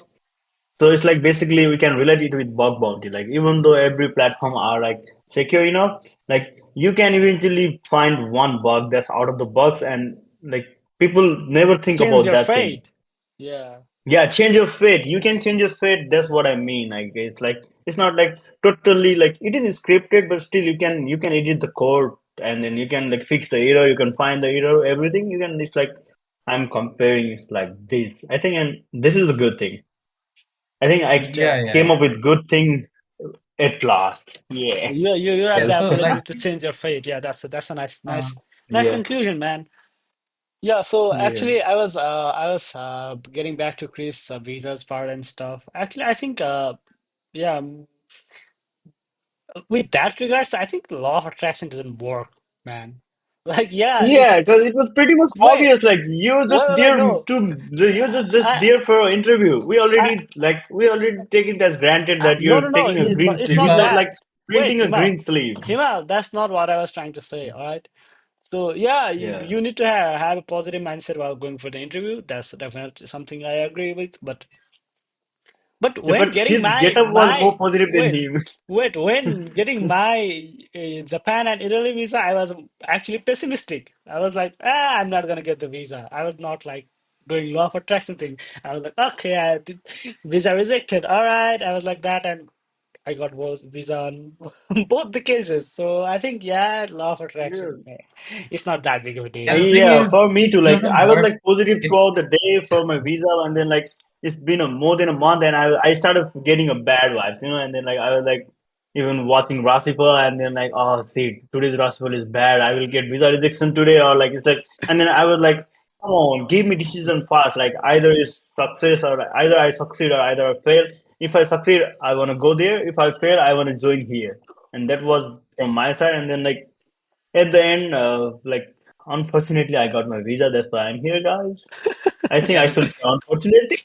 Speaker 1: So it's like basically we can relate it with bug bounty. Like even though every platform are like secure enough, like you can eventually find one bug that's out of the box, and like people never think
Speaker 2: Change
Speaker 1: about
Speaker 2: your
Speaker 1: that thing.
Speaker 2: fate. Yeah.
Speaker 1: Yeah, change your fate. You can change your fate. That's what I mean. I guess like it's not like totally like it is scripted, but still you can edit the code, and then you can like fix the error. You can find the error. Everything you can. It's like I'm comparing. It's like this. I think, and this is the good thing. I think I
Speaker 3: Yeah,
Speaker 2: Yeah.
Speaker 3: yeah.
Speaker 1: came up with good thing at last. Yeah.
Speaker 2: You have
Speaker 3: Yeah,
Speaker 2: the
Speaker 3: so like
Speaker 2: ability to change your fate. Yeah, that's a
Speaker 3: uh,
Speaker 2: nice
Speaker 1: Yeah.
Speaker 2: conclusion, man. Yeah, so
Speaker 1: Yeah.
Speaker 2: actually I was getting back to Chris visas part and stuff. Actually, I think yeah, with that regards, I think the law of attraction doesn't work, man. Like yeah, it's
Speaker 1: Yeah, because it was pretty much
Speaker 2: wait,
Speaker 1: obvious. Like you're just
Speaker 2: wait,
Speaker 1: there
Speaker 2: no.
Speaker 1: you're just
Speaker 2: I
Speaker 1: there for an interview.
Speaker 2: I
Speaker 1: We already take it as granted that
Speaker 2: no
Speaker 1: you're
Speaker 2: no no,
Speaker 1: taking a green
Speaker 2: it's
Speaker 1: sleeve.
Speaker 2: not
Speaker 1: It's not
Speaker 3: Himal,
Speaker 2: that.
Speaker 1: like
Speaker 2: Wait,
Speaker 1: printing a green sleeve.
Speaker 2: Himal, that's not what I was trying to say, all right? So yeah,
Speaker 1: Yeah.
Speaker 2: you need to have a positive mindset while going for the interview. That's definitely something I agree with. But
Speaker 1: Yeah,
Speaker 2: when
Speaker 1: but
Speaker 2: getting
Speaker 1: his getup was more positive than
Speaker 2: wait,
Speaker 1: him.
Speaker 2: when getting my Japan and Italy visa, I was actually pessimistic. I was like, I'm not gonna get the visa. I was not like doing law of attraction thing. I was like, okay, visa rejected. All right. I was like that, and I got visa on both the cases. So I think yeah, law of
Speaker 1: Yeah.
Speaker 2: attraction, it's not that big of a
Speaker 3: yeah,
Speaker 2: deal.
Speaker 3: the thing
Speaker 1: Yeah,
Speaker 3: is,
Speaker 1: for me too.
Speaker 3: it
Speaker 1: Like
Speaker 3: doesn't
Speaker 1: I was
Speaker 3: work.
Speaker 1: like positive
Speaker 3: It
Speaker 1: throughout the day for my visa, and then like it's been a more than a month, and I started getting a bad vibes, and then like I was like even watching Rasifal, and then like oh see today's Rasifal is bad. I will get visa rejection today, or like it's like, and then I was like, come on, give me decision fast. Like either is success or either I succeed or either I fail. If I succeed, I wanna go there. If I fail, I wanna join here, and that was from my side, and then like at the end, like unfortunately, I got my visa. That's why I'm here, guys. I think I
Speaker 2: Yeah.
Speaker 1: should say unfortunately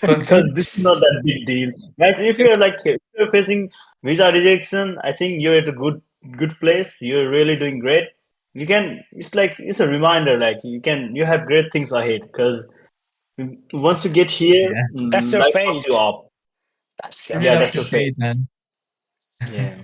Speaker 1: because
Speaker 3: confirm.
Speaker 1: this is not that big deal. Guys, if you're facing visa rejection, I think you're at a good place. You're really doing great. You can. It's like it's a reminder. Like you have great things ahead because once you get here,
Speaker 3: Yeah,
Speaker 2: That's your
Speaker 1: life fucks you
Speaker 2: fate.
Speaker 1: up.
Speaker 2: That's your
Speaker 3: it's
Speaker 1: Yeah,
Speaker 3: up
Speaker 1: that's
Speaker 3: to
Speaker 1: your
Speaker 2: fate.
Speaker 1: fate.
Speaker 3: fate, man.
Speaker 1: Yeah.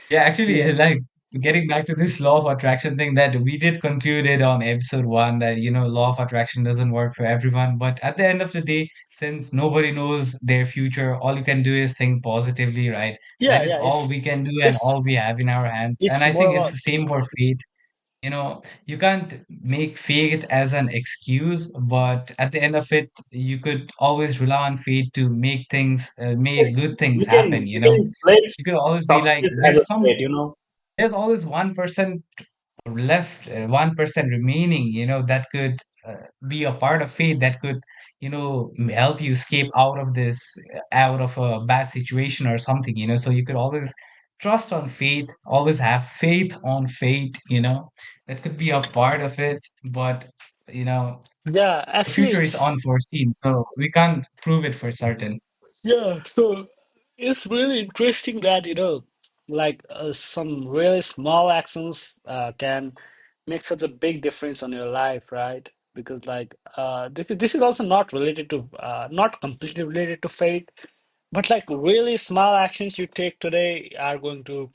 Speaker 3: Yeah, actually,
Speaker 2: Yeah.
Speaker 3: like getting back to this law of attraction thing that we did conclude it on episode one that, law of attraction doesn't work for everyone. But at the end of the day, since nobody knows their future, all you can do is think positively, right?
Speaker 2: Yeah,
Speaker 3: That is
Speaker 2: yeah.
Speaker 3: all we can do and
Speaker 2: It's
Speaker 3: all we have in our hands. And
Speaker 2: it's
Speaker 3: I
Speaker 2: more
Speaker 3: think it's the
Speaker 2: about
Speaker 3: same for fate. You can't make fate as an excuse, but at the end of it, you could always rely on fate to make good things happen,
Speaker 1: You can
Speaker 3: you
Speaker 1: flex
Speaker 3: could always be like,
Speaker 1: success as a fate.
Speaker 3: there's always 1% left, 1% remaining, that could be a part of fate that could, help you escape out of a bad situation or something, so you could always trust on fate, always have faith on fate, that could be a part of it, but, you know,
Speaker 2: yeah.
Speaker 3: the future
Speaker 2: Actually,
Speaker 3: is unforeseen, so we can't prove it for certain.
Speaker 2: yeah. So it's really interesting that like some really small actions can make such a big difference on your life, right? Because like this is also not related to not completely related to fate, but like really small actions you take today are going to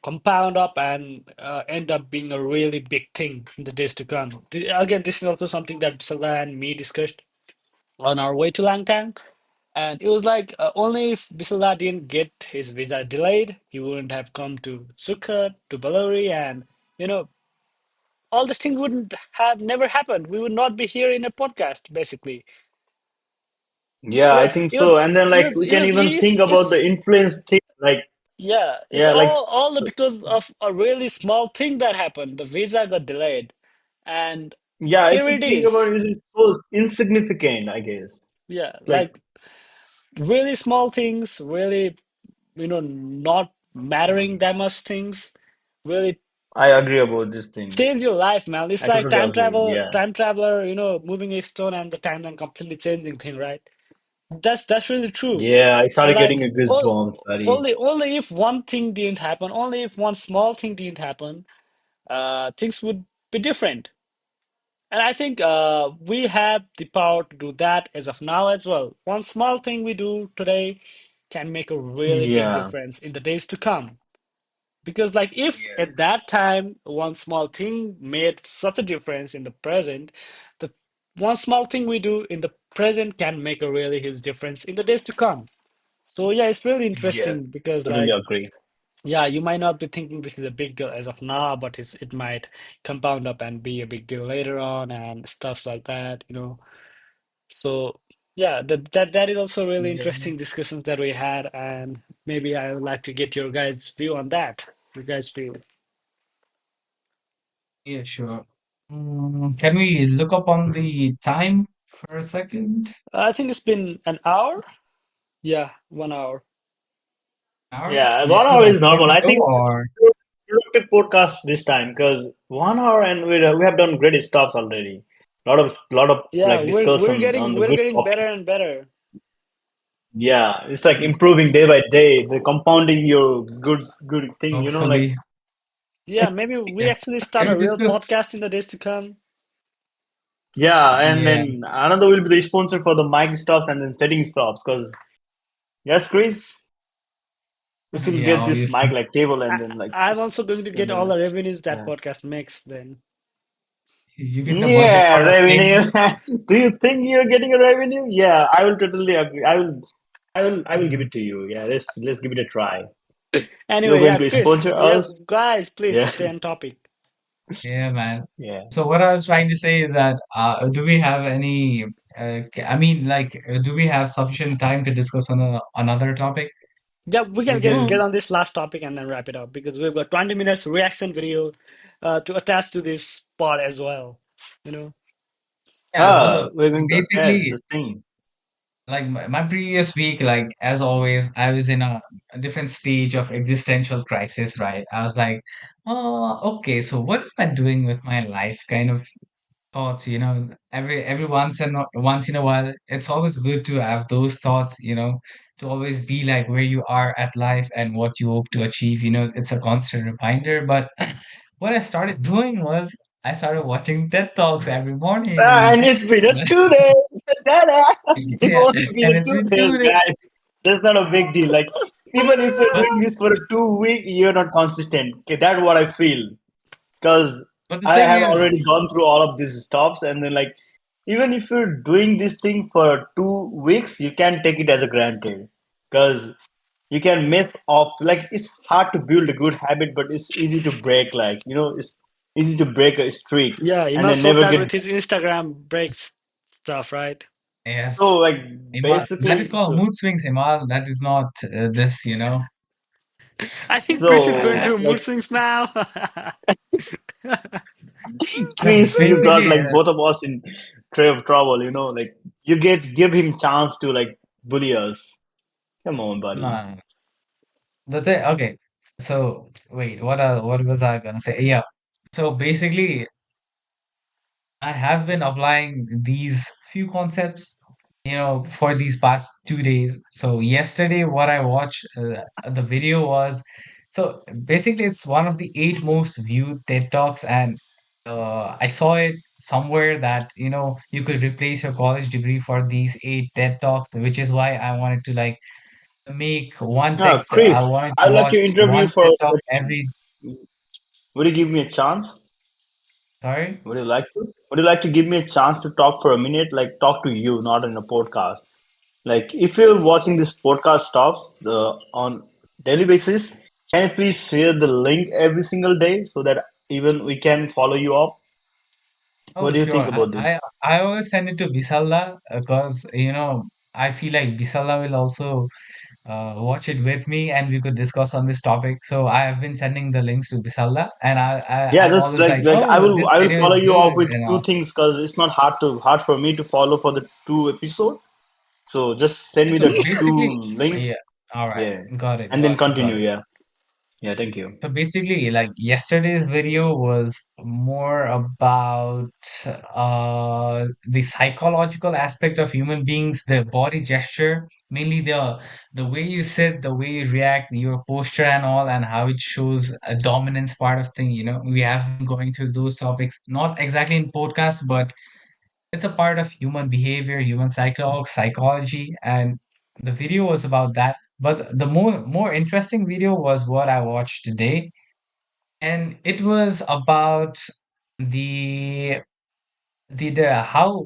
Speaker 2: compound up and end up being a really big thing in the days to come. Again, this is also something that Salva and me discussed on our way to Langtang. And it was like only if Bisala didn't get his visa delayed, he wouldn't have come to Sukkot, to Balori, and you know, all these things wouldn't have never happened. We would not be here in a podcast, basically.
Speaker 1: Yeah, I think so. And then like we can even think about the influence thing. Like
Speaker 2: yeah, it's
Speaker 1: yeah, like
Speaker 2: all because of a really small thing that happened. The visa got delayed, and
Speaker 1: yeah, if
Speaker 2: here
Speaker 1: you
Speaker 2: it
Speaker 1: think about
Speaker 2: is.
Speaker 1: it, it's so insignificant, I guess.
Speaker 2: Yeah,
Speaker 1: Like
Speaker 2: like really small things, really, not mattering that much things really
Speaker 1: I agree about this thing.
Speaker 2: change your life, man. It's
Speaker 1: I
Speaker 2: like
Speaker 1: totally agree. Yeah.
Speaker 2: time traveler, moving a stone and the time then completely changing thing, right? That's really true.
Speaker 1: Yeah, I started
Speaker 2: Like
Speaker 1: getting a goosebumps, buddy.
Speaker 2: only if one thing didn't happen, only if one small thing didn't happen, things would be different. And I think we have the power to do that as of now as well. One small thing we do today can make a really big
Speaker 1: Yeah,
Speaker 2: difference in the days to come. Because, like, if
Speaker 3: Yeah.
Speaker 2: at that time one small thing made such a difference in the present, the one small thing we do in the present can make a really huge difference in the days to come. So, yeah, it's really
Speaker 1: yeah,
Speaker 2: interesting because,
Speaker 1: totally
Speaker 2: like,
Speaker 1: agree.
Speaker 2: yeah, you might not be thinking this is a big deal as of now, but it might compound up and be a big deal later on and stuff like that, you know. So yeah, that is also really
Speaker 3: Yeah.
Speaker 2: interesting discussions that we had, and maybe I would like to get your guys' view on that. Your guys' view.
Speaker 3: Yeah, sure. Can we look up on the time for a second?
Speaker 2: I think it's been an hour. Yeah, 1 hour.
Speaker 3: Hour?
Speaker 1: Yeah,
Speaker 3: We
Speaker 1: one
Speaker 3: still
Speaker 1: hour
Speaker 3: have
Speaker 1: is
Speaker 3: more
Speaker 1: normal.
Speaker 3: to
Speaker 1: I
Speaker 3: go,
Speaker 1: think
Speaker 3: or
Speaker 1: productive podcast this time because 1 hour and we have done great stuffs already. Lot of
Speaker 2: Yeah,
Speaker 1: like
Speaker 2: we're
Speaker 1: discussion
Speaker 2: getting
Speaker 1: on the
Speaker 2: we're
Speaker 1: good
Speaker 2: getting
Speaker 1: topic.
Speaker 2: better and better.
Speaker 1: Yeah, it's like improving day by day. The compounding your good thing. You know, like
Speaker 3: hopefully,
Speaker 2: Yeah, maybe we
Speaker 3: yeah.
Speaker 2: actually
Speaker 3: Can
Speaker 2: start
Speaker 3: we
Speaker 2: a real
Speaker 3: discuss?
Speaker 2: podcast in the days to come.
Speaker 1: yeah, and
Speaker 3: Yeah,
Speaker 1: then another will be the sponsor for the mic stuff and then setting stuff. Because yes, Chris, we should
Speaker 3: yeah,
Speaker 1: get this mic
Speaker 3: obviously.
Speaker 1: like table
Speaker 2: I,
Speaker 1: and then like
Speaker 2: I'm
Speaker 1: this
Speaker 2: also going to get
Speaker 1: and
Speaker 2: all
Speaker 1: then
Speaker 2: the revenues that
Speaker 1: yeah.
Speaker 2: podcast makes then.
Speaker 3: You get the budget
Speaker 1: Yeah,
Speaker 3: for paying.
Speaker 1: revenue. Do you think you're getting a revenue? Yeah, I will totally agree. I will give
Speaker 3: Mhm.
Speaker 1: it to you. Yeah, let's give it a try. You're
Speaker 2: Anyway,
Speaker 1: going
Speaker 2: yeah,
Speaker 1: to
Speaker 2: Chris,
Speaker 1: sponsor
Speaker 2: yeah,
Speaker 1: us?
Speaker 2: guys, please
Speaker 1: Yeah,
Speaker 2: stay on topic.
Speaker 3: Yeah, man.
Speaker 1: yeah.
Speaker 3: So what I was trying to say is that do we have any? I mean, like, do we have sufficient time to discuss on another topic?
Speaker 2: Yeah, we can get
Speaker 3: Because
Speaker 2: on this last topic and then wrap it up because we've got 20 minutes reaction video to attach to this pod as well. You know?
Speaker 3: yeah,
Speaker 1: Ah,
Speaker 3: so
Speaker 1: we're going to attach
Speaker 3: basically,
Speaker 1: the thing.
Speaker 3: like my previous week, like as always, I was in a different stage of existential crisis, right? I was like, oh, okay, so what am I doing with my life? Kind of thoughts, every once in a while, it's always good to have those thoughts, to always be like where you are at life and what you hope to achieve. It's a constant reminder. But what I started doing was I started watching TED Talks every
Speaker 1: Ah,
Speaker 3: morning.
Speaker 1: and it's been a 2 days. Dada. It's
Speaker 3: Yeah,
Speaker 1: only been
Speaker 3: and
Speaker 1: a
Speaker 3: it's
Speaker 1: two
Speaker 3: been
Speaker 1: days,
Speaker 3: 2 days.
Speaker 1: guys. That's not a big deal. Like even if you're
Speaker 3: But
Speaker 1: doing this for a 2 week, you're not consistent. Okay, that's what I feel. Because
Speaker 3: but the
Speaker 1: I
Speaker 3: thing
Speaker 1: have
Speaker 3: is,
Speaker 1: already gone through all of these stops, and then like even if you're doing this thing for 2 weeks, you can take it as a granted because you can mess up. Like it's hard to build a good habit, but it's easy to break. Like it's easy to break a streak
Speaker 2: Yeah,
Speaker 1: and
Speaker 2: Himal
Speaker 1: then
Speaker 2: showed
Speaker 1: never
Speaker 2: that
Speaker 1: get.
Speaker 2: with his Instagram breaks stuff, right?
Speaker 1: So
Speaker 3: yes,
Speaker 1: like
Speaker 3: That is
Speaker 1: basically,
Speaker 3: called mood swings, Himal. That is not this.
Speaker 2: I think Chris is going
Speaker 1: so
Speaker 2: through mood
Speaker 1: like
Speaker 2: swings now.
Speaker 1: Chris, you got
Speaker 3: Basically,
Speaker 1: like both of us in trouble. Like you give him chance to like bully us. Come on,
Speaker 3: no,
Speaker 1: buddy.
Speaker 3: no, no. The thing, okay. So wait, what was I gonna say? Yeah. So basically, I have been applying these few concepts, for these past 2 days. So yesterday, what I watched, the video was, so basically, it's one of the eight most viewed TED Talks, and I saw it somewhere that you could replace your college degree for these eight TED Talks, which is why I wanted to like make one
Speaker 1: Ah,
Speaker 3: tech. I
Speaker 1: Chris,
Speaker 3: wanted to
Speaker 1: I'd like
Speaker 3: watch
Speaker 1: to interview
Speaker 3: one
Speaker 1: for.
Speaker 3: TED Talk every.
Speaker 1: Would you give me a chance?
Speaker 3: Sorry.
Speaker 1: Would you like to? Would you like to give me a chance to talk for a minute? Like talk to you, not in a podcast. Like if you're watching this podcast stuff on daily basis, can you please share the link every single day so that even we can follow you up?
Speaker 3: Oh,
Speaker 1: What do you
Speaker 3: sure.
Speaker 1: think
Speaker 3: I
Speaker 1: about this?
Speaker 3: I, I always send it to Bisalla because I feel like Bisalla will also watch it with me and we could discuss on this topic. So I have been sending the links to Bisalla, and
Speaker 1: Yeah,
Speaker 3: I'm
Speaker 1: just
Speaker 3: always
Speaker 1: like
Speaker 3: like,
Speaker 1: like I
Speaker 3: oh,
Speaker 1: will
Speaker 3: this
Speaker 1: I will
Speaker 3: video
Speaker 1: follow
Speaker 3: is
Speaker 1: you up
Speaker 3: good,
Speaker 1: with two things because it's not hard for me to follow for the two episode. So just send me
Speaker 3: So
Speaker 1: the two
Speaker 3: basically,
Speaker 1: link,
Speaker 3: yeah. All right,
Speaker 1: yeah,
Speaker 3: got it,
Speaker 1: and then
Speaker 3: got it, got
Speaker 1: continue.
Speaker 3: it.
Speaker 1: Yeah. Yeah, thank you.
Speaker 3: So basically, like yesterday's video was more about the psychological aspect of human beings, the body gesture, mainly the way you sit, the way you react, your posture and all, and how it shows a dominance part of thing. We have been going through those topics, not exactly in podcast, but it's a part of human behavior, human psychology, and the video was about that. But the more interesting video was what I watched today, and it was about the how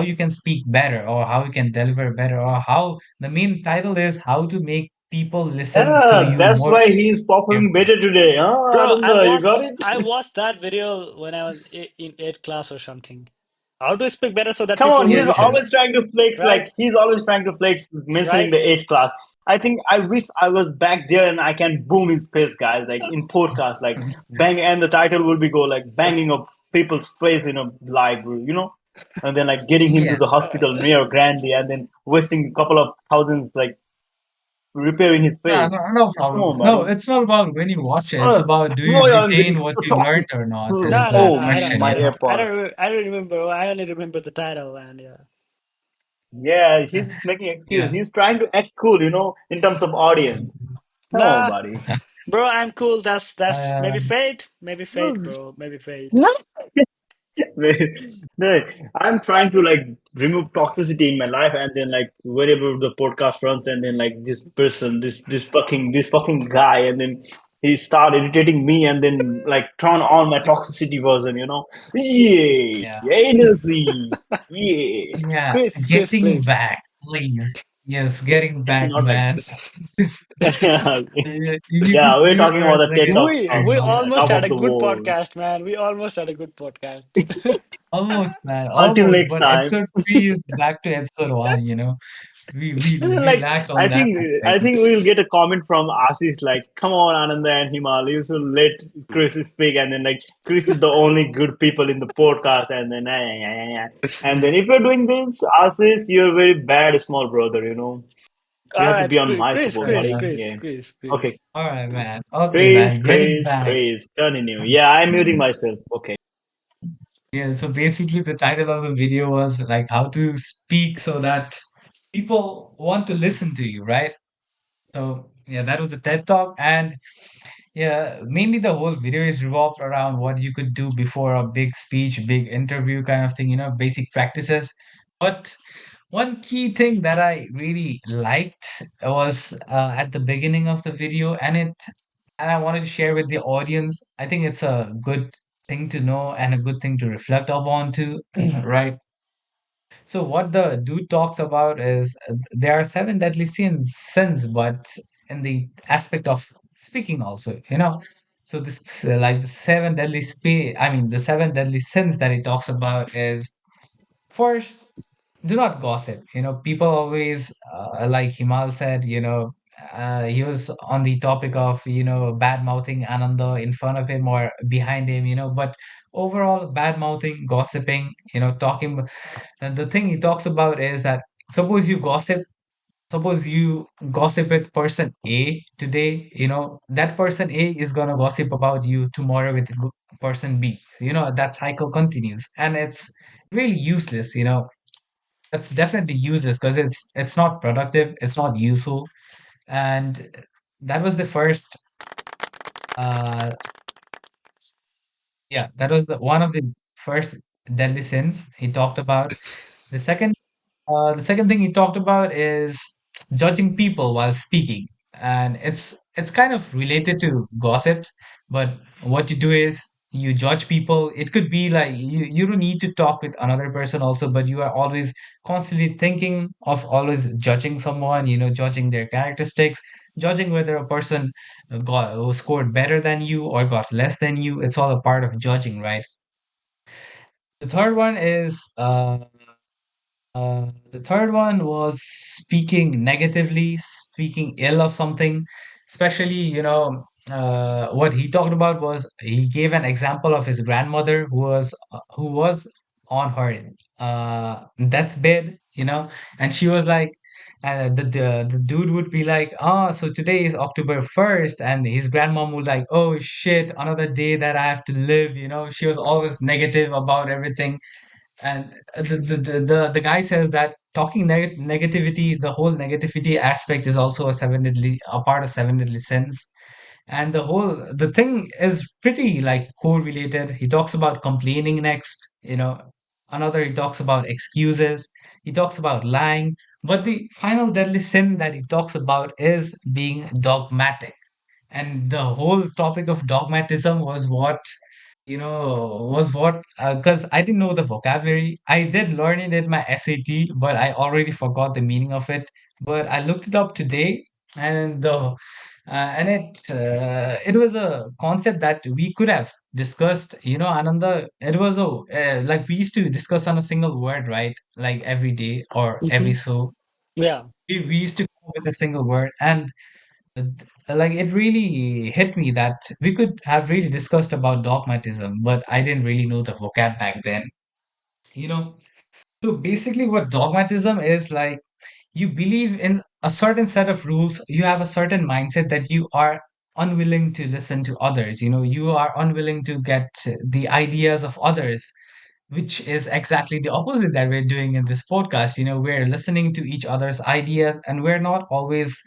Speaker 3: you can speak better, or how you can deliver better, or how the main title is how to make people listen to
Speaker 1: Yeah,
Speaker 3: you
Speaker 1: that's
Speaker 3: more
Speaker 1: why he's performing
Speaker 3: carefully.
Speaker 1: better today. Huh,
Speaker 2: Bro,
Speaker 1: Ananda, you got it?
Speaker 2: I watched that video when I was in eighth class or something. How to speak better so that
Speaker 1: Come
Speaker 2: people
Speaker 1: on,
Speaker 2: will
Speaker 1: he's
Speaker 2: listen,
Speaker 1: always trying to flex.
Speaker 2: right?
Speaker 1: Like he's always trying to flex, mentioning
Speaker 2: Right?
Speaker 1: the eighth class. I think I wish I was back there and I can boom his face, guys. Like in podcast, like bang, and the title will be go like banging up people's face in a live, and then like getting him to
Speaker 3: Yeah.
Speaker 1: the hospital, Mayor Grande, and then wasting a couple of thousands, like repairing his
Speaker 3: No,
Speaker 1: face.
Speaker 3: no, no
Speaker 1: Come
Speaker 3: problem.
Speaker 1: on,
Speaker 3: No,
Speaker 1: buddy.
Speaker 3: it's not about when you watch it. It's
Speaker 1: Oh,
Speaker 3: about do you
Speaker 1: no, you're
Speaker 3: retain what you
Speaker 1: stop.
Speaker 3: learned or not, is
Speaker 2: No, no,
Speaker 3: the
Speaker 2: no.
Speaker 1: Oh,
Speaker 2: I don't.
Speaker 3: question,
Speaker 1: my
Speaker 2: I
Speaker 1: AirPod.
Speaker 2: don't. I don't remember. I only remember the title, and yeah.
Speaker 1: Yeah, he's making excuse.
Speaker 3: Yeah.
Speaker 1: He's trying to act cool, in terms of audience. Come on,
Speaker 2: Nah,
Speaker 1: buddy.
Speaker 2: bro, I'm cool. That's maybe
Speaker 3: Um,
Speaker 2: fate. Maybe fate, bro. Maybe fate.
Speaker 1: No, no, I'm trying to like remove toxicity in my life, and then like wherever the podcast runs, and then like this person, this fucking guy, and then he start irritating me, and then like turn on my toxicity version. Yeah,
Speaker 3: yeah.
Speaker 1: yeah, energy, yeah.
Speaker 3: Yeah,
Speaker 2: Chris,
Speaker 3: getting
Speaker 2: please.
Speaker 3: back, please. Yes, getting
Speaker 1: It's
Speaker 3: back,
Speaker 1: not like
Speaker 3: man.
Speaker 1: this.
Speaker 3: This-
Speaker 1: Yeah,
Speaker 3: You need to
Speaker 1: we're
Speaker 3: breathe
Speaker 1: talking
Speaker 3: for a
Speaker 1: about the TED
Speaker 3: second.
Speaker 1: Talk
Speaker 2: We
Speaker 1: stuffs,
Speaker 2: almost
Speaker 1: top
Speaker 2: had
Speaker 1: of
Speaker 2: a
Speaker 1: the
Speaker 2: good
Speaker 1: world.
Speaker 2: podcast, man. We almost had a good podcast.
Speaker 3: Almost, man,
Speaker 1: Until
Speaker 3: almost.
Speaker 1: next
Speaker 3: But
Speaker 1: time.
Speaker 3: episode 3 is back to episode 1. We we
Speaker 1: And then,
Speaker 3: we
Speaker 1: like,
Speaker 3: lacked on
Speaker 1: I
Speaker 3: that
Speaker 1: think I
Speaker 3: aspect.
Speaker 1: think we'll get a comment from Ashish like, "Come on, Ananda and Himal, you should let Chris speak." And then like, Chris is the only good people in the podcast. And then and then if you're doing this, Ashish, you're a very bad small brother. You
Speaker 2: All
Speaker 1: have to
Speaker 2: right,
Speaker 1: be on my support,
Speaker 3: Alright,
Speaker 1: buddy.
Speaker 3: man.
Speaker 1: Yeah. Okay.
Speaker 3: Alright, man. Okay,
Speaker 1: Chris,
Speaker 3: man. Getting
Speaker 1: Chris,
Speaker 3: back.
Speaker 1: Chris, continue. Yeah, I'm muting myself. Okay.
Speaker 3: Yeah, so basically the title of the video was like how to speak so that people want to listen to you, right? So yeah, that was a TED talk, and yeah, mainly the whole video is revolved around what you could do before a big speech, big interview kind of thing, basic practices. But one key thing that I really liked was at the beginning of the video, and I wanted to share with the audience. I think it's a good thing to know and a good thing to reflect upon too, right? So what the dude talks about is there are seven deadly sins, but in the aspect of speaking also, So this like the seven deadly sins that he talks about is first, do not gossip. People always like Himal said, he was on the topic of bad mouthing Ananda in front of him or behind him, but overall bad mouthing, gossiping, talking. And the thing he talks about is that suppose you gossip, suppose you gossip with person A today, that person A is gonna gossip about you tomorrow with person B. That cycle continues, and it's really useless. It's definitely useless because it's not productive, it's not useful, and that was the first. Uh, yeah, that was the one of the first deadly sins he talked about. The second the second thing he talked about is judging people while speaking, and it's kind of related to gossip. But what you do is you judge people. It could be like you don't need to talk with another person also, but you are always constantly thinking of always judging someone. Judging their characteristics, judging whether a person scored better than you or got less than you. It's all a part of judging, right? The third one is the third one was speaking negatively, speaking ill of something. Especially, what he talked about was he gave an example of his grandmother who was on her deathbed, and she was like, And the dude would be like, "Ah, so today is October 1st," and his grandmom would like, "Oh shit, another day that I have to live." She was always negative about everything. And the guy says that talking negativity, the whole negativity aspect is also a part of seven deadly sins. And the thing is pretty like correlated. He talks about complaining next, another he talks about excuses, he talks about lying, but the final deadly sin that he talks about is being dogmatic. And the whole topic of dogmatism was what because I didn't know the vocabulary. I did learn it in my SAT, but I already forgot the meaning of it. But I looked it up today, and it was a concept that we could have discussed. Ananda, it was like we used to discuss on a single word, right? Like every day or every
Speaker 2: Hmm.
Speaker 3: so.
Speaker 2: Yeah.
Speaker 3: We used to come up with a single word, and like it really hit me that we could have really discussed about dogmatism, but I didn't really know the vocab back then. You know, so basically, what dogmatism is like, you believe in a certain set of rules, you have a certain mindset that you are unwilling to listen to others, you are unwilling to get the ideas of others, which is exactly the opposite that we're doing in this podcast. We're listening to each other's ideas, and we're not always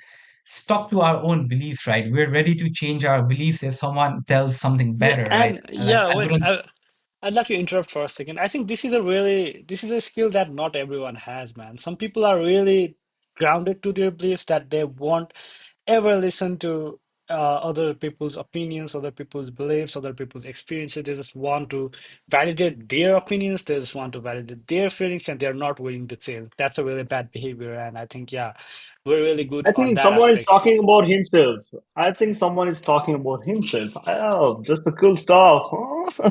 Speaker 3: stuck to our own beliefs, right? We're ready to change our beliefs if someone tells something
Speaker 2: Yeah,
Speaker 3: better, right?
Speaker 2: and
Speaker 3: Like
Speaker 2: yeah,
Speaker 3: I
Speaker 2: wait,
Speaker 3: wouldn't.
Speaker 2: I'd like to interrupt for a second. I think this is a skill that not everyone has, man. Some people are really grounded to their beliefs that they won't ever listen to other people's opinions, other people's beliefs, other people's experiences. They just want to validate their opinions, they just want to validate their feelings, and they're not willing to change. That's a really bad behavior, and I think, yeah, we're really good
Speaker 1: I
Speaker 2: on
Speaker 1: think
Speaker 2: that
Speaker 1: someone is
Speaker 2: aspect.
Speaker 1: talking about himself. I think someone is talking about himself. Oh, just the cool stuff. Huh?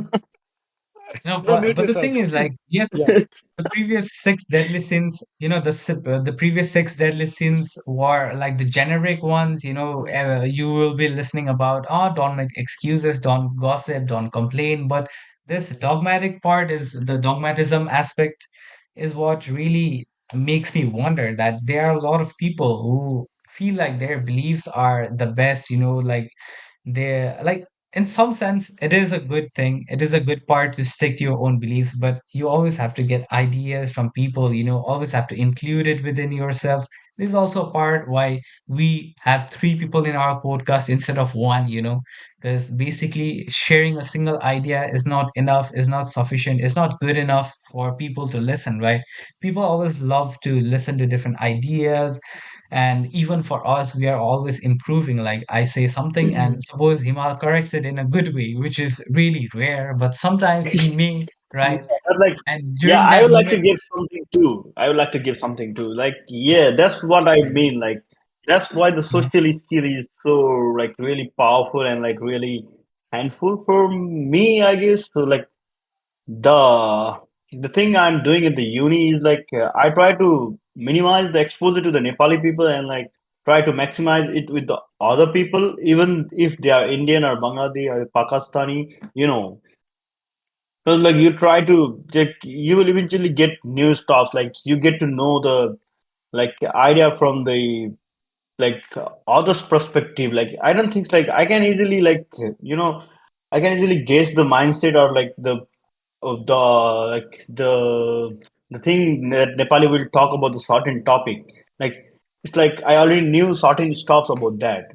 Speaker 3: No,
Speaker 2: Bro,
Speaker 3: but
Speaker 2: mute
Speaker 3: the thing
Speaker 2: yourself.
Speaker 3: is, like, yes,
Speaker 2: Yeah.
Speaker 3: the previous six deadly sins, the previous six deadly sins were like the generic ones. You will be listening about, oh, don't make excuses, don't gossip, don't complain. But this dogmatic part is the dogmatism aspect is what really makes me wonder that there are a lot of people who feel like their beliefs are the best. Like they like, in some sense it is a good thing, it is a good part to stick to your own beliefs, but you always have to get ideas from people, always have to include it within yourselves. This is also a part why we have three people in our podcast instead of one, because basically sharing a single idea is not enough, is not sufficient, is not good enough for people to listen, right? People always love to listen to different ideas, and even for us, we are always improving. Like I say something, and suppose Himal corrects it in a good way, which is really rare, but sometimes he may,
Speaker 1: Yeah,
Speaker 3: right?
Speaker 1: but like,
Speaker 3: And
Speaker 1: yeah,
Speaker 3: during
Speaker 1: I
Speaker 3: that
Speaker 1: would like to
Speaker 3: moment,
Speaker 1: give something too. I would like to give something too. Like, yeah, that's what I mean. Like, that's why the
Speaker 3: Mhm.
Speaker 1: social skill is so like really powerful and like really handful for me, I guess. So like the the thing I'm doing at the uni is like I try to minimize the exposure to the Nepali people and like try to maximize it with the other people, even if they are Indian or Bangladeshi or Pakistani, you know. So like you try to get, you will eventually get new stuff. Like you get to know the like idea from the like other's perspective. Like I don't think like I can easily like I can easily guess the mindset or like the of the like the thing that Nepali will talk about the certain topic. Like it's like I already knew certain stuff about that.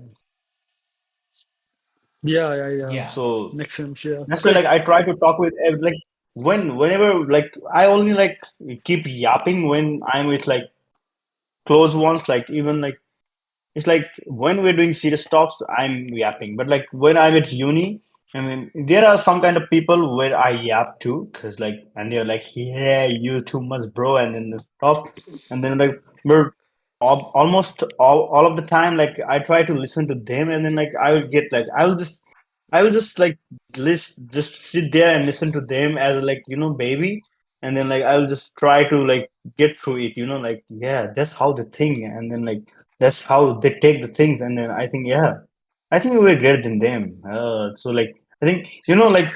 Speaker 2: Yeah, yeah, yeah.
Speaker 3: yeah,
Speaker 1: So
Speaker 2: Makes sense. Yeah.
Speaker 1: that's why like I
Speaker 2: Chris.
Speaker 1: try to talk with like whenever like I only like keep yapping when I'm with like close ones. Like even like it's like when we're doing serious talks, I'm yapping. But like when I'm at uni, I mean, there are some kind of people where I yap to, cause like, and they're like, "Yeah, you too much, bro," and then they stop, and then like we're almost all of the time, like I try to listen to them, and then like I will get like I will just like just sit there and listen to them as like baby, and then like I will just try to like get through it, like yeah, that's how the thing, and then like that's how they take the things, and then I think yeah, I think we were greater than them. So like I think like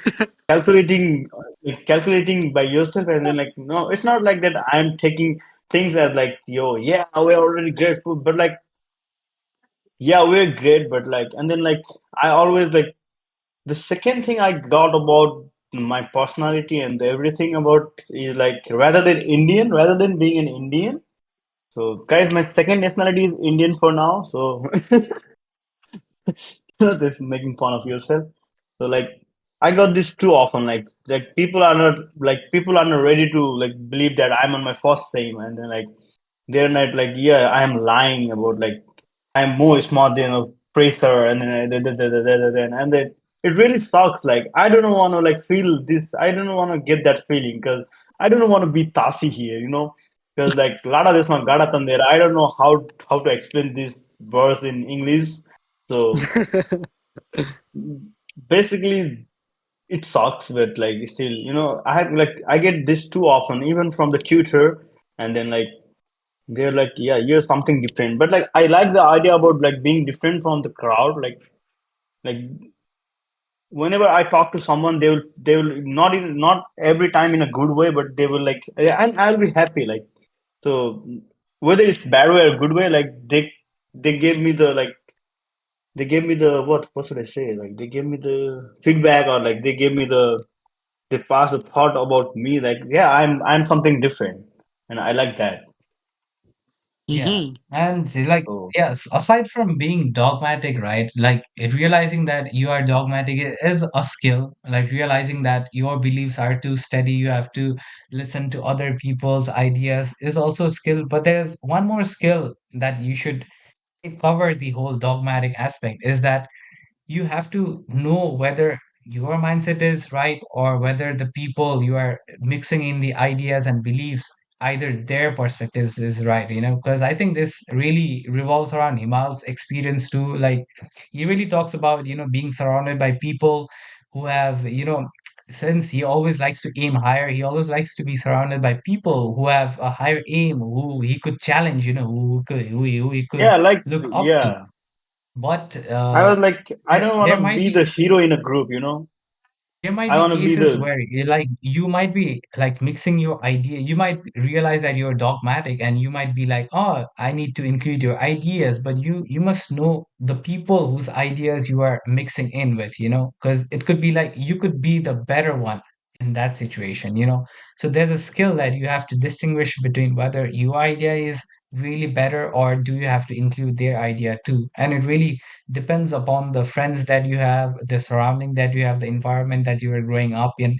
Speaker 1: calculating by yourself, and then like no, it's not like that. I'm taking. things as like, yo, yeah, we're already grateful, but like, yeah, we're great, but like, and then like, I always like the second thing I got about my personality and everything about is like rather than being an Indian. So, guys, my second nationality is Indian for now. So, this making fun of yourself. So, like, I got this too often. Like people are not ready to like believe that I'm on my first name, and then like they're not like, yeah, I am lying about like I'm more smart than a prater, and then it really sucks. Like I don't want to like feel this. I don't want to get that feeling because I don't want to be Tasi here, you know. Because like Lada Desma Gada Tandera, I don't know how to explain this verse in English. So basically, it sucks, but like still, you know, I get this too often, even from the tutor, and then like they're like, yeah, you're something different. But like I like the idea about like being different from the crowd. Like whenever I talk to someone, they will not even not every time in a good way, but they will like, and I'll be happy. Like so, whether it's bad way or good way, like they gave me the like they gave me the what should I say? Like they gave me the feedback or like they pass the thought about me. Like yeah, I'm something different, and I like that.
Speaker 3: Yeah.
Speaker 2: Hmm.
Speaker 3: And like,
Speaker 1: So
Speaker 3: yes, aside from being dogmatic, right? Like realizing that you are dogmatic is a skill. Like realizing that your beliefs are too steady, you have to listen to other people's ideas is also a skill. But there's one more skill that you should cover the whole dogmatic aspect is that you have to know whether your mindset is right or whether the people you are mixing in the ideas and beliefs either their perspectives is right, because I think this really revolves around Himal's experience too. Like he really talks about being surrounded by people who have since he always likes to aim higher, he always likes to be surrounded by people who have a higher aim, who he could challenge, who he could
Speaker 1: yeah, like
Speaker 3: look up to.
Speaker 1: yeah.
Speaker 3: But
Speaker 1: I was like, I
Speaker 3: there
Speaker 1: don't want
Speaker 3: there
Speaker 1: to
Speaker 3: might
Speaker 1: be
Speaker 3: be
Speaker 1: the hero in a group, you know.
Speaker 3: there might
Speaker 1: I
Speaker 3: be
Speaker 1: want to be
Speaker 3: cases
Speaker 1: the
Speaker 3: where like you might be like mixing your idea. You might realize that you're dogmatic, and you might be like, "Oh, I need to include your ideas," but you must know the people whose ideas you are mixing in with, because it could be like you could be the better one in that situation. So there's a skill that you have to distinguish between whether your idea is really better or do you have to include their idea too. And it really depends upon the friends that you have, the surrounding that you have, the environment that you are growing up in.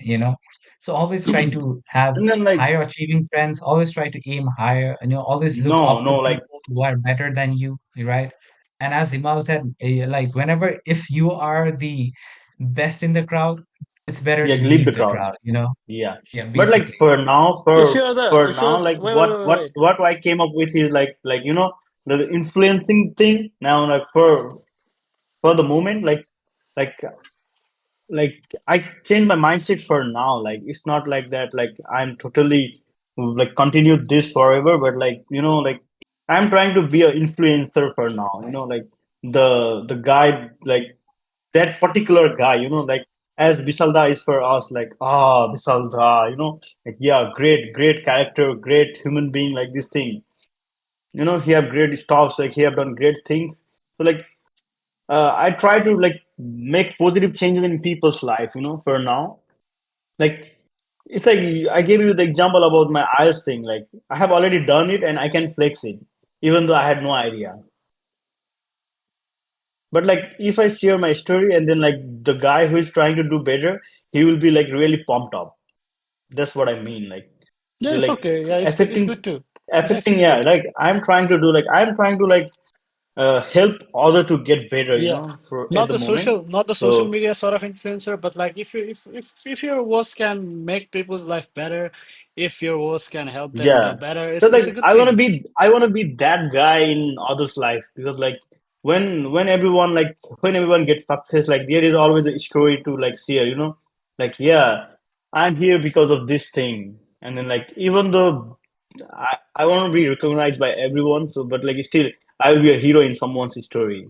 Speaker 3: So always try to have
Speaker 1: and then like
Speaker 3: higher achieving friends, always try to aim higher, always look
Speaker 1: no,
Speaker 3: up to
Speaker 1: no, like
Speaker 3: people who are better than you, right? And as Himal said, like whenever if you are the best in the crowd, it's better
Speaker 1: yeah,
Speaker 3: to
Speaker 1: leave the
Speaker 3: leave the
Speaker 1: crowd.
Speaker 3: crowd.
Speaker 1: Yeah.
Speaker 3: Yeah,
Speaker 1: But like
Speaker 3: basically.
Speaker 1: for now,
Speaker 2: If you're the,
Speaker 1: for
Speaker 2: if you're
Speaker 1: now,
Speaker 2: the,
Speaker 1: like
Speaker 2: wait, wait, wait, wait.
Speaker 1: what I came up with is like you know the influencing thing. Now like for the moment, like like I changed my mindset for now. Like it's not like that. Like I'm totally like continue this forever, but like you know, like I'm trying to be an influencer for now. You know, like the guy like that particular guy. You know, like as Bisalda is for us, like Bisalda. You know, like yeah, great character, great human being. Like this thing. You know, he have great stops. Like he have done great things. So like I try to like make positive changes in people's life, you know, for now. Like it's like I gave you the example about my eyes thing. Like I have already done it and I can flex it, even though I had no idea. But like if I share my story and then like the guy who is trying to do better, he will be like really pumped up. That's what I mean. Like
Speaker 2: Yeah,
Speaker 1: they're
Speaker 2: it's
Speaker 1: like
Speaker 2: okay. Yeah, it's good. It's
Speaker 1: affecting
Speaker 2: good too. It's
Speaker 1: affecting
Speaker 2: actually
Speaker 1: yeah,
Speaker 2: good.
Speaker 1: like I'm trying to like help other to get better, you
Speaker 2: Yeah,
Speaker 1: know, for at the moment.
Speaker 2: not the social
Speaker 1: So
Speaker 2: media sort of influencer, but like if your words can make people's life better, if your words can help them do
Speaker 1: yeah,
Speaker 2: better,
Speaker 1: because
Speaker 2: it's
Speaker 1: like
Speaker 2: a good thing.
Speaker 1: I wanna be that guy in others' life because like when everyone gets success, like there is always a story to like share, you know, like yeah, I'm here because of this thing, and then like even though I want to be recognized by everyone, so but like still I will be a hero in someone's story.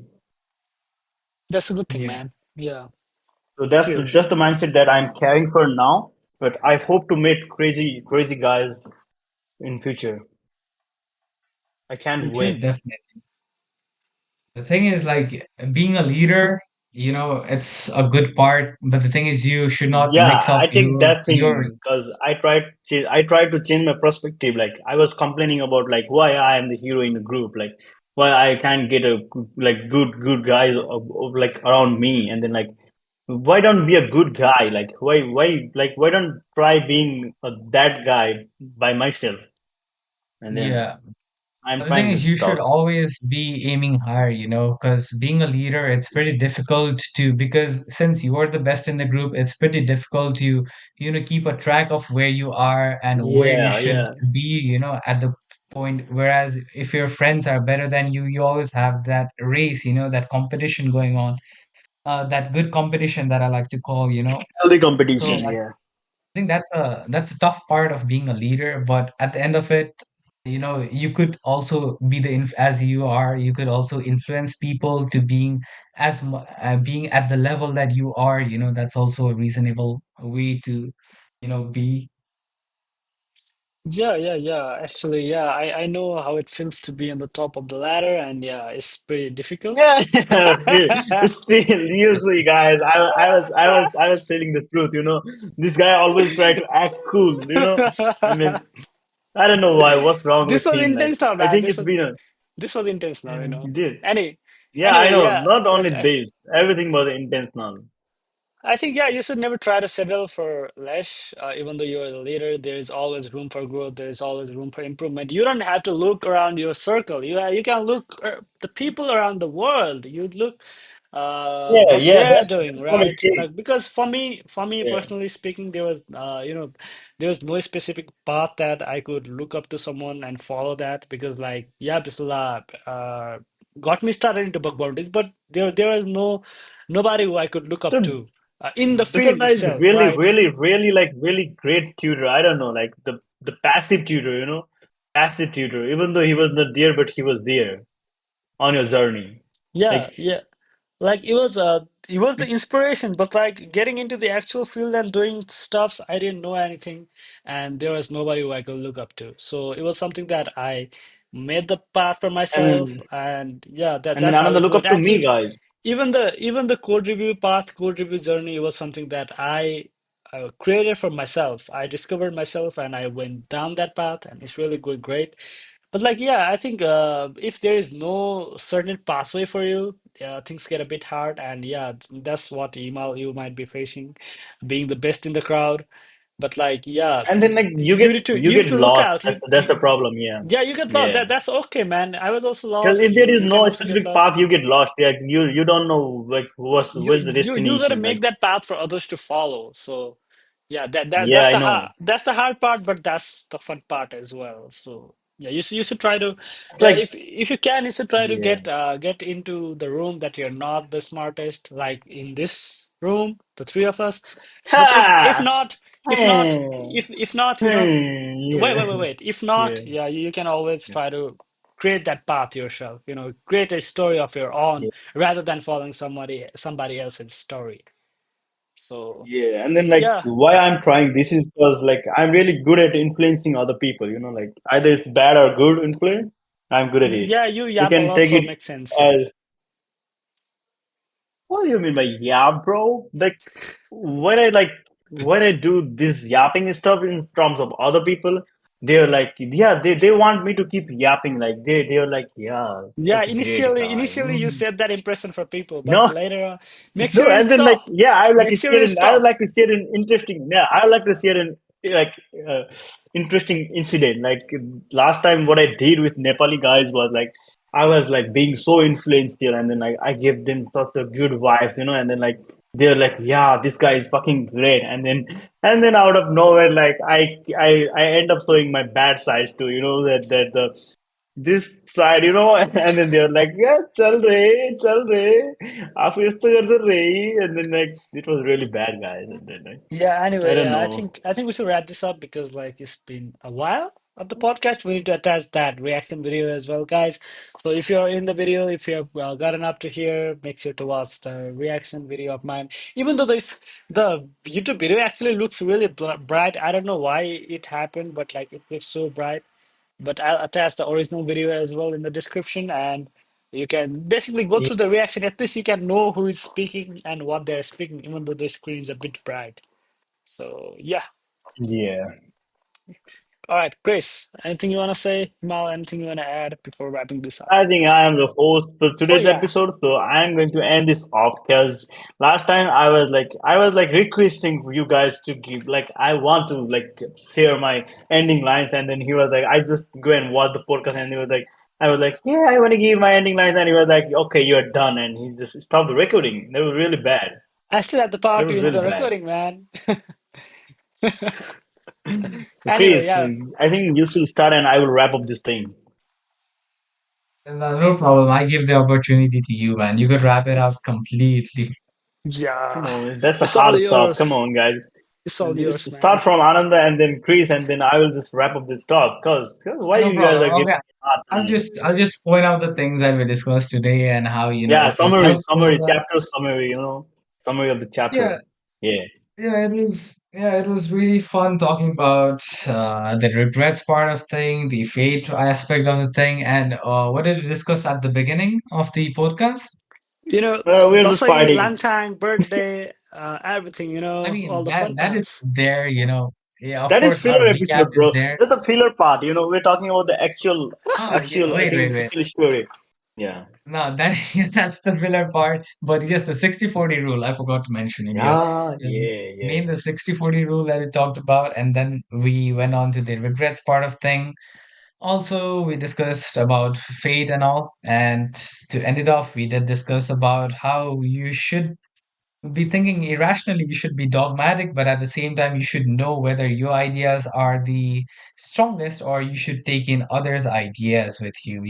Speaker 2: That's a good thing,
Speaker 3: Yeah.
Speaker 2: man. Yeah.
Speaker 1: So that's
Speaker 2: Cheers.
Speaker 1: just the mindset that I'm carrying for now. But I hope to meet crazy guys in future. I can't
Speaker 3: Okay,
Speaker 1: wait.
Speaker 3: definitely. The thing is, like, being a leader, it's a good part, but the thing is, you should not
Speaker 1: Yeah,
Speaker 3: mix up
Speaker 1: I take that
Speaker 3: your
Speaker 1: thing because I tried to change my perspective. Like I was complaining about like why I am the hero in the group, like why I can't get a like good guys like around me, and then like why don't be a good guy? Like why don't try being that guy by myself? And then
Speaker 3: yeah.
Speaker 1: I'm
Speaker 3: The thing
Speaker 1: trying
Speaker 3: is,
Speaker 1: this
Speaker 3: you should
Speaker 1: stuff.
Speaker 3: always be aiming higher, because being a leader, it's pretty difficult to, because since you are the best in the group, it's pretty difficult to, keep a track of where you are and where you
Speaker 1: Yeah,
Speaker 3: should
Speaker 1: yeah.
Speaker 3: be, at the point. Whereas if your friends are better than you, you always have that race, that competition going on, that good competition that I like to call,
Speaker 1: Healthy
Speaker 3: So
Speaker 1: competition.
Speaker 3: I
Speaker 1: Yeah.
Speaker 3: think that's a tough part of being a leader, but at the end of it, you could also be as you are, you could also influence people to being at the level that you are. That's also a reasonable way to, be.
Speaker 2: Yeah, yeah, yeah. Actually, yeah, I know how it feels to be on the top of the ladder, and yeah, it's pretty difficult.
Speaker 1: Yeah, still, seriously, guys. I was telling the truth. This guy always try to act cool. And then I don't know why. What's wrong
Speaker 2: This
Speaker 1: with
Speaker 2: was
Speaker 1: him? Like,
Speaker 2: intentional,
Speaker 1: I
Speaker 2: man.
Speaker 1: think it's been a
Speaker 2: This was intentional, you know.
Speaker 1: this.
Speaker 2: Any
Speaker 1: Yeah, I
Speaker 2: anyway,
Speaker 1: know.
Speaker 2: yeah,
Speaker 1: Not only
Speaker 2: like
Speaker 1: this, everything was intentional.
Speaker 2: I think, yeah, you should never try to settle for less. Even though you're the leader, there is always room for growth. There is always room for improvement. You don't have to look around your circle. You can look the people around the world. You look
Speaker 1: Yeah,
Speaker 2: what
Speaker 1: yeah.
Speaker 2: they're
Speaker 1: That's
Speaker 2: doing,
Speaker 1: what it
Speaker 2: right?
Speaker 1: takes.
Speaker 2: Like because for me
Speaker 1: Yeah.
Speaker 2: personally speaking, there was there was no specific path that I could look up to someone and follow that because like yeah, Bismillah got me started into bug bounties, but there was nobody who I could look up
Speaker 1: So
Speaker 2: to in the
Speaker 1: this
Speaker 2: field
Speaker 1: guy is
Speaker 2: itself,
Speaker 1: really,
Speaker 2: right?
Speaker 1: really, really like really great tutor. I don't know, like the passive tutor. Passive tutor. Even though he was not there, but he was there on your journey.
Speaker 2: Yeah,
Speaker 1: Like.
Speaker 2: yeah. Like it was the inspiration, but like getting into the actual field and doing stuffs, I didn't know anything, and there was nobody who I could look up to. So it was something that I made the path for
Speaker 1: And
Speaker 2: myself,
Speaker 1: then
Speaker 2: and yeah,
Speaker 1: and then
Speaker 2: that's how
Speaker 1: Ananda
Speaker 2: it
Speaker 1: look
Speaker 2: went.
Speaker 1: up to
Speaker 2: And
Speaker 1: me, guys.
Speaker 2: even the code review path, code review journey was something that I created for myself. I discovered myself, and I went down that path, and it's really good, great. But like, yeah, I think if there is no certain pathway for you, things get a bit hard, and yeah, that's what email you might be facing, being the best in the crowd. But like, yeah,
Speaker 1: And then like you
Speaker 2: you
Speaker 1: get
Speaker 2: need to
Speaker 1: you
Speaker 2: you need
Speaker 1: get
Speaker 2: to look
Speaker 1: lost.
Speaker 2: out.
Speaker 1: That's the problem. Yeah,
Speaker 2: Yeah, you get lost.
Speaker 1: yeah.
Speaker 2: That's okay, man. I was also
Speaker 1: Because
Speaker 2: lost.
Speaker 1: if there is
Speaker 2: You can
Speaker 1: no
Speaker 2: also get
Speaker 1: specific
Speaker 2: lost.
Speaker 1: path, you get lost. Yeah, you don't know like what's the
Speaker 2: You gotta
Speaker 1: destination.
Speaker 2: make
Speaker 1: Like,
Speaker 2: that path for others to follow. So yeah,
Speaker 1: yeah, I know.
Speaker 2: that's the hard part, but that's the fun part as well. So yeah, you should try to
Speaker 1: It's
Speaker 2: yeah,
Speaker 1: like,
Speaker 2: if you can, you should try to
Speaker 1: yeah.
Speaker 2: get into the room that you're not the smartest, like in this room, the three of us. But if
Speaker 1: Ha!
Speaker 2: not,
Speaker 1: Hmm.
Speaker 2: if not,
Speaker 1: Yeah.
Speaker 2: wait. If
Speaker 1: Yeah.
Speaker 2: not, yeah, you can always
Speaker 1: Yeah.
Speaker 2: try to create that path yourself. Create a story of your own
Speaker 1: Yeah.
Speaker 2: rather than following somebody else's story. So
Speaker 1: Yeah. And then like
Speaker 2: yeah,
Speaker 1: why I'm trying this is because like I'm really good at influencing other people. Like either it's bad or good influence. I'm good at it.
Speaker 2: yeah, you
Speaker 1: You
Speaker 2: yap a
Speaker 1: can
Speaker 2: lot,
Speaker 1: take
Speaker 2: so
Speaker 1: it
Speaker 2: it makes sense. Yeah,
Speaker 1: as what do you mean by yeah, bro? Like when I like when I do this yapping stuff in terms of other people, they're like, yeah, they want me to keep yapping. Like they're like, yeah,
Speaker 2: yeah.
Speaker 1: such a great
Speaker 2: Initially,
Speaker 1: guy.
Speaker 2: you set that impression for people, but
Speaker 1: No,
Speaker 2: later on, make
Speaker 1: no,
Speaker 2: sure you
Speaker 1: and then like
Speaker 2: stop.
Speaker 1: yeah, I would like
Speaker 2: Make
Speaker 1: to
Speaker 2: sure
Speaker 1: share
Speaker 2: you
Speaker 1: an I would
Speaker 2: stop.
Speaker 1: like to share an interesting yeah, I would like to share an like uh, interesting incident. Like last time, what I did with Nepali guys was like I was like being so influential, and then like I gave them such a good vibes, and then like they're like, yeah, this guy is fucking great, and then out of nowhere, like I end up showing my bad sides too, that the this side, and then they're like, yeah, chal re, आप इस तो कर रही, and then like it was really bad, guys, and then like,
Speaker 2: Yeah,
Speaker 1: I
Speaker 2: anyway,
Speaker 1: don't
Speaker 2: yeah,
Speaker 1: know.
Speaker 2: I think we should wrap this up because like it's been a while of the podcast. We need to attach that reaction video as well, guys. So if you're in the video, if you've gotten up to here, make sure to watch the reaction video of mine. Even though the YouTube video actually looks really bright. I don't know why it happened, but like it looks so bright. but I'll attach the original video as well in the description, and you can basically go
Speaker 3: Yeah.
Speaker 2: through the reaction. At least you can know who is speaking and what they're speaking, even though the screen is a bit bright. So yeah.
Speaker 1: Yeah.
Speaker 2: All right, Chris, anything you want to say? Mal, anything you want to add before wrapping this up?
Speaker 1: I think I am the host for
Speaker 2: Oh
Speaker 1: today's
Speaker 2: yeah,
Speaker 1: episode, so I am going to end this off because last time I was like requesting for you guys to give like I want to like share my ending lines, and then he was like, I just go and watch the podcast, and he was like, I was like, yeah, I want to give my ending lines, and he was like, okay, you're done, and he just stopped the recording. That was really bad.
Speaker 2: I still have the power
Speaker 1: That
Speaker 2: to
Speaker 1: was
Speaker 2: end
Speaker 1: really
Speaker 2: the
Speaker 1: bad.
Speaker 2: recording, man.
Speaker 1: So
Speaker 2: Anyway,
Speaker 1: Chris,
Speaker 2: yeah,
Speaker 1: I think you should start, and I will wrap up this thing.
Speaker 3: No, no problem. I give the opportunity to you, man. You could wrap it up completely.
Speaker 1: Come
Speaker 2: yeah,
Speaker 1: on, that's the
Speaker 2: it's all
Speaker 1: hard stuff. Come
Speaker 2: yours.
Speaker 1: on, guys.
Speaker 2: It's all
Speaker 1: Just
Speaker 2: yours,
Speaker 1: start
Speaker 2: man.
Speaker 1: from Ananda and then Chris, and then I will just wrap up this talk. Cause why
Speaker 3: No
Speaker 1: you guys
Speaker 3: problem.
Speaker 1: are giving
Speaker 3: Okay.
Speaker 1: me a hard time?
Speaker 3: I'll just point out the things that we discussed today and how,
Speaker 1: Yeah,
Speaker 3: it was helpful.
Speaker 1: chapter summary. Summary of the chapter.
Speaker 3: Yeah,
Speaker 1: Yeah,
Speaker 3: it was really fun talking about the regrets part of thing, the fate aspect of the thing, and what did we discuss at the beginning of the podcast?
Speaker 1: we're just
Speaker 2: Dashain,
Speaker 1: fighting.
Speaker 2: Langtang, birthday, everything,
Speaker 3: I
Speaker 2: all
Speaker 3: mean,
Speaker 2: the
Speaker 3: that
Speaker 2: fun
Speaker 3: that is
Speaker 2: parts.
Speaker 3: there. Yeah, of
Speaker 1: That is
Speaker 3: course, our
Speaker 1: filler
Speaker 3: recap
Speaker 1: episode,
Speaker 3: is
Speaker 1: bro.
Speaker 3: there.
Speaker 1: That's the filler part. We're talking about the actual,
Speaker 3: Oh, yeah,
Speaker 1: actual. I
Speaker 3: wait, wait,
Speaker 1: think
Speaker 3: wait.
Speaker 1: actual story. Yeah,
Speaker 3: No, that that's the filler part. But yes, the 60/40 rule, I forgot to mention it here.
Speaker 1: yeah,
Speaker 3: Um,
Speaker 1: yeah, yeah.
Speaker 3: Main the 60/40 rule that we talked about, and then we went on to the regrets part of thing. Also, we discussed about fate and all. And to end it off, we did discuss about how you should be thinking irrationally, you should be dogmatic, but at the same time, you should know whether your ideas are the strongest or you should take in others' ideas with you,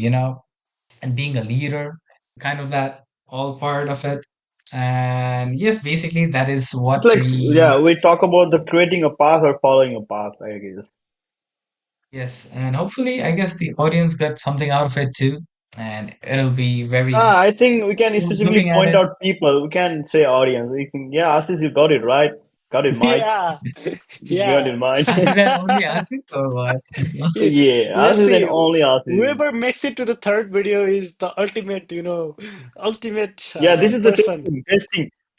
Speaker 3: and being a leader, kind of that all part of it. And yes, basically, that is
Speaker 1: It's
Speaker 3: what
Speaker 1: like
Speaker 3: we.
Speaker 1: yeah, we talk about the creating a path or following a path. I guess.
Speaker 3: Yes, and hopefully, I guess the audience got something out of it too, and it'll be very
Speaker 1: I think we can
Speaker 3: cool
Speaker 1: specifically
Speaker 3: looking at
Speaker 1: point
Speaker 3: it.
Speaker 1: out people. We can say audience. We can, yeah, Assis, you got it right. Got it, Mike.
Speaker 2: Yeah,
Speaker 1: Got
Speaker 2: yeah.
Speaker 1: it, Mike.
Speaker 3: Other than only Asis or what?
Speaker 1: Yeah,
Speaker 2: Let's
Speaker 1: Assis and
Speaker 2: see.
Speaker 1: only Assis.
Speaker 2: Whoever makes it to the third video is the ultimate, ultimate
Speaker 1: Yeah, this is the
Speaker 2: person.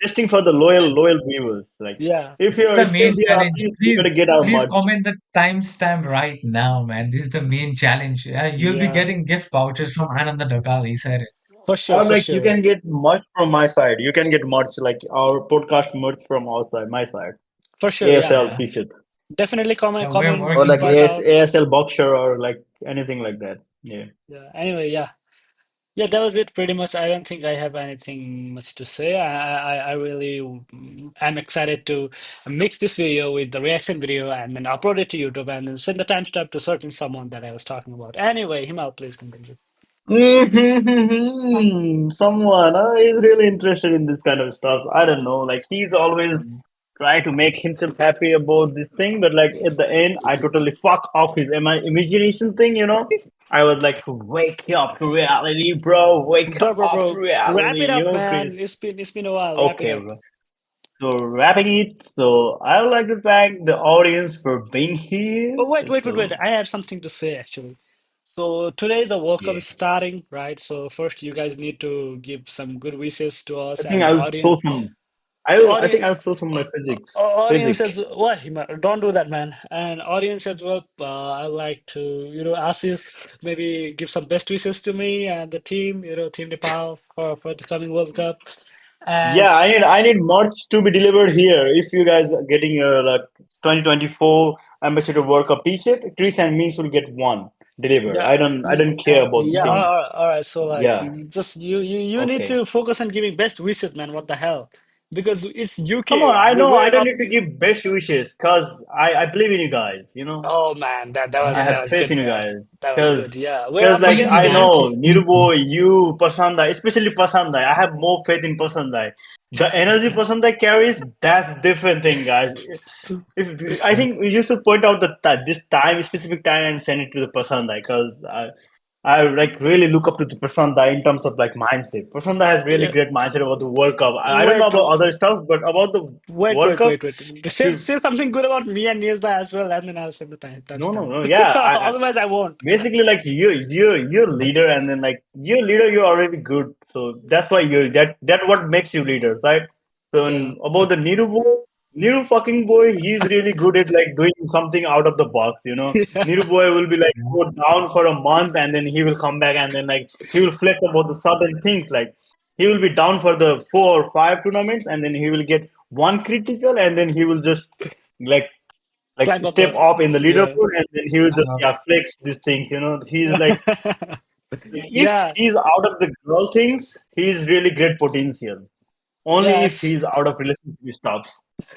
Speaker 1: testing for the loyal viewers. Like,
Speaker 2: Yeah,
Speaker 1: if
Speaker 3: This is
Speaker 1: you're
Speaker 3: the
Speaker 1: still
Speaker 3: main
Speaker 1: there,
Speaker 3: challenge.
Speaker 1: Assis, you gotta
Speaker 3: Please,
Speaker 1: get our
Speaker 3: please
Speaker 1: merch.
Speaker 3: comment the timestamp right now, man. This is the main challenge. You'll be
Speaker 2: yeah,
Speaker 3: getting gift vouchers from Ananda Dokal. He said it.
Speaker 2: for sure,
Speaker 1: Or
Speaker 2: for
Speaker 1: like, you
Speaker 2: sure,
Speaker 1: can get merch from my side. You can get merch like our podcast merch from our side, my side.
Speaker 2: for sure. Yeah,
Speaker 1: ASL
Speaker 3: Yeah,
Speaker 1: t-shirt.
Speaker 2: definitely comment,
Speaker 3: yeah, we're
Speaker 1: Or
Speaker 2: this
Speaker 3: working
Speaker 1: like
Speaker 3: on
Speaker 2: part
Speaker 3: it.
Speaker 2: out.
Speaker 1: ASL boxer or like anything like that. Yeah.
Speaker 2: Yeah. Anyway, yeah. Yeah, that was it pretty much. I don't think I have anything much to say. I really am excited to mix this video with the reaction video and then upload it to YouTube and then send the timestamp to certain someone that I was talking about. Anyway, Himal, please continue.
Speaker 1: Someone is really interested in this kind of stuff. I don't know. Like he's always trying to make himself happy about this thing, but like at the end, I totally fuck off his imagination thing. I was like, wake up to reality, bro. Wake up to
Speaker 2: Wrap
Speaker 1: reality,
Speaker 2: it up, man.
Speaker 1: Chris.
Speaker 2: It's been a while. Wrap it
Speaker 1: Okay,
Speaker 2: up.
Speaker 1: bro. So wrapping it. So I would like to thank the audience for being here.
Speaker 2: Oh, wait.
Speaker 1: So
Speaker 2: I have something to say actually. So today the World Cup
Speaker 1: yeah,
Speaker 2: is starting, right? So first you guys need to give some good wishes to
Speaker 1: I
Speaker 2: us
Speaker 1: think
Speaker 2: and the
Speaker 1: I'll
Speaker 2: audience.
Speaker 1: show some. I think
Speaker 2: Audience,
Speaker 1: I'll show some of my
Speaker 2: audience
Speaker 1: physics.
Speaker 2: as what? Don't do that, man. And audience as well. I like to, assist, maybe give some best wishes to me and the team, Team Nepal for the coming World Cup. And
Speaker 1: Yeah, I need merch to be delivered here. If you guys are getting your like 2024 Ambassador World Cup T-shirt, Chris and me should get one delivered.
Speaker 2: yeah,
Speaker 1: I don't care about the
Speaker 2: yeah.
Speaker 1: thing.
Speaker 2: All right. So like,
Speaker 1: Yeah.
Speaker 2: just you need
Speaker 1: Okay.
Speaker 2: to focus on giving best wishes, man. What the hell? Because it's
Speaker 1: Come on,
Speaker 2: UK.
Speaker 1: I know I
Speaker 2: We're
Speaker 1: don't
Speaker 2: up.
Speaker 1: need to give best wishes because I believe in you guys.
Speaker 2: Oh man,
Speaker 1: I
Speaker 2: that
Speaker 1: have
Speaker 2: was
Speaker 3: Yes,
Speaker 1: faith
Speaker 2: good,
Speaker 1: in you
Speaker 2: man.
Speaker 1: guys.
Speaker 2: That was
Speaker 1: Because
Speaker 2: good. Yeah, we're
Speaker 1: because
Speaker 2: up
Speaker 1: like
Speaker 2: against
Speaker 1: I
Speaker 3: thank
Speaker 2: Denmark.
Speaker 3: you,
Speaker 1: know
Speaker 3: thank you.
Speaker 1: Niruboy, you, Pasandai, especially Pasandai. I have more faith in Pasandai. The energy Pasandai carries, that's different thing, guys. I think we used to point out this time, specific time, and send it to the Pasandai because I like really look up to the Prasanta in terms of like mindset. Prasanta has really
Speaker 2: Yeah.
Speaker 1: great mindset about the World Cup. I don't know
Speaker 2: Wait,
Speaker 1: about other stuff, but about the
Speaker 2: wait,
Speaker 1: World
Speaker 2: wait,
Speaker 1: Cup,
Speaker 2: wait, wait. Say,
Speaker 1: he,
Speaker 2: say something good about me and Nizda as well, and then I'll say the
Speaker 1: no, no,
Speaker 2: timestamp.
Speaker 1: no. Yeah,
Speaker 2: Otherwise, I won't.
Speaker 1: basically like you're leader, and then like you're leader, you're already good. So that's why you're that what makes you leader, right? So
Speaker 2: Yeah.
Speaker 1: about the Niru fucking boy, he's really good at like doing something out of the box. Niru boy will be like go down for a month, and then he will come back, and then like he will flex about the certain things. Like he will be down for the 4 or 5 tournaments, and then he will get one critical, and then he will just like
Speaker 2: Climb up
Speaker 1: step
Speaker 2: the.
Speaker 1: up in the
Speaker 2: Yeah.
Speaker 1: leaderboard, and then he will just
Speaker 3: Uh,
Speaker 1: yeah flex these things. He's like if
Speaker 2: Yeah.
Speaker 1: he's out of the girl things, he's really great potential. Only
Speaker 2: Yeah.
Speaker 1: if he's out of relationship stuff.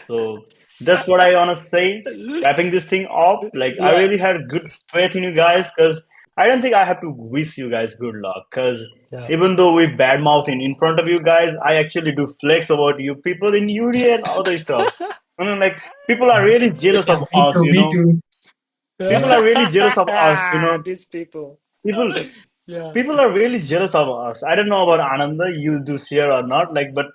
Speaker 1: So that's what I wanna say. Wrapping this thing up, like I
Speaker 2: Yeah.
Speaker 1: really had good faith in you guys because I don't think I have to wish you guys good luck because
Speaker 2: Yeah.
Speaker 1: even though we badmouth in front of you guys, I actually do flex about you people in Uri and other stuff. Like people are really jealous of
Speaker 3: me
Speaker 1: us,
Speaker 3: too, me too.
Speaker 1: People are really jealous of us,
Speaker 2: These people.
Speaker 1: people
Speaker 2: Yeah.
Speaker 1: people are really jealous of us. I don't know about Ananda, you do share or not, like, but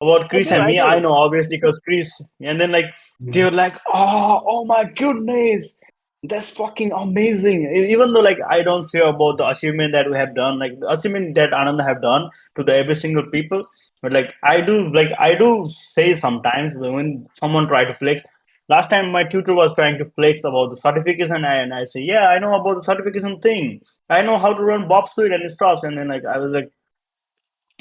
Speaker 1: about
Speaker 2: I
Speaker 1: Chris
Speaker 2: do.
Speaker 1: and
Speaker 2: I
Speaker 1: me, I
Speaker 2: do.
Speaker 1: know obviously because Chris, and then like they
Speaker 3: Yeah.
Speaker 1: were like, oh my goodness, that's fucking amazing. Even though like I don't share about the achievement that we have done, like the achievement that Ananda have done to the every single people, but like I do say sometimes when someone try to flex. Last time my tutor was trying to flex about the certification, and I say, yeah, I know about the certification thing. I know how to run bobsled and stuff. And then like I was like,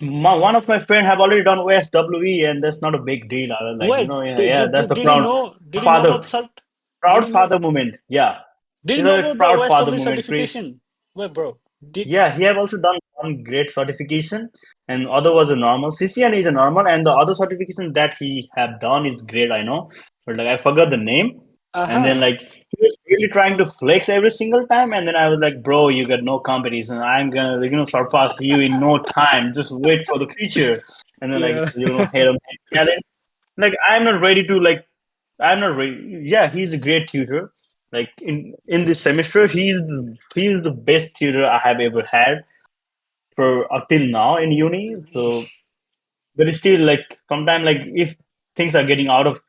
Speaker 1: one of my friend have already done OSWE, and that's not a big deal. I was like,
Speaker 2: Wait,
Speaker 1: yeah, yeah, that's the
Speaker 2: did he
Speaker 1: proud
Speaker 2: know? Did he know about
Speaker 1: father,
Speaker 2: the cert? Did
Speaker 1: proud
Speaker 2: he know?
Speaker 1: father moment. Yeah,
Speaker 2: Did he
Speaker 1: it's
Speaker 2: know
Speaker 1: a
Speaker 2: about the
Speaker 1: proud father
Speaker 2: OSW
Speaker 1: moment, Chris.
Speaker 2: certification? Wait, bro. Did
Speaker 1: Yeah, he have also done one great certification, and other was a normal. CCN is a normal, and the other certification that he have done is great. I know, but like I forgot the name. And then
Speaker 2: uh-huh.
Speaker 1: like he was really trying to flex every single time, and then I was like, "Bro, you got no competition. I'm gonna surpass you in no time. Just wait for the future." And then like
Speaker 2: Yeah.
Speaker 1: head on head challenge. Like I'm not ready to like I'm not ready. Yeah, he's a great tutor. Like in this semester, he's the best tutor I have ever had for up till now in uni. So but it's still like sometimes like if things are getting out of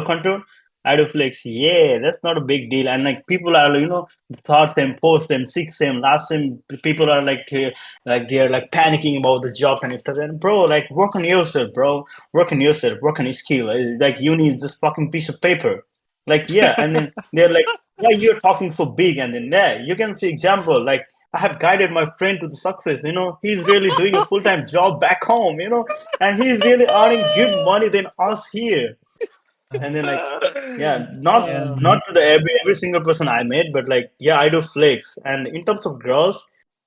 Speaker 1: control, I do feel like yeah, that's not a big deal. And like people are third them, fourth them, sixth them, last them. People are like they're like panicking about the job and stuff. And bro, like work on yourself, bro. Work on yourself. Work on your skill. Like uni is just fucking piece of paper. Like yeah, and then they're like yeah, you're talking so big, and then yeah, you can see example like. I have guided my friend to the success. He's really doing a full-time job back home. And he's really earning good money than us here. And then like, yeah, not
Speaker 3: Yeah,
Speaker 2: uh,
Speaker 1: not to the every single person I met, but like, yeah, I do flex. And in terms of girls,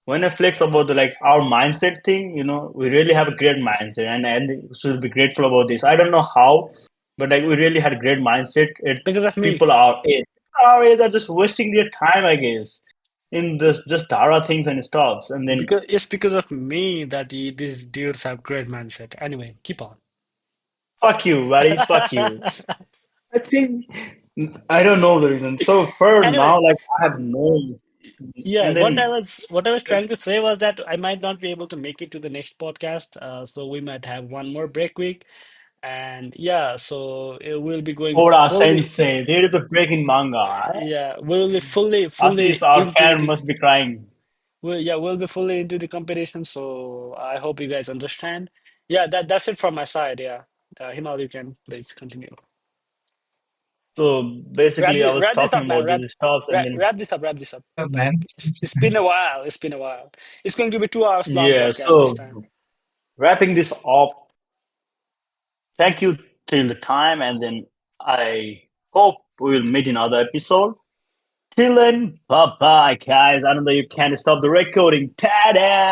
Speaker 1: when I flex about the like our mindset thing, we really have a great mindset, and we should be grateful about this. I don't know how, but like we really had a great mindset.
Speaker 2: because of me.
Speaker 1: People our age, are just wasting their time, I guess, in this just Dara things and stuffs, and then
Speaker 2: Because it's because of me that these dudes have great mindset. Anyway, keep on.
Speaker 1: fuck you, buddy, fuck you. I think I don't know the reason. So for
Speaker 2: Anyway,
Speaker 1: now, like I have no,
Speaker 2: yeah,
Speaker 1: and then
Speaker 2: what I was trying to say was that I might not be able to make it to the next podcast, so we might have one more break week, and yeah, so it will be going
Speaker 1: Oda
Speaker 2: fully.
Speaker 1: Sensei, there is a break in manga.
Speaker 2: Yeah, we'll be fully
Speaker 1: Asis, our
Speaker 2: into
Speaker 1: fan
Speaker 2: the.
Speaker 1: must be crying.
Speaker 2: We'll be fully into the competition. So I hope you guys understand. Yeah, that's it from my side. Yeah, Himal, you can please continue.
Speaker 1: So basically, I was
Speaker 2: Wrap this
Speaker 1: talking
Speaker 2: up, man.
Speaker 1: about these stuff, and then
Speaker 2: Wrap this up. Wrap this up.
Speaker 3: man.
Speaker 2: It's been a while. It's been a while. It's going to be 2 hours long
Speaker 1: yeah.
Speaker 2: podcast this
Speaker 1: So
Speaker 2: time.
Speaker 1: wrapping this up, thank you till the time, and then I hope we will meet in other episode. Till then, bye bye, guys. I don't know you can't stop the recording. Ta-da!